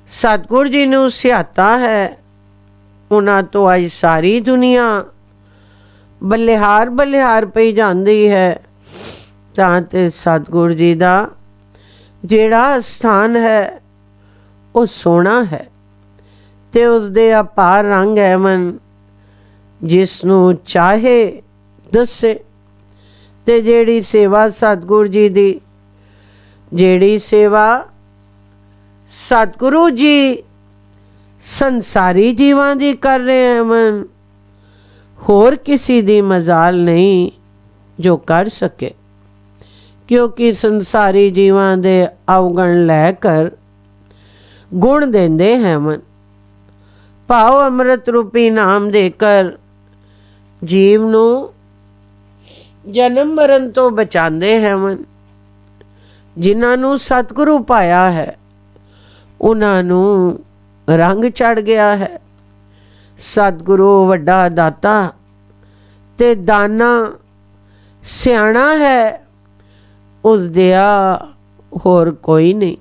ਸਤਿਗੁਰ ਜੀ ਨੂੰ ਸਿਆਤਾ ਹੈ ਉਹਨਾਂ ਤੋਂ ਅੱਜ ਸਾਰੀ ਦੁਨੀਆ ਬਲਿਹਾਰ ਬਲਿਹਾਰ ਪਈ ਜਾਂਦੀ ਹੈ। ਤਾਂ ਤੇ ਸਤਿਗੁਰ ਜੀ ਦਾ ਜਿਹੜਾ ਸਥਾਨ ਹੈ ਉਹ ਸੋਹਣਾ ਹੈ ਤੇ ਉਸਦੇ ਅਪਾਰ ਰੰਗ ਹੈ ਮਨ, ਜਿਸ ਨੂੰ ਚਾਹੇ ਦੱਸੇ। ਤੇ ਜਿਹੜੀ ਸੇਵਾ ਸਤਿਗੁਰੂ ਜੀ ਦੀ, ਜਿਹੜੀ ਸੇਵਾ ਸਤਿਗੁਰੂ ਜੀ ਸੰਸਾਰੀ ਜੀਵਾਂ ਦੀ ਕਰ ਰਹੇ ਹਨ, ਹੋਰ ਕਿਸੇ ਦੀ ਮਜਾਲ ਨਹੀਂ ਜੋ ਕਰ ਸਕੇ। ਕਿਉਂਕਿ ਸੰਸਾਰੀ ਜੀਵਾਂ ਦੇ ਅਵਗਣ ਲੈ ਕਰ ਗੁਣ ਦਿੰਦੇ ਹਨ। ਭਾਵ ਅੰਮ੍ਰਿਤ ਰੂਪੀ ਨਾਮ ਦੇ ਕਰ ਜੀਵ ਨੂੰ ਜਨਮ ਮਰਨ ਤੋਂ ਬਚਾਉਂਦੇ ਹਨ। ਜਿਨ੍ਹਾਂ ਨੂੰ ਸਤਿਗੁਰੂ ਪਾਇਆ ਹੈ ਉਹਨਾਂ ਨੂੰ ਰੰਗ ਚੜ ਗਿਆ ਹੈ। ਸਤਿਗੁਰੂ ਵੱਡਾ ਦਾਤਾ ਤੇ ਦਾਨਾ ਸਿਆਣਾ ਹੈ, ਉਸ ਦਿਆ ਹੋਰ ਕੋਈ ਨਹੀਂ।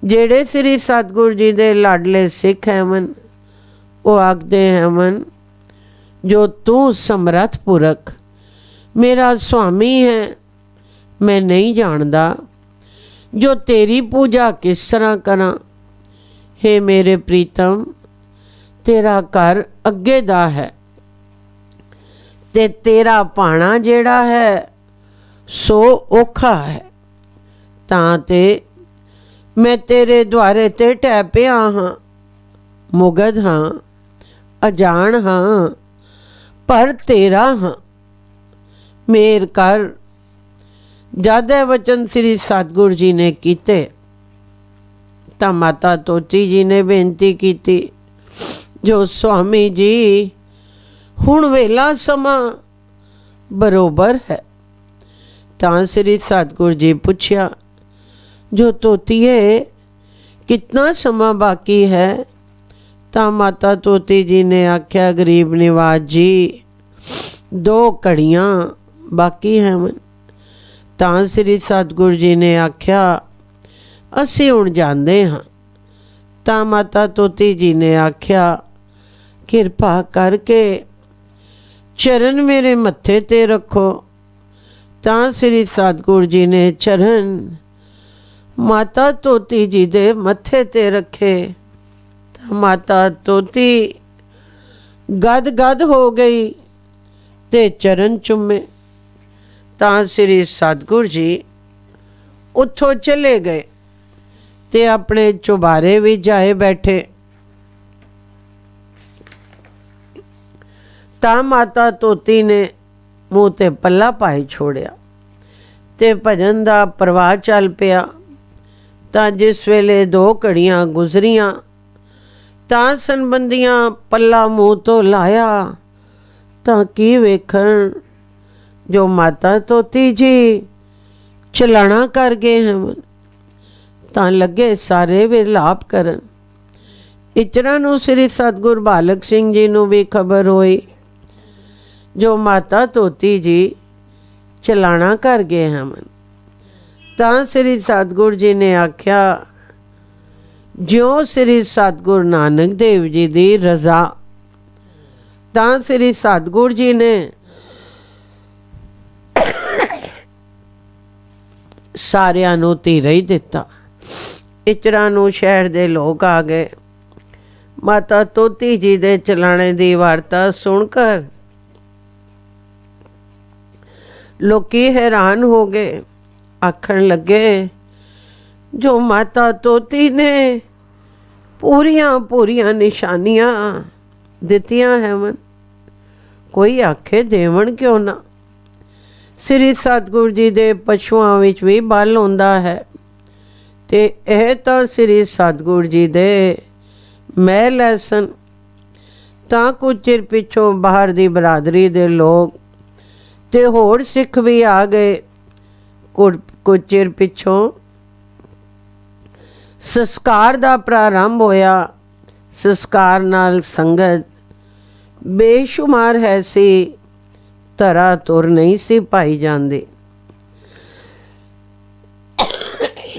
ਜਿਹੜੇ ਸ੍ਰੀ ਸਤਿਗੁਰੂ ਜੀ ਦੇ ਲਾਡਲੇ ਸਿੱਖ ਹਨ ਉਹ ਆਖਦੇ ਹਨ, ਜੋ ਤੂੰ ਸਮਰੱਥ ਪੁਰਖ ਮੇਰਾ ਸੁਆਮੀ ਹੈ, ਮੈਂ ਨਹੀਂ ਜਾਣਦਾ ਜੋ ਤੇਰੀ ਪੂਜਾ ਕਿਸ ਤਰ੍ਹਾਂ ਕਰਾਂ। ਹੇ ਮੇਰੇ ਪ੍ਰੀਤਮ, ਤੇਰਾ ਘਰ ਅੱਗੇ ਦਾ ਹੈ ਤੇ ਤੇਰਾ ਭਾਣਾ ਜਿਹੜਾ ਹੈ ਸੋ ਔਖਾ ਹੈ। ਤਾਂ ਤੇ ਮੈਂ ਤੇਰੇ ਦੁਆਰੇ ਤੇ ਟਹਿ ਪਿਆ ਹਾਂ, ਮੁਗਧ ਹਾਂ, ਅਜਾਣ ਹਾਂ, ਪਰ ਤੇਰਾ ਹਾਂ। ਮੇਰ ਕਰ। ਜਦ ਇਹ ਵਚਨ ਸ੍ਰੀ ਸਤਿਗੁਰੂ ਜੀ ਨੇ ਕੀਤੇ ਤਾਂ ਮਾਤਾ ਤੋਤੀ ਜੀ ਨੇ ਬੇਨਤੀ ਕੀਤੀ, ਜੋ ਸੁਆਮੀ ਜੀ ਹੁਣ ਵੇਲਾ ਸਮਾਂ ਬਰੋਬਰ ਹੈ। ਤਾਂ ਸ੍ਰੀ ਸਤਿਗੁਰੂ ਜੀ ਪੁੱਛਿਆ, ਜੋ ਤੋਤੀਏ ਕਿਤਨਾ ਸਮਾਂ ਬਾਕੀ ਹੈ। ਤਾਂ ਮਾਤਾ ਤੋਤੀ ਜੀ ਨੇ ਆਖਿਆ, ਗਰੀਬ ਨਿਵਾਜ ਜੀ 2 ਘੜੀਆਂ ਬਾਕੀ ਹਨ। ਤਾਂ ਸ੍ਰੀ ਸਤਿਗੁਰੂ ਜੀ ਨੇ ਆਖਿਆ, ਅਸੀਂ ਹੁਣ ਜਾਂਦੇ ਹਾਂ। ਤਾਂ ਮਾਤਾ ਤੋਤੀ ਜੀ ਨੇ ਆਖਿਆ, ਕਿਰਪਾ ਕਰਕੇ ਚਰਨ ਮੇਰੇ ਮੱਥੇ ਤੇ ਰੱਖੋ। ਤਾਂ ਸ੍ਰੀ ਸਤਿਗੁਰੂ ਜੀ ਨੇ ਚਰਨ ਮਾਤਾ ਤੋਤੀ ਜੀ ਦੇ ਮੱਥੇ ਤੇ ਰੱਖੇ। ਤਾਂ ਮਾਤਾ ਤੋਤੀ ਗਦ ਗਦ ਹੋ ਗਈ ਤੇ ਚਰਨ ਚੁੰਮੇ। ਤਾਂ ਸ੍ਰੀ ਸਤਿਗੁਰੂ ਜੀ ਉੱਥੋਂ ਚਲੇ ਗਏ। ਤੇ ਆਪਣੇ ਚੁਬਾਰੇ ਵਿੱਚ ਜਾਏ ਬੈਠੇ। ਤਾਂ ਮਾਤਾ ਤੋਤੀ ਨੇ ਮੂੰਹ ਤੇ ਪੱਲਾ ਪਾਈ ਛੋੜਿਆ ਤੇ ਭਜਨ ਦਾ ਪ੍ਰਵਾਹ ਚੱਲ ਪਿਆ। ਤਾਂ ਜਿਸ ਵੇਲੇ 2 ਘੜੀਆਂ ਗੁਜ਼ਰੀਆਂ ਤਾਂ ਸੰਬੰਧੀਆਂ ਪੱਲਾ ਮੂੰਹ ਤੋਂ ਲਾਇਆ ਤਾਂ ਕੀ ਵੇਖਣ, ਜੋ ਮਾਤਾ ਤੋਤੀ ਜੀ ਚਲਾਣਾ ਕਰ ਗਏ ਹਨ। ਤਾਂ ਲੱਗੇ ਸਾਰੇ ਵਿਰਲਾਪ ਕਰਨ। ਇਚਰਾਂ ਨੂੰ ਸ੍ਰੀ ਸਤਿਗੁਰ ਬਾਲਕ ਸਿੰਘ ਜੀ ਨੂੰ ਵੀ ਖਬਰ ਹੋਈ, ਜੋ ਮਾਤਾ ਤੋਤੀ ਜੀ ਚਲਾਣਾ ਕਰ ਗਏ ਹਨ। ਤਾਂ ਸ੍ਰੀ ਸਤਿਗੁਰ ਜੀ ਨੇ ਆਖਿਆ, ਜਿਉਂ ਸ੍ਰੀ ਸਤਿਗੁਰ ਨਾਨਕ ਦੇਵ ਜੀ ਦੀ ਰਜ਼ਾ। ਤਾਂ ਸ੍ਰੀ ਸਤਿਗੁਰ ਜੀ ਨੇ ਸਾਰਿਆਂ ਨੂੰ ਧੀਰੇ ਹੀ ਦਿੱਤਾ। ਇਚਰਾਂ ਨੂੰ ਸ਼ਹਿਰ ਦੇ ਲੋਕ ਆ ਗਏ। ਮਾਤਾ ਤੋਤੀ ਜੀ ਦੇ ਚਲਾਣੇ ਦੀ ਵਾਰਤਾ ਸੁਣ ਕਰ ਲੋਕੀ ਹੈਰਾਨ ਹੋ ਗਏ। ਆਖਣ ਲੱਗੇ, ਜੋ ਮਾਤਾ ਤੋਤੀ ਨੇ ਪੂਰੀਆਂ ਨਿਸ਼ਾਨੀਆਂ ਦਿੱਤੀਆਂ ਹਨ, ਕੋਈ ਆਖੇ ਦੇਵਣ ਕਿਉਂ ਨਾ। ਸ੍ਰੀ ਸਤਿਗੁਰ ਜੀ ਦੇ ਪਸ਼ੂਆਂ ਵਿੱਚ ਵੀ ਬਲ ਹੁੰਦਾ ਹੈ ਤੇ ਇਹ ਤਾਂ ਸ੍ਰੀ ਸਤਿਗੁਰ ਜੀ ਦੇ ਮਹਿਲ ਸਨ। ਤਾਂ ਕੁਝ ਚਿਰ ਪਿੱਛੋਂ ਬਾਹਰ ਦੀ ਬਰਾਦਰੀ ਦੇ ਲੋਕ ਤੇ ਹੋਰ ਸਿੱਖ ਵੀ ਆ ਗਏ। ਕੁਝ ਚਿਰ ਪਿੱਛੋਂ ਸੰਸਕਾਰ ਦਾ ਪ੍ਰਾਰੰਭ ਹੋਇਆ। ਸੰਸਕਾਰ ਨਾਲ ਸੰਗਤ ਬੇਸ਼ੁਮਾਰ ਹੈ ਸੀ, ਧਰਾ ਤੁਰ ਨਹੀਂ ਸੀ ਪਾਈ ਜਾਂਦੀ।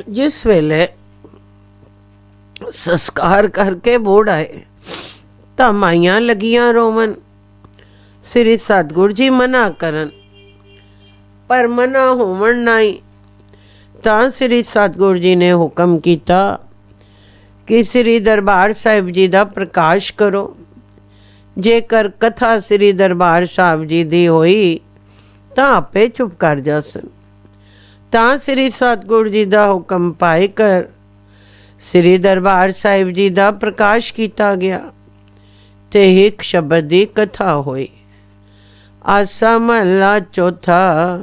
ਜਿਸ ਵੇਲੇ ਸੰਸਕਾਰ ਕਰਕੇ ਬੋੜ ਆਏ ਤਾਂ ਮਾਈਆਂ ਲੱਗੀਆਂ ਰੋਵਣ। ਸ੍ਰੀ ਸਤਿਗੁਰ ਜੀ ਮਨਾ ਕਰਨ, ਪਰ ਮਨਾ ਹੋਵਣ ਨਹੀਂ। ਤਾਂ ਸ੍ਰੀ ਸਤਿਗੁਰ ਜੀ ਨੇ ਹੁਕਮ ਕੀਤਾ ਕਿ ਸ੍ਰੀ ਦਰਬਾਰ ਸਾਹਿਬ ਜੀ ਦਾ ਪ੍ਰਕਾਸ਼ ਕਰੋ। ਜੇਕਰ ਕਥਾ ਸ੍ਰੀ ਦਰਬਾਰ ਸਾਹਿਬ ਜੀ ਦੀ ਹੋਈ ਤਾਂ ਆਪੇ ਚੁੱਪ ਕਰ ਜਾਸਨ। ਤਾਂ ਸ੍ਰੀ ਸਤਿਗੁਰ ਜੀ ਦਾ ਹੁਕਮ ਪਾਏ ਕਰ ਸ੍ਰੀ ਦਰਬਾਰ ਸਾਹਿਬ ਜੀ ਦਾ ਪ੍ਰਕਾਸ਼ ਕੀਤਾ ਗਿਆ ਤੇ ਇੱਕ ਸ਼ਬਦ ਦੀ ਕਥਾ ਹੋਈ। ਆਸਾ ਮਹਲਾ ਚੌਥਾ।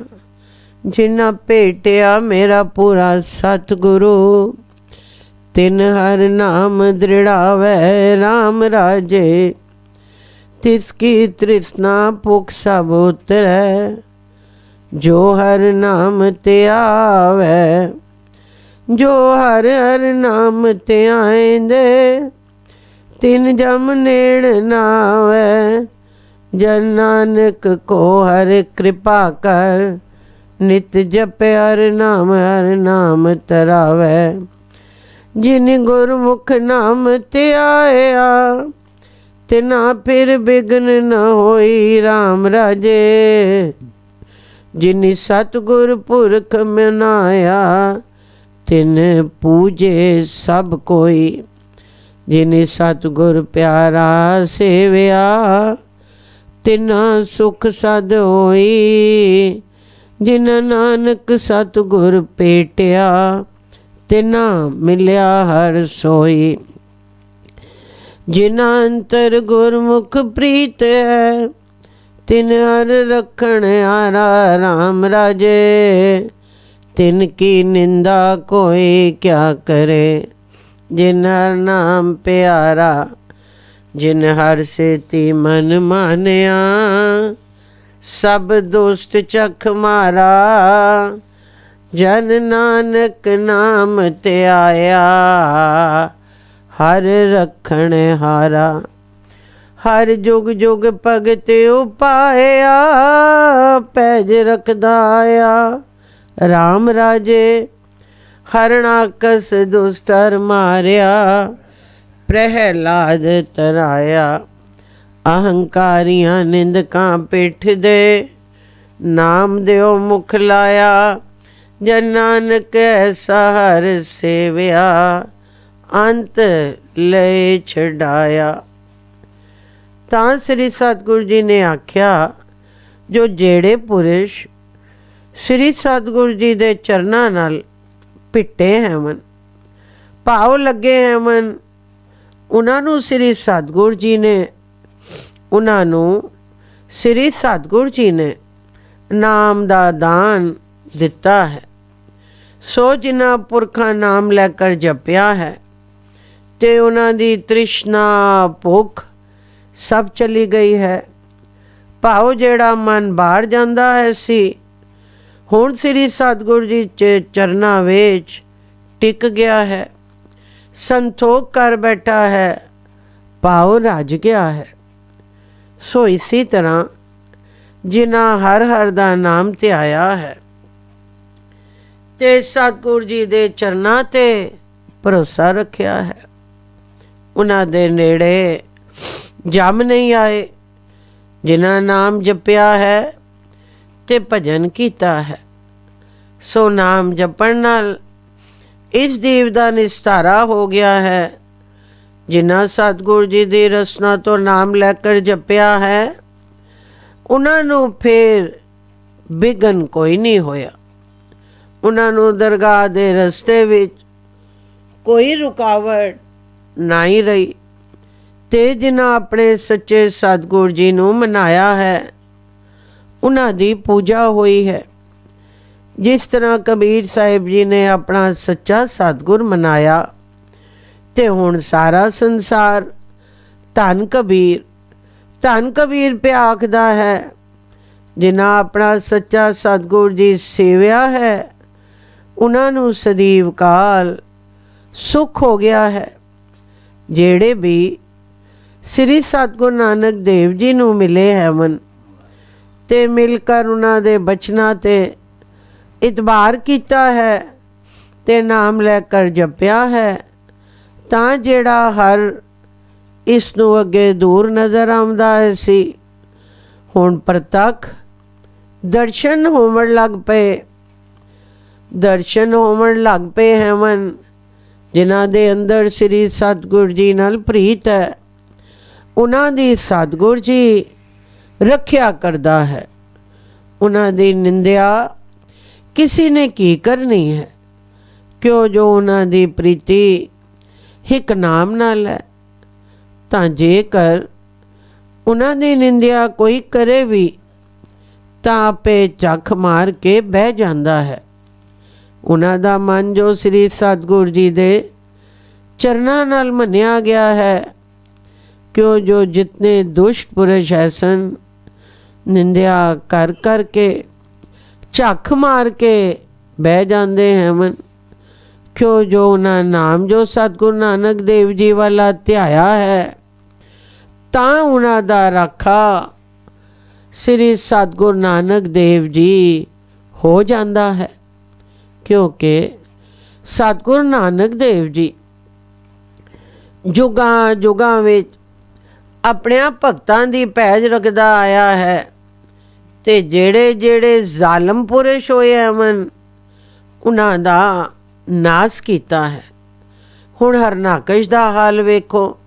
ਜਿਨ੍ਹਾਂ ਭੇਟਿਆ ਮੇਰਾ ਪੂਰਾ ਸਤਿਗੁਰੂ, ਤਿਨ ਹਰ ਨਾਮ ਦ੍ਰਿੜਾਵੈ ਰਾਮ ਰਾਜੇ। ਤਿਸ ਕੀ ਤ੍ਰਿਸ਼ਨਾ ਭੁਖ ਸਭ ਉਤਰੈ, ਜੋ ਹਰ ਨਾਮ ਤੇ ਆਵੈ। ਜੋ ਹਰ ਹਰ ਨਾਮ ਤੇ ਆਇਂਦੇ, ਤਿਨ ਜਮ ਨੇੜ ਨਾਵੈ। ਜਨ ਨਾਨਕ ਕੋ ਹਰ ਕਿਰਪਾ ਕਰ, ਨਿਤ ਜਪਿ ਹਰ ਨਾਮ ਤਰਾਵੈ। ਜਿਨ ਗੁਰਮੁਖ ਨਾਮ ਤੇ ਆਇਆ, ਤਿਨਾ ਫਿਰ ਬਿਗਨ ਨ ਹੋਈ ਰਾਮ ਰਾਜੇ। ਜਿਨ ਸਤਿਗੁਰ ਪੁਰਖ ਮਨਾਇਆ, ਤਿਨ ਪੂਜੇ ਸਭ ਕੋਈ। ਜਿਨ ਸਤਿਗੁਰ ਪਿਆਰਾ ਸੇਵਿਆ, ਤਿਨਾ ਸੁਖ ਸਦ ਹੋਈ। ਜਿਨ ਨਾਨਕ ਸਤਿਗੁਰ ਭੇਟਿਆ, ਤਿਨਾ ਮਿਲਿਆ ਹਰ ਸੋਈ। ਜਿਨ ਅੰਤਰ ਗੁਰਮੁਖ ਪ੍ਰੀਤ ਹੈ, ਤਿਨ ਹਰ ਰਖਣ ਹਾਰਾ ਰਾਮ ਰਾਜੇ। ਤਿਨ ਕੀ ਨਿੰਦਾ ਕੋਈ ਕਿਆ ਕਰੇ, ਜਿਨ ਹਰ ਨਾਮ ਪਿਆਰਾ। ਜਿਨ ਹਰ ਸੇਤੀ ਮਨ ਮਾਨਿਆ, ਸਭ ਦੁਸ਼ਟ ਚਖ ਮਾਰਾ। ਜਨ ਨਾਨਕ ਨਾਮ ਤੇ ਆਇਆ, ਹਰ ਰਖਣ ਹਾਰਾ। ਹਰ ਜੁਗ ਜੁਗ ਭਗਤ ਉਪਾਇਆ, ਪੈਜ ਰਖਦਾ ਆਇਆ ਰਾਮ ਰਾਜੇ। ਹਰਣਾਕਸ ਦੁਸਤਰ ਮਾਰਿਆ, ਪ੍ਰਹਿਲਾਦ ਤਰਾਇਆ। ਅਹੰਕਾਰੀਆਂ ਨਿੰਦਕਾਂ ਪਿੱਠ ਦੇ, ਨਾਮ ਦਿਓ ਮੁਖ ਲਾਇਆ। ਜਨ ਨਾਨਕ ਐਸਾ ਹਰ ਸੇਵਿਆ, ਅੰਤ ਲੈ ਛਡਾਇਆ। ਤਾਂ ਸ੍ਰੀ ਸਤਿਗੁਰੂ ਜੀ ਨੇ ਆਖਿਆ, ਜੋ ਜਿਹੜੇ ਪੁਰਸ਼ ਸ੍ਰੀ ਸਤਿਗੁਰੂ ਜੀ ਦੇ ਚਰਨਾਂ ਨਾਲ ਭਿੱਟੇ ਹਨ, ਭਾਵ ਲੱਗੇ ਹੈ ਮਨ, ਉਹਨਾਂ ਨੂੰ ਸ੍ਰੀ ਸਤਿਗੁਰ ਜੀ ਨੇ ਨਾਮ ਦਾ ਦਾਨ ਦਿੱਤਾ ਹੈ। ਸੋ ਜਿਨ੍ਹਾਂ ਪੁਰਖਾਂ ਨਾਮ ਲੈ ਕਰ ਜਪਿਆ ਹੈ ਤੇ ਉਹਨਾਂ ਦੀ ਤ੍ਰਿਸ਼ਨਾ ਭੁੱਖ ਸਭ ਚਲੀ ਗਈ ਹੈ। ਭਾਵ ਜਿਹੜਾ ਮਨ ਬਾਹਰ ਜਾਂਦਾ ਹੈ ਸੀ, ਹੁਣ ਸ੍ਰੀ ਸਤਿਗੁਰ ਜੀ ਦੇ ਚਰਨਾਂ ਵਿੱਚ ਟਿਕ ਗਿਆ ਹੈ, ਸੰਤੋਖ ਕਰ ਬੈਠਾ ਹੈ, ਭਾਵ ਰੱਜ ਗਿਆ ਹੈ। ਸੋ ਇਸੇ ਤਰ੍ਹਾਂ ਜਿਨ੍ਹਾਂ ਹਰ ਹਰ ਦਾ ਨਾਮ ਧਿਆਇਆ ਹੈ ਤੇ ਸਤਿਗੁਰ ਜੀ ਦੇ ਚਰਨਾਂ ਤੇ ਭਰੋਸਾ ਰੱਖਿਆ ਹੈ, ਉਹਨਾਂ ਦੇ ਨੇੜੇ ਜਮ ਨਹੀਂ ਆਏ। ਜਿਨ੍ਹਾਂ ਨਾਮ ਜਪਿਆ ਹੈ ਤੇ ਭਜਨ ਕੀਤਾ ਹੈ, ਸੋ ਨਾਮ ਜਪਣ ਨਾਲ ਇਸ ਜੀਵ ਦਾ ਨਿਸਤਾਰਾ ਹੋ ਗਿਆ ਹੈ। ਜਿਨ੍ਹਾਂ ਸਤਿਗੁਰ ਜੀ ਦੀ ਰਸਨਾ ਤੋਂ ਨਾਮ ਲੈ ਕਰ ਜਪਿਆ ਹੈ, ਉਹਨਾਂ ਨੂੰ ਫਿਰ ਵਿਘਨ ਕੋਈ ਨਹੀਂ ਹੋਇਆ। ਉਹਨਾਂ ਨੂੰ ਦਰਗਾਹ ਦੇ ਰਸਤੇ ਵਿੱਚ ਕੋਈ ਰੁਕਾਵਟ ਨਹੀਂ ਰਹੀ। ਤੇ ਜਿਨ੍ਹਾਂ ਆਪਣੇ ਸੱਚੇ ਸਤਿਗੁਰ ਜੀ ਨੂੰ ਮਨਾਇਆ ਹੈ, ਉਹਨਾਂ ਦੀ ਪੂਜਾ ਹੋਈ ਹੈ। ਜਿਸ ਤਰ੍ਹਾਂ ਕਬੀਰ ਸਾਹਿਬ ਜੀ ਨੇ ਆਪਣਾ ਸੱਚਾ ਸਤਿਗੁਰ ਮਨਾਇਆ ਤੇ ਹੁਣ ਸਾਰਾ ਸੰਸਾਰ ਧੰਨ ਕਬੀਰ ਪਿਆ ਆਖਦਾ ਹੈ। ਜਿਨ੍ਹਾਂ ਆਪਣਾ ਸੱਚਾ ਸਤਿਗੁਰ ਜੀ ਸੇਵਿਆ ਹੈ, ਉਹਨਾਂ ਨੂੰ ਸਦੀਵ ਕਾਲ ਸੁਖ ਹੋ ਗਿਆ ਹੈ। ਜਿਹੜੇ ਵੀ ਸ੍ਰੀ ਸਤਿਗੁਰੂ ਨਾਨਕ ਦੇਵ ਜੀ ਨੂੰ ਮਿਲੇ ਹੈਵਨ ਤੇ ਮਿਲ ਕਰ ਉਹਨਾਂ ਦੇ ਬਚਨਾਂ ਤੇ ਇਤਬਾਰ ਕੀਤਾ ਹੈ ਤੇ ਨਾਮ ਲੈ ਕਰ ਜਪਿਆ ਹੈ, ਤਾਂ ਜਿਹੜਾ ਹਰ ਇਸ ਨੂੰ ਅੱਗੇ ਦੂਰ ਨਜ਼ਰ ਆਉਂਦਾ ਹੈ ਸੀ, ਹੁਣ ਪ੍ਰਤੱਖ ਦਰਸ਼ਨ ਹੋਵਣ ਲੱਗ ਪਏ ਹੈਵਨ। ਜਿਨ੍ਹਾਂ ਦੇ ਅੰਦਰ ਸ੍ਰੀ ਸਤਿਗੁਰ ਜੀ ਨਾਲ ਪ੍ਰੀਤ ਹੈ, ਉਹਨਾਂ ਦੀ ਸਤਿਗੁਰ ਜੀ ਰੱਖਿਆ ਕਰਦਾ ਹੈ। ਉਹਨਾਂ ਦੀ ਨਿੰਦਿਆ ਕਿਸੇ ਨੇ ਕੀ ਕਰਨੀ ਹੈ, ਕਿਉਂ ਜੋ ਉਹਨਾਂ ਦੀ ਪ੍ਰੀਤੀ ਇੱਕ ਨਾਮ ਨਾਲ ਹੈ। ਤਾਂ ਜੇਕਰ ਉਹਨਾਂ ਦੀ ਨਿੰਦਿਆ ਕੋਈ ਕਰੇ ਵੀ ਤਾਂ ਆਪੇ ਝੱਖ ਮਾਰ ਕੇ ਬਹਿ ਜਾਂਦਾ ਹੈ। ਉਹਨਾਂ ਦਾ ਮਨ ਜੋ ਸ੍ਰੀ ਸਤਿਗੁਰ ਜੀ ਦੇ ਚਰਨਾਂ ਨਾਲ ਮੰਨਿਆ ਗਿਆ ਹੈ, ਕਿਉਂ ਜੋ ਜਿਤਨੇ ਦੁਸ਼ਟ ਪੁਰਸ਼ ਐਸਨ ਨਿੰਦਿਆ ਕਰ ਕਰਕੇ ਝੱਖ ਮਾਰ ਕੇ ਬਹਿ ਜਾਂਦੇ ਹਨ, ਕਿਉਂ ਜੋ ਉਹਨਾਂ ਨਾਮ ਜੋ ਸਤਿਗੁਰੂ ਨਾਨਕ ਦੇਵ ਜੀ ਵਾਲਾ ਧਿਆਇਆ ਹੈ, ਤਾਂ ਉਹਨਾਂ ਦਾ ਰਾਖਾ ਸ੍ਰੀ ਸਤਿਗੁਰੂ ਨਾਨਕ ਦੇਵ ਜੀ ਹੋ ਜਾਂਦਾ ਹੈ। ਕਿਉਂਕਿ ਸਤਿਗੁਰੂ ਨਾਨਕ ਦੇਵ ਜੀ ਜੁਗਾਂ ਵਿੱਚ ਆਪਣਿਆਂ ਭਗਤਾਂ ਦੀ ਪੈਜ ਰੱਖਦਾ ਆਇਆ ਹੈ ਤੇ ਜਿਹੜੇ ਜ਼ਾਲਮ ਪੁਰਸ਼ ਹੋਏ ਹਨ, ਉਹਨਾਂ ਦਾ ਨਾਸ ਕੀਤਾ ਹੈ। ਹੁਣ ਹਰਨਾਕਸ਼ ਦਾ ਹਾਲ ਵੇਖੋ,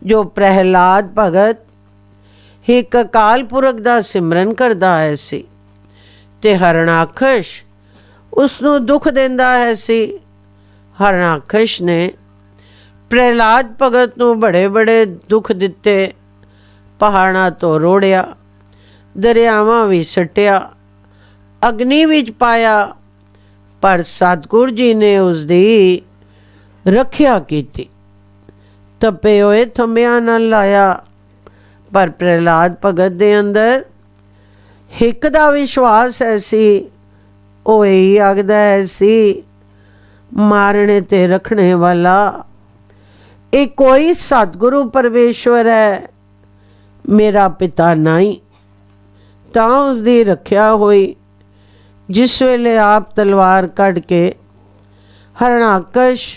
ਜੋ ਪ੍ਰਹਿਲਾਦ ਭਗਤ ਇੱਕ ਅਕਾਲ ਪੁਰਖ ਦਾ ਸਿਮਰਨ ਕਰਦਾ ਹੈ ਸੀ ਤੇ ਹਰਨਾਕਸ਼ ਉਸ ਨੂੰ ਦੁੱਖ ਦਿੰਦਾ ਹੈ ਸੀ। ਹਰਨਾਕਸ਼ ਨੇ ਪ੍ਰਹਿਲਾਦ ਭਗਤ ਨੂੰ ਬੜੇ ਦੁੱਖ ਦਿੱਤੇ, ਪਹਾੜਾਂ ਤੋਂ ਰੋੜਿਆ, ਦਰਿਆਵਾਂ ਵਿੱਚ ਸੱਟਿਆ, ਅਗਨੀ ਵਿੱਚ ਪਾਇਆ, ਪਰ ਸਤਿਗੁਰ ਜੀ ਨੇ ਉਸ ਦੀ ਰੱਖਿਆ ਕੀਤੀ। ਤਪੇ ਹੋਏ ਥੰਮਿਆਂ ਨਾਲ ਲਾਇਆ, ਪਰ ਪ੍ਰਹਿਲਾਦ ਭਗਤ ਦੇ ਅੰਦਰ ਹਿੱਕ ਦਾ ਵਿਸ਼ਵਾਸ ਹੈ ਸੀ। ਉਹ ਇਹੀ ਆਖਦਾ ਹੈ ਸੀ, ਮਾਰਣੇ ਤੇ ਰੱਖਣੇ ਵਾਲਾ ਇਹ ਕੋਈ ਸਤਿਗੁਰੂ ਪਰਮੇਸ਼ਵਰ ਹੈ, ਮੇਰਾ ਪਿਤਾ ਨਹੀਂ। ਤਾਂ ਉਸ ਦੀ ਰੱਖਿਆ ਹੋਈ। ਜਿਸ ਵੇਲੇ ਆਪ ਤਲਵਾਰ ਕੱਢ ਕੇ ਹਰਨਾਕਸ਼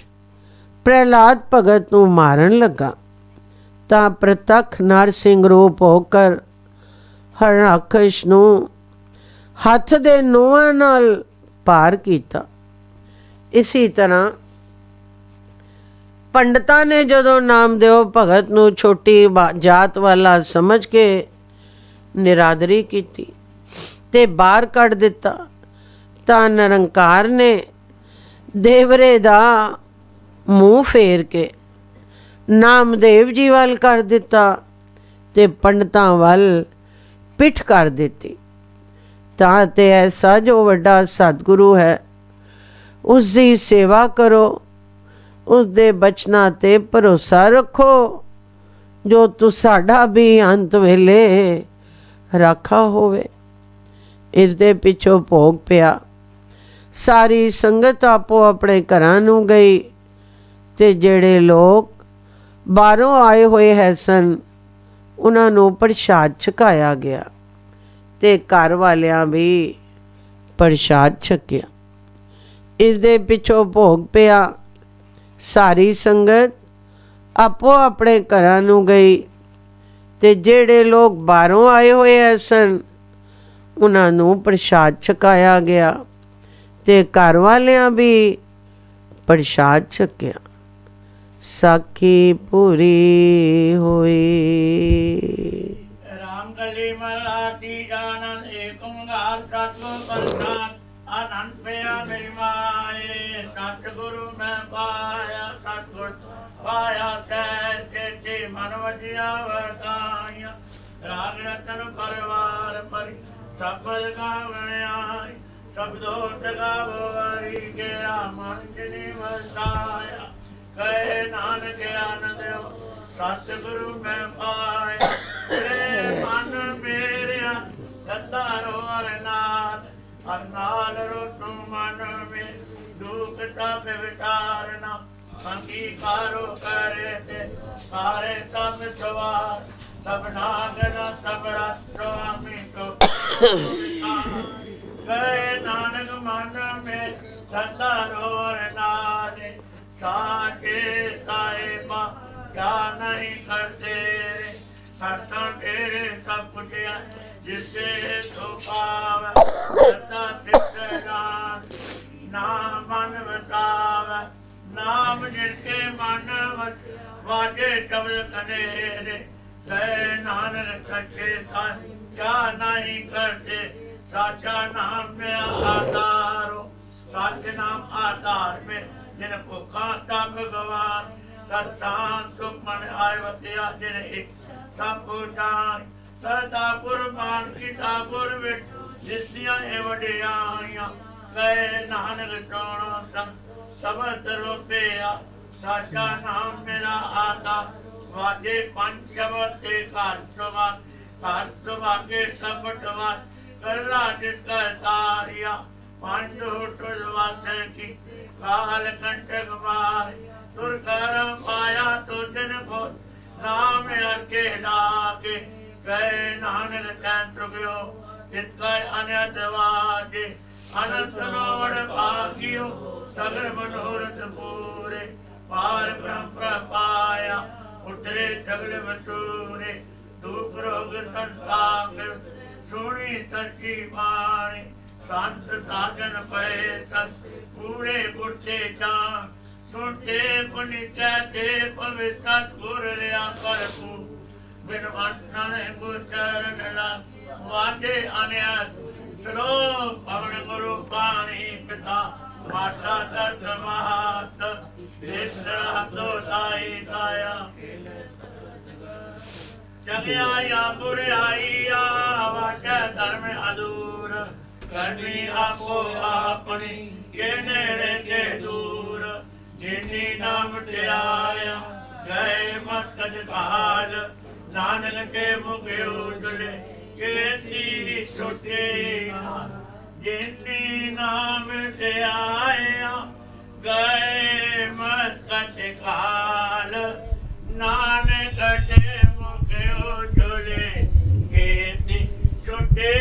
ਪ੍ਰਹਿਲਾਦ ਭਗਤ ਨੂੰ ਮਾਰਨ ਲੱਗਾ, ਤਾਂ ਪ੍ਰਤੱਖ ਨਰਸਿੰਘ ਰੂਪ ਹੋ ਕਰ ਹਰਨਾਕਸ਼ ਨੂੰ ਹੱਥ ਦੇ ਨੋਹਾਂ ਨਾਲ ਪਾਰ ਕੀਤਾ। ਇਸੇ ਤਰ੍ਹਾਂ ਪੰਡਤਾਂ ਨੇ ਜਦੋਂ ਨਾਮਦੇਵ ਭਗਤ ਨੂੰ ਛੋਟੀ ਜਾਤ ਵਾਲਾ ਸਮਝ ਕੇ ਨਿਰਾਦਰੀ ਕੀਤੀ ਤੇ ਬਾਹਰ ਕੱਢ ਦਿੱਤਾ, ਤਾਂ ਨਿਰੰਕਾਰ ਨੇ ਦੇਵਰੇ ਦਾ ਮੂੰਹ ਫੇਰ ਕੇ ਨਾਮਦੇਵ ਜੀ ਵੱਲ ਕਰ ਦਿੱਤਾ ਤੇ ਪੰਡਤਾਂ ਵੱਲ ਪਿੱਠ ਕਰ ਦਿੱਤੀ। ਤਾਂ ਤੇ ਐਸਾ ਜੋ ਵੱਡਾ ਸਤਿਗੁਰੂ ਹੈ ਉਸ ਦੀ ਸੇਵਾ ਕਰੋ, ਉਸ ਦੇ ਬਚਨਾਂ ਤੇ ਭਰੋਸਾ ਰੱਖੋ, ਜੋ ਤੁਹਾਡਾ ਵੀ ਅੰਤ ਵੇਲੇ ਰਾਖਾ ਹੋਵੇ। ਇਸ ਦੇ ਪਿੱਛੋਂ ਭੋਗ ਪਿਆ। ਸਾਰੀ ਸੰਗਤ ਆਪੋ ਆਪਣੇ ਘਰਾਂ ਨੂੰ ਗਈ ਤੇ ਜਿਹੜੇ ਲੋਕ ਬਾਹਰੋਂ ਆਏ ਹੋਏ ਹੈ ਸਨ ਉਹਨਾਂ ਨੂੰ ਪ੍ਰਸ਼ਾਦ ਛਕਾਇਆ ਗਿਆ ਤੇ ਘਰ ਵਾਲਿਆਂ ਵੀ ਪ੍ਰਸ਼ਾਦ ਛਕਿਆ। ਇਸ ਦੇ ਪਿੱਛੋਂ ਭੋਗ ਪਿਆ। ਸਾਰੀ ਸੰਗਤ ਆਪੋ ਆਪਣੇ ਘਰਾਂ ਨੂੰ ਗਈ ਤੇ ਜਿਹੜੇ ਲੋਕ ਬਾਹਰੋਂ ਆਏ ਹੋਏ ਹੈ ਸਨ ਉਹਨਾਂ ਨੂੰ ਪ੍ਰਸ਼ਾਦ ਛਕਾਇਆ ਗਿਆ ਤੇ ਘਰ ਵਾਲਿਆਂ ਵੀ ਪ੍ਰਸ਼ਾਦ ਛਕਿਆ। ਸਾਖੀ ਪੂਰੀ ਹੋਈ। राम कली मराठी जानन एक ओंकार सतगुरु प्रसाद आनंद पिया मेरी माए सतगुरु मैं पाया सतगुरु पाया सह चेते मन वजिया वरदाइया राग रतन परिवार परि सबद गावण आई शब्दों गावो वरी गेरा मन जिनी वसाया कहे नानक आनंद सतगुरु मैं पाया मन मेरिया गद्दारो अरनाथ अरनाल रोटू मन में दुख सब विचारना अंगीकारो करे ते सारे सब सवार सब नागना सब स्वामी तो गए नानक मन में गद्दारो अरनाथ साचे साहिबा क्या नहीं करते करता तेरे सब कुछ जिससे तो पाव करता सिद्धनाथ नाम मन बताव नाम जिनके मन वाजे शब्द कनेरे गए नानक सच्चे सन क्या नहीं करते साचा नाम में आधारो सच नाम आधार में जिन भूखा सब भगवान करतान सुखमन आय वसिया जिन एक सब जान सदा कुर्बान किता गुर विट जिसदियां ए वडियाइयां गए नानक चोणों तन सबद रोपिया साचा नाम मेरा आता वाजे पंचवत ते घर सुबह के सबटवा करला जिसका तारिया पंच होटल वासे की काल कंटक मार तुर करम पाया तो दिन बहुत नाम हर के लागे गए नानक तैन सुगयो जिसका अनंत वाजे अनंत नोड़ भागियो सगर मनोरथ पूरे पार ब्रह्म पाया उतरे सगल वसूरे दुख रोग संताप सुनी सच्ची बाणी संत साधन पे सत पूरे गुरते जान सुनते पुनि कहते पवित्र गुर लिया परपू बिन वंशन गुचरण लग वादे अनयत श्लोक पवन गुरु पाणी पिता माता दर्द महात देशरा तो दाई दाया जगया बुराइया वाचा धर्म अधूर करनी आपो अपनी के नेड़े के दूर जिनी नाम ध्याया गए मस्तक काल नानक के मुख उजले केती छुटे जिनी नाम ध्याया गए मस्तक काल नानक के मुख उजले केती छुटे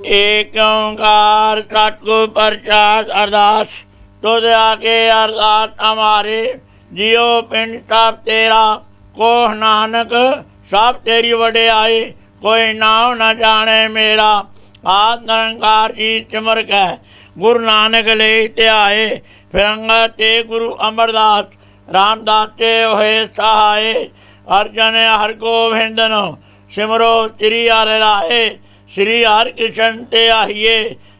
एक ओंकार सतगुर प्रसाद अरदास तुझ आके अरदास हमारे जियो पिंड सब तेरा को नानक सब तेरी वडियाई कोई नाम न जाने मेरा आद निरंकार जी सिमर कै गुरु नानक ले त्याए फिरंगा ते गुरु अमरदास रामदास ते होए सहाय अर्जन हर गोविंद नो सिमरो श्री हर राए श्री हर कृष्ण ते आहिए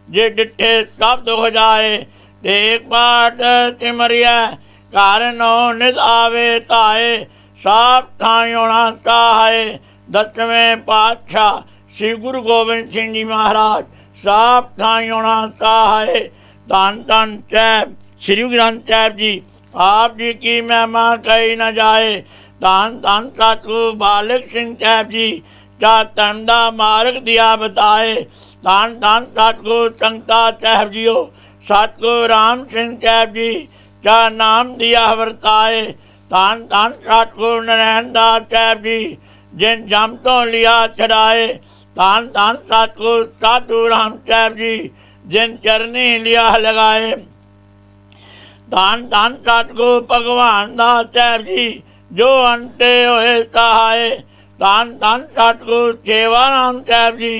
जे डिठे सब दुख जाए ते एक पाठ सिमरिया घर नो नित आवे ताए साफ थायोना ताहे 10वें पातशाह श्री गुरु गोबिंद सिंह जी महाराज साफ थायोना ताहे धन धन साहब श्री ग्रंथ साहब जी आप जी की महिमा कही न जाए धन धन सतगुरु बालक सिंह साहब जी जा धर्म दा मार्ग दिया बताए धन धन सतगुरु संगता साहब जियो सतगुरु राम सिंह साहब जी जा नाम दिया वरताए धन धन सतगुरु नारायण दास साहब जी जिन जम तो लिया छड़ाए धन धन सतगुरु साधु राम साहब जी जिन चरनी लिया लगाए धन धन सतगुरु भगवान दास साहब जी जो अंटे होए सहाय धन धन सतगुरु सेवाराम साहब जी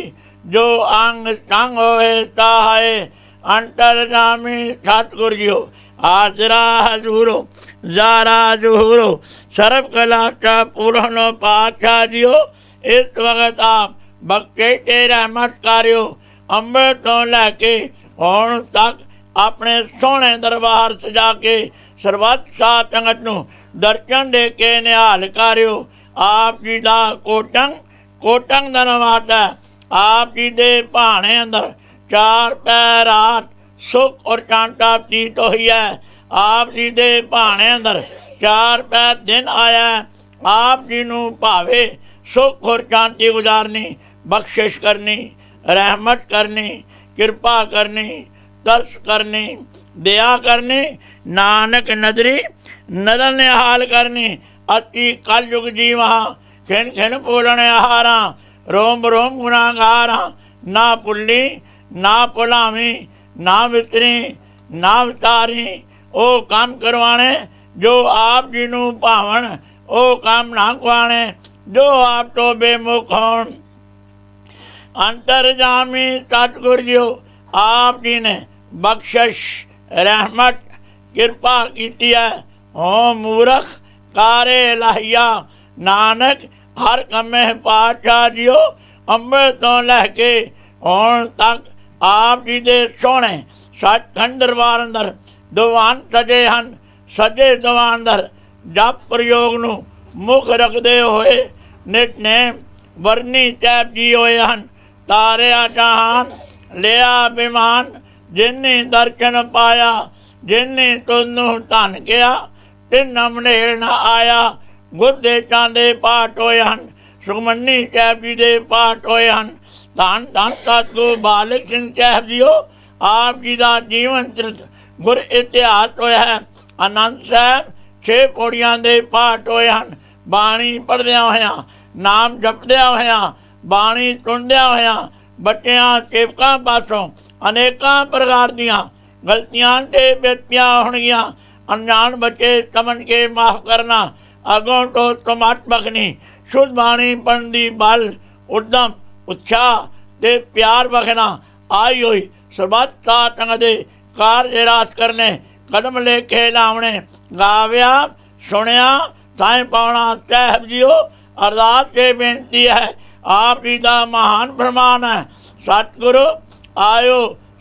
जो अंग संग होए सहाय अंतरगामी सतगुरु जियो आसरा हजूरो जारा जहूरो सर्व कला का पूर्ण पातशाह जियो इस वक्त आप बख्शे ते रहमत करियो अंमृत तो लैके हुण तक अपने सोहने दरबार सजा के सरबत साध संगत नूं दर्शन दे के निहाल करियो आप जी दा कोटंग धन्यवाद है आप जी दे भाने अंदर 4 पैर रात सुख और शांता प्रीत हुई है आप जी दे भाने अंदर 4 पैर दिन आया है आप जी नूं भावे सुख और शांति गुजारनी बख्शिश करनी रहमत करनी कृपा करनी तरस करनी दया करनी नानक नदरी नदर निहाल करनी अति कल युग जीवा खिन खिन बोलने आहारा रोम रोम गुनागारा ना पुल्ली ना पुलावी ना वितरी ना वितारी ओ काम करवाने जो आप जी नूं भावन ओ काम ना खुआने जो आप तो बेमुख होण अंतरजामी सतगुरु जियो आप जी ने बख्शिश रहमत कृपा की है हो मूर्ख कारे लाहिया नानक हर कमे पातशाह जियो अमृत तो लैके हुण तक आप जी दे सोहने सचखंड दरबार अंदर दीवान सजे हन सजे दीवान अंदर जप प्रयोग नूं मुख रखते हुए नितनेम वरनी साहब जी होए हन तारिया जहान लिया विमान जिन्नी दर्शन पाया जिन्नी तुनू धन किया तिन मनेड़ न आया गुरदेशां दे पाठ होए हन सुखमनी साहब जी दे पाठ होए हन धन धन सतगुरु बालक सिंह साहब जियो आप जी का जीवन चरित गुर इतिहास होया है आनंद साहब 6 पौड़ियां दे पाठ होए हन बाणी पढ़द्या होया नाम जपद्या होया बाणी सुनद्या होया बच्चियां सेवकां पासों अनेकां प्रकार दियां गलतियां ते बेतियां होणगियां अनजान बच्चे समझ के माफ करना अगों तो समाट बखनी शुद्ध बाणी पढ़न दी बल उद्यम उत्साह ते प्यार बखना आई हुई सरबत साध संगत दे कार्य रास करने कदम लेके लावने गाव्या सुनिया साईं पावना साहब जियो अरदास के बेनती है आप जी का महान फरमान है सतगुरु आयो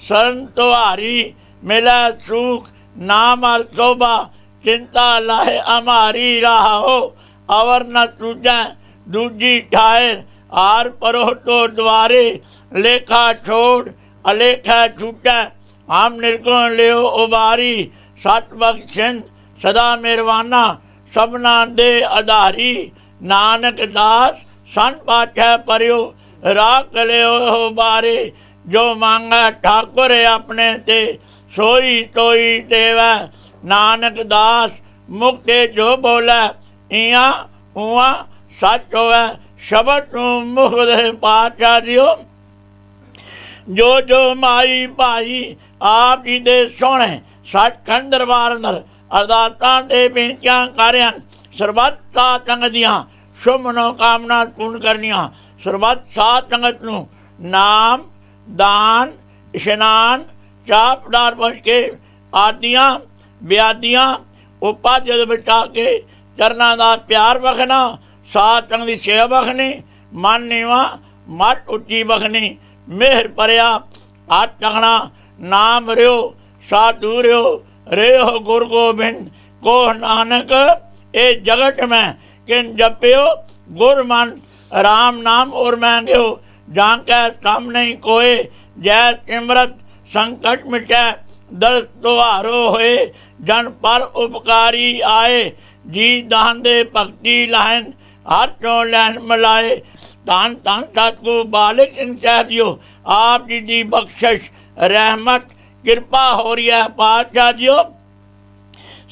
शरण तुहारी मिले सुख नाम और शोभा चिंता लाहे हमारी राहो अवर न तुझे दूजी ठायर आर परो तो द्वारे लेखा छोड़ अलेखा छूटे हम निर्गुण लियो उबारी सत बख्शिन सदा मेहरबाना सबना दे आधारी नानक दास सन पाठै परियो राख लियो बारे जो मांगा ठाकुर अपने ते सोई तोई देवै नानक दास मुक्ते जो बोलै इया उआ सच होवै शब्द नूं मुख दे पातशाह जियो ਜੋ ਜੋ ਮਾਈ ਭਾਈ ਆਪ ਜੀ ਦੇ ਸੋਹਣੇ ਸੱਚਖੰਡ ਦਰਬਾਰ ਅੰਦਰ ਅਰਦਾਸਾਂ ਤੇ ਬੇਨਤੀਆਂ ਕਰ ਹਨ। ਸਰਬੱਤ ਸਾਧ ਸੰਗਤ ਦੀਆਂ ਸ਼ੁਭ ਮਨੋਕਾਮਨਾ ਪੂਰਨ ਕਰਨੀਆਂ। ਸਰਬੱਤ ਸਾਧ ਸੰਗਤ ਨੂੰ ਨਾਮ ਦਾਨ ਇਸ਼ਨਾਨ ਚਾਹ ਪਦਾਰ ਬਣ ਕੇ ਆਦੀਆਂ ਵਿਆਦੀਆਂ ਉਪਾਜਦ ਬਚਾ ਕੇ ਚਰਨਾਂ ਦਾ ਪਿਆਰ ਬਖਣਾ। ਸਾਧ ਸੰਗਤ ਦੀ ਸੇਵਾ ਬਖਣੀ। ਮਨ ਨੀਵਾ ਮੱਟ ਉੱਚੀ ਬਖਣੀ। ਮਿਹਰ ਭਰਿਆ ਹੱਥ ਚਖਣਾ। ਨਾਮ ਰਿਓ ਸਾਧੂ ਰਿਓ ਰਿਓ ਗੁਰ ਗੋਬਿੰਦ ਕੋ ਨਾਨਕ ਇਹ जगत में किन जपियो गुर मन राम नाम और मांग्यो जान के सामने कोय जय सिमरत संकट मिटै दर्द तुहारो होए जन पर उपकारी आए जी दान दे भक्ति लाइन हर चों लैन मिलाए। धन धन सतगुरु बालिक सिंह साहिबो आप जी की बख्शिश रहमत कृपा हो रही है। पातशाह जियो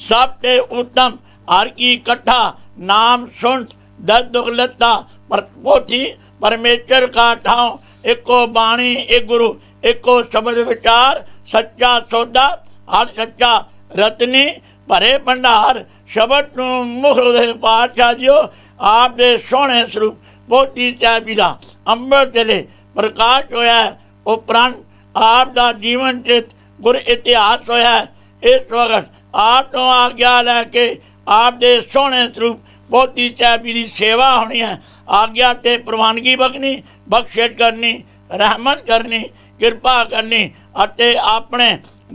सबसे उत्तम हर की कथा नाम सुन दस दुख लता पर पोथी परमेश्वर का ठाव एको बाणी एक गुरु एको शब्द विचार सच्चा सौदा हर सच्चा रतनी भरे भंडार शब्द मुख दे पातशाह जियो आप दे सोहने स्वरूप पोथी साहिब जी दा अंम੍ਰਿਤ वेले प्रकाश होया। उपरंत आप दा जीवन चित गुर इतिहास होया। इस वक्त आप तो आग्ञा लैके आप दे सोहने स्वरूप पोथी साहिब जी की सेवा होनी है। आग्ञा ते प्रवानगी बखनी बख्शिश करनी रहमत करनी कृपा करनी अते अपने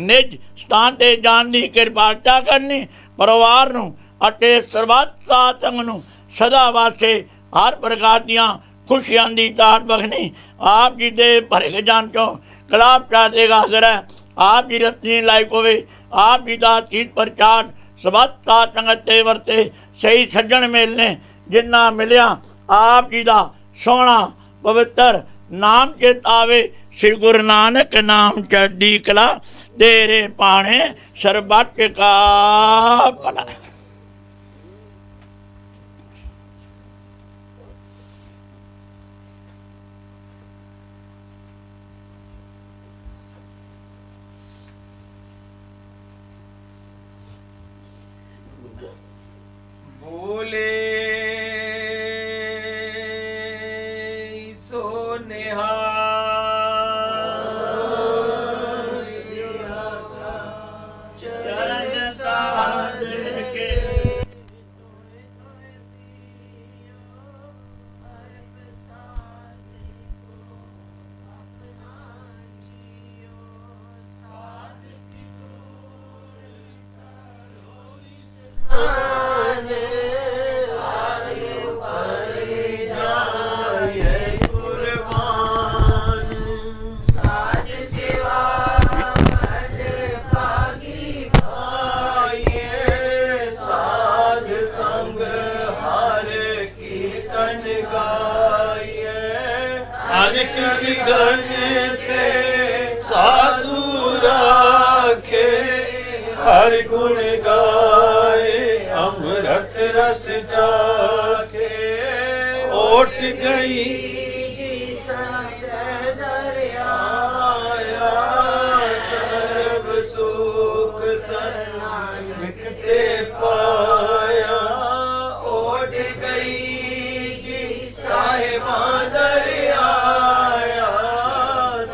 निज स्थान ते जान की कृपालता करनी। परिवार नूं अते सर्बत साध संगत नूं सदा वास्ते हर प्रकार दियां खुशियां की दात बखनी। आप जी दे भरे खजान चों कलाब चाहते हाजिर है। आप जी रत्नी लायक होवे। आप जी का चीत प्रचार सबत साध संगत ते वरते सही सज्जन मिलने जिन्ना मिलिया आप जी का सोहना पवित्र नाम चित आवे। श्री गुरु नानक नाम चढ़दी कला तेरे पाने सरबत का भला। बोले सो चरण साध के हर गुण गाए अमृत रस चाखे ओट गई सर्व सुख मिटते पाया ओट गई जी साहिबा दरिया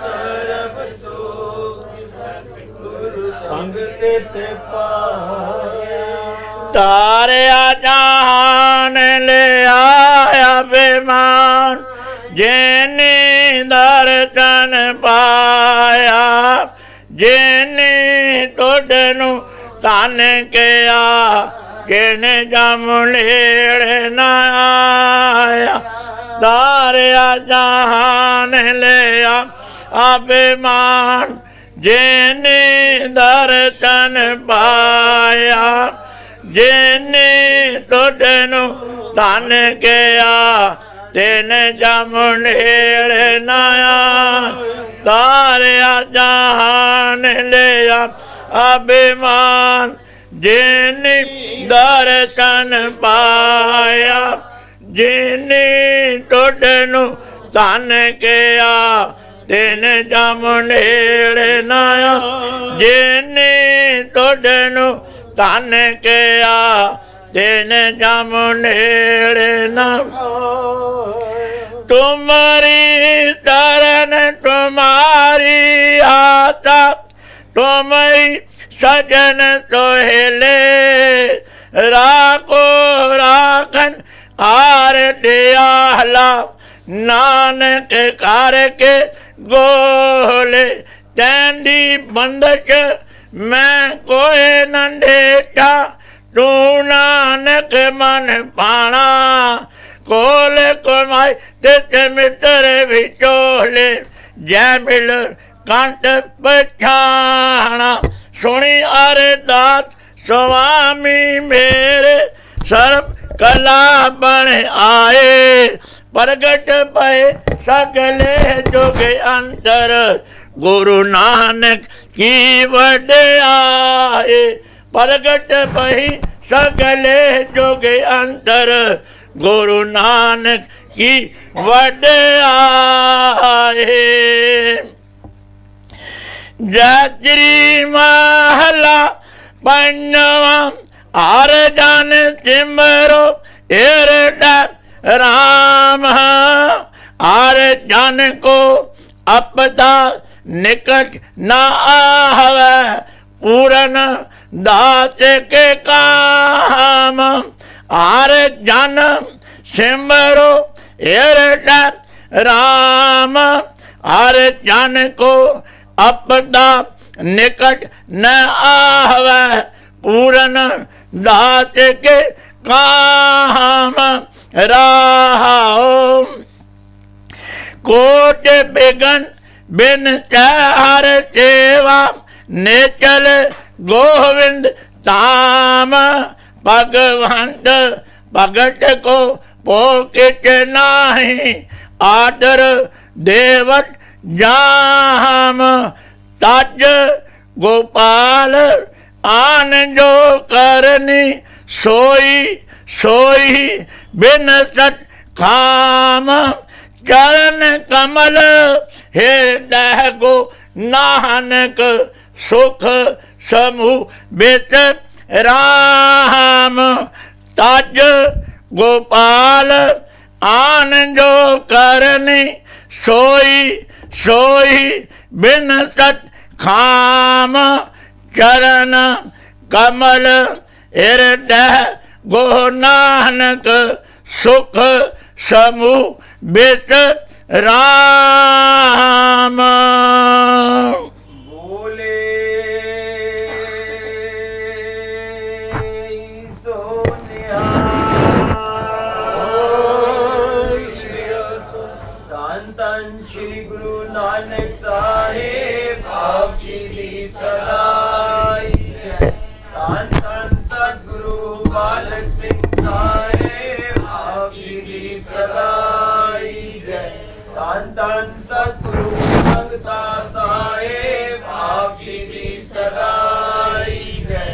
सर्व सुख गुरु संग ते पाया। तारिया जहान ले आया बेमान जिनी दर्शन पाया जिनी तुडनू तन किया किने जमलेड़ न आया। तारिया जहान ले आया बेमान जिने दर्शन पाया जिने तुडनू तन किया तिन जमनेड़ नया। तारिया जहान लिया अभिमान जिने दर्शन पाया जिने तुडनू तन किया ਤਿਨ ਜਮ ਨੇੜੇ ਨਾ ਜਿਨੇ ਤੁਹਾਡੇ ਨੂੰ ਧਨ ਕਿਆ ਤਿਨ ਜਮ ਨੇੜੇ ਨਾ तुम्हारी तरन तुम्हारी आता तुम्हारी सजन सोहेले राखो राखन आर दयाला नानक करके गोले तैंदी बंदश मैं कोई न देता तू नानक मन पाना कोल कमाई ते मित्र विचोले जय मिल कंठ पछाना सुनी अरदास स्वामी मेरे सर्व कला बन आए प्रगट भय सगले जोगे अंतर गुरु नानक की वड्याई प्रगट भय सगले जोगे अंतर गुरु नानक की वड्याई जात्री महला पंजवा आर जान सिमरो एरडा राम आर जान को अपदा निकट न आवे पूरन दास के काम आर जन सिमरो एरडा राम आर जन को अपदा निकट न आवे पूरन दास के काम राहो कोट बिगन बिन चार सेवा नेचल गोविंद ताम भगवंत भगत को पोकित नाही आदर देवत जाम तज गोपाल आन जो करनी सोई सोई बिन सत खाम चरण कमल हृदय गो नानक सुख समूह बित राम तज गोपाल आन जो करनी सोई सोई बिन सत खाम चरण कमल हृदय गो नानक सुख समूह बित राम बोले श्री गुरु नानक साहेब आप जी दी सदाई जय। धन धन सतगुरु बालक सिंह साहेब आप जी दी सदाई जय। धन धन सतगुरु भगता साहेब आप जी दी सदाई जय।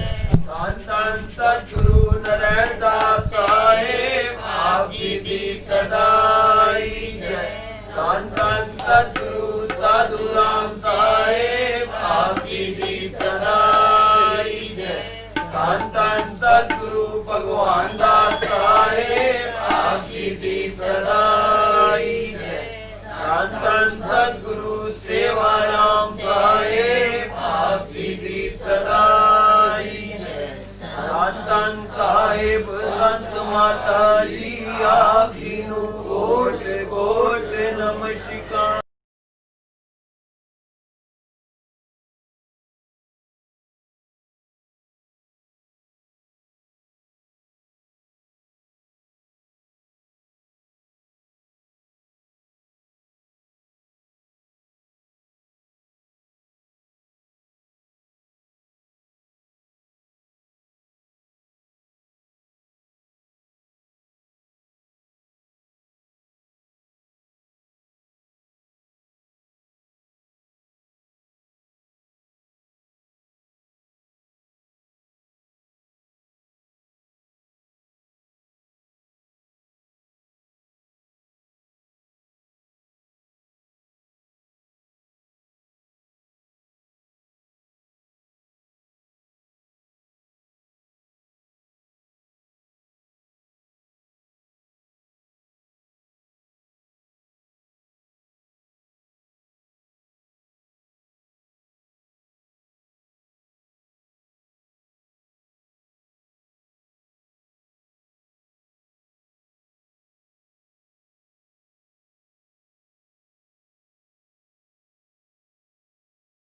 धन धन सतगुरु नरैदास साहेब आप जी दी सदाई जय। धन धन सतगुरु साधु राम साहेब आप जी दी सदाई जय। धन धन सतगुरु भगवान दास साहेब आप जी दी सदाई जय। धन धन सतगुरु सेवा राम साहेब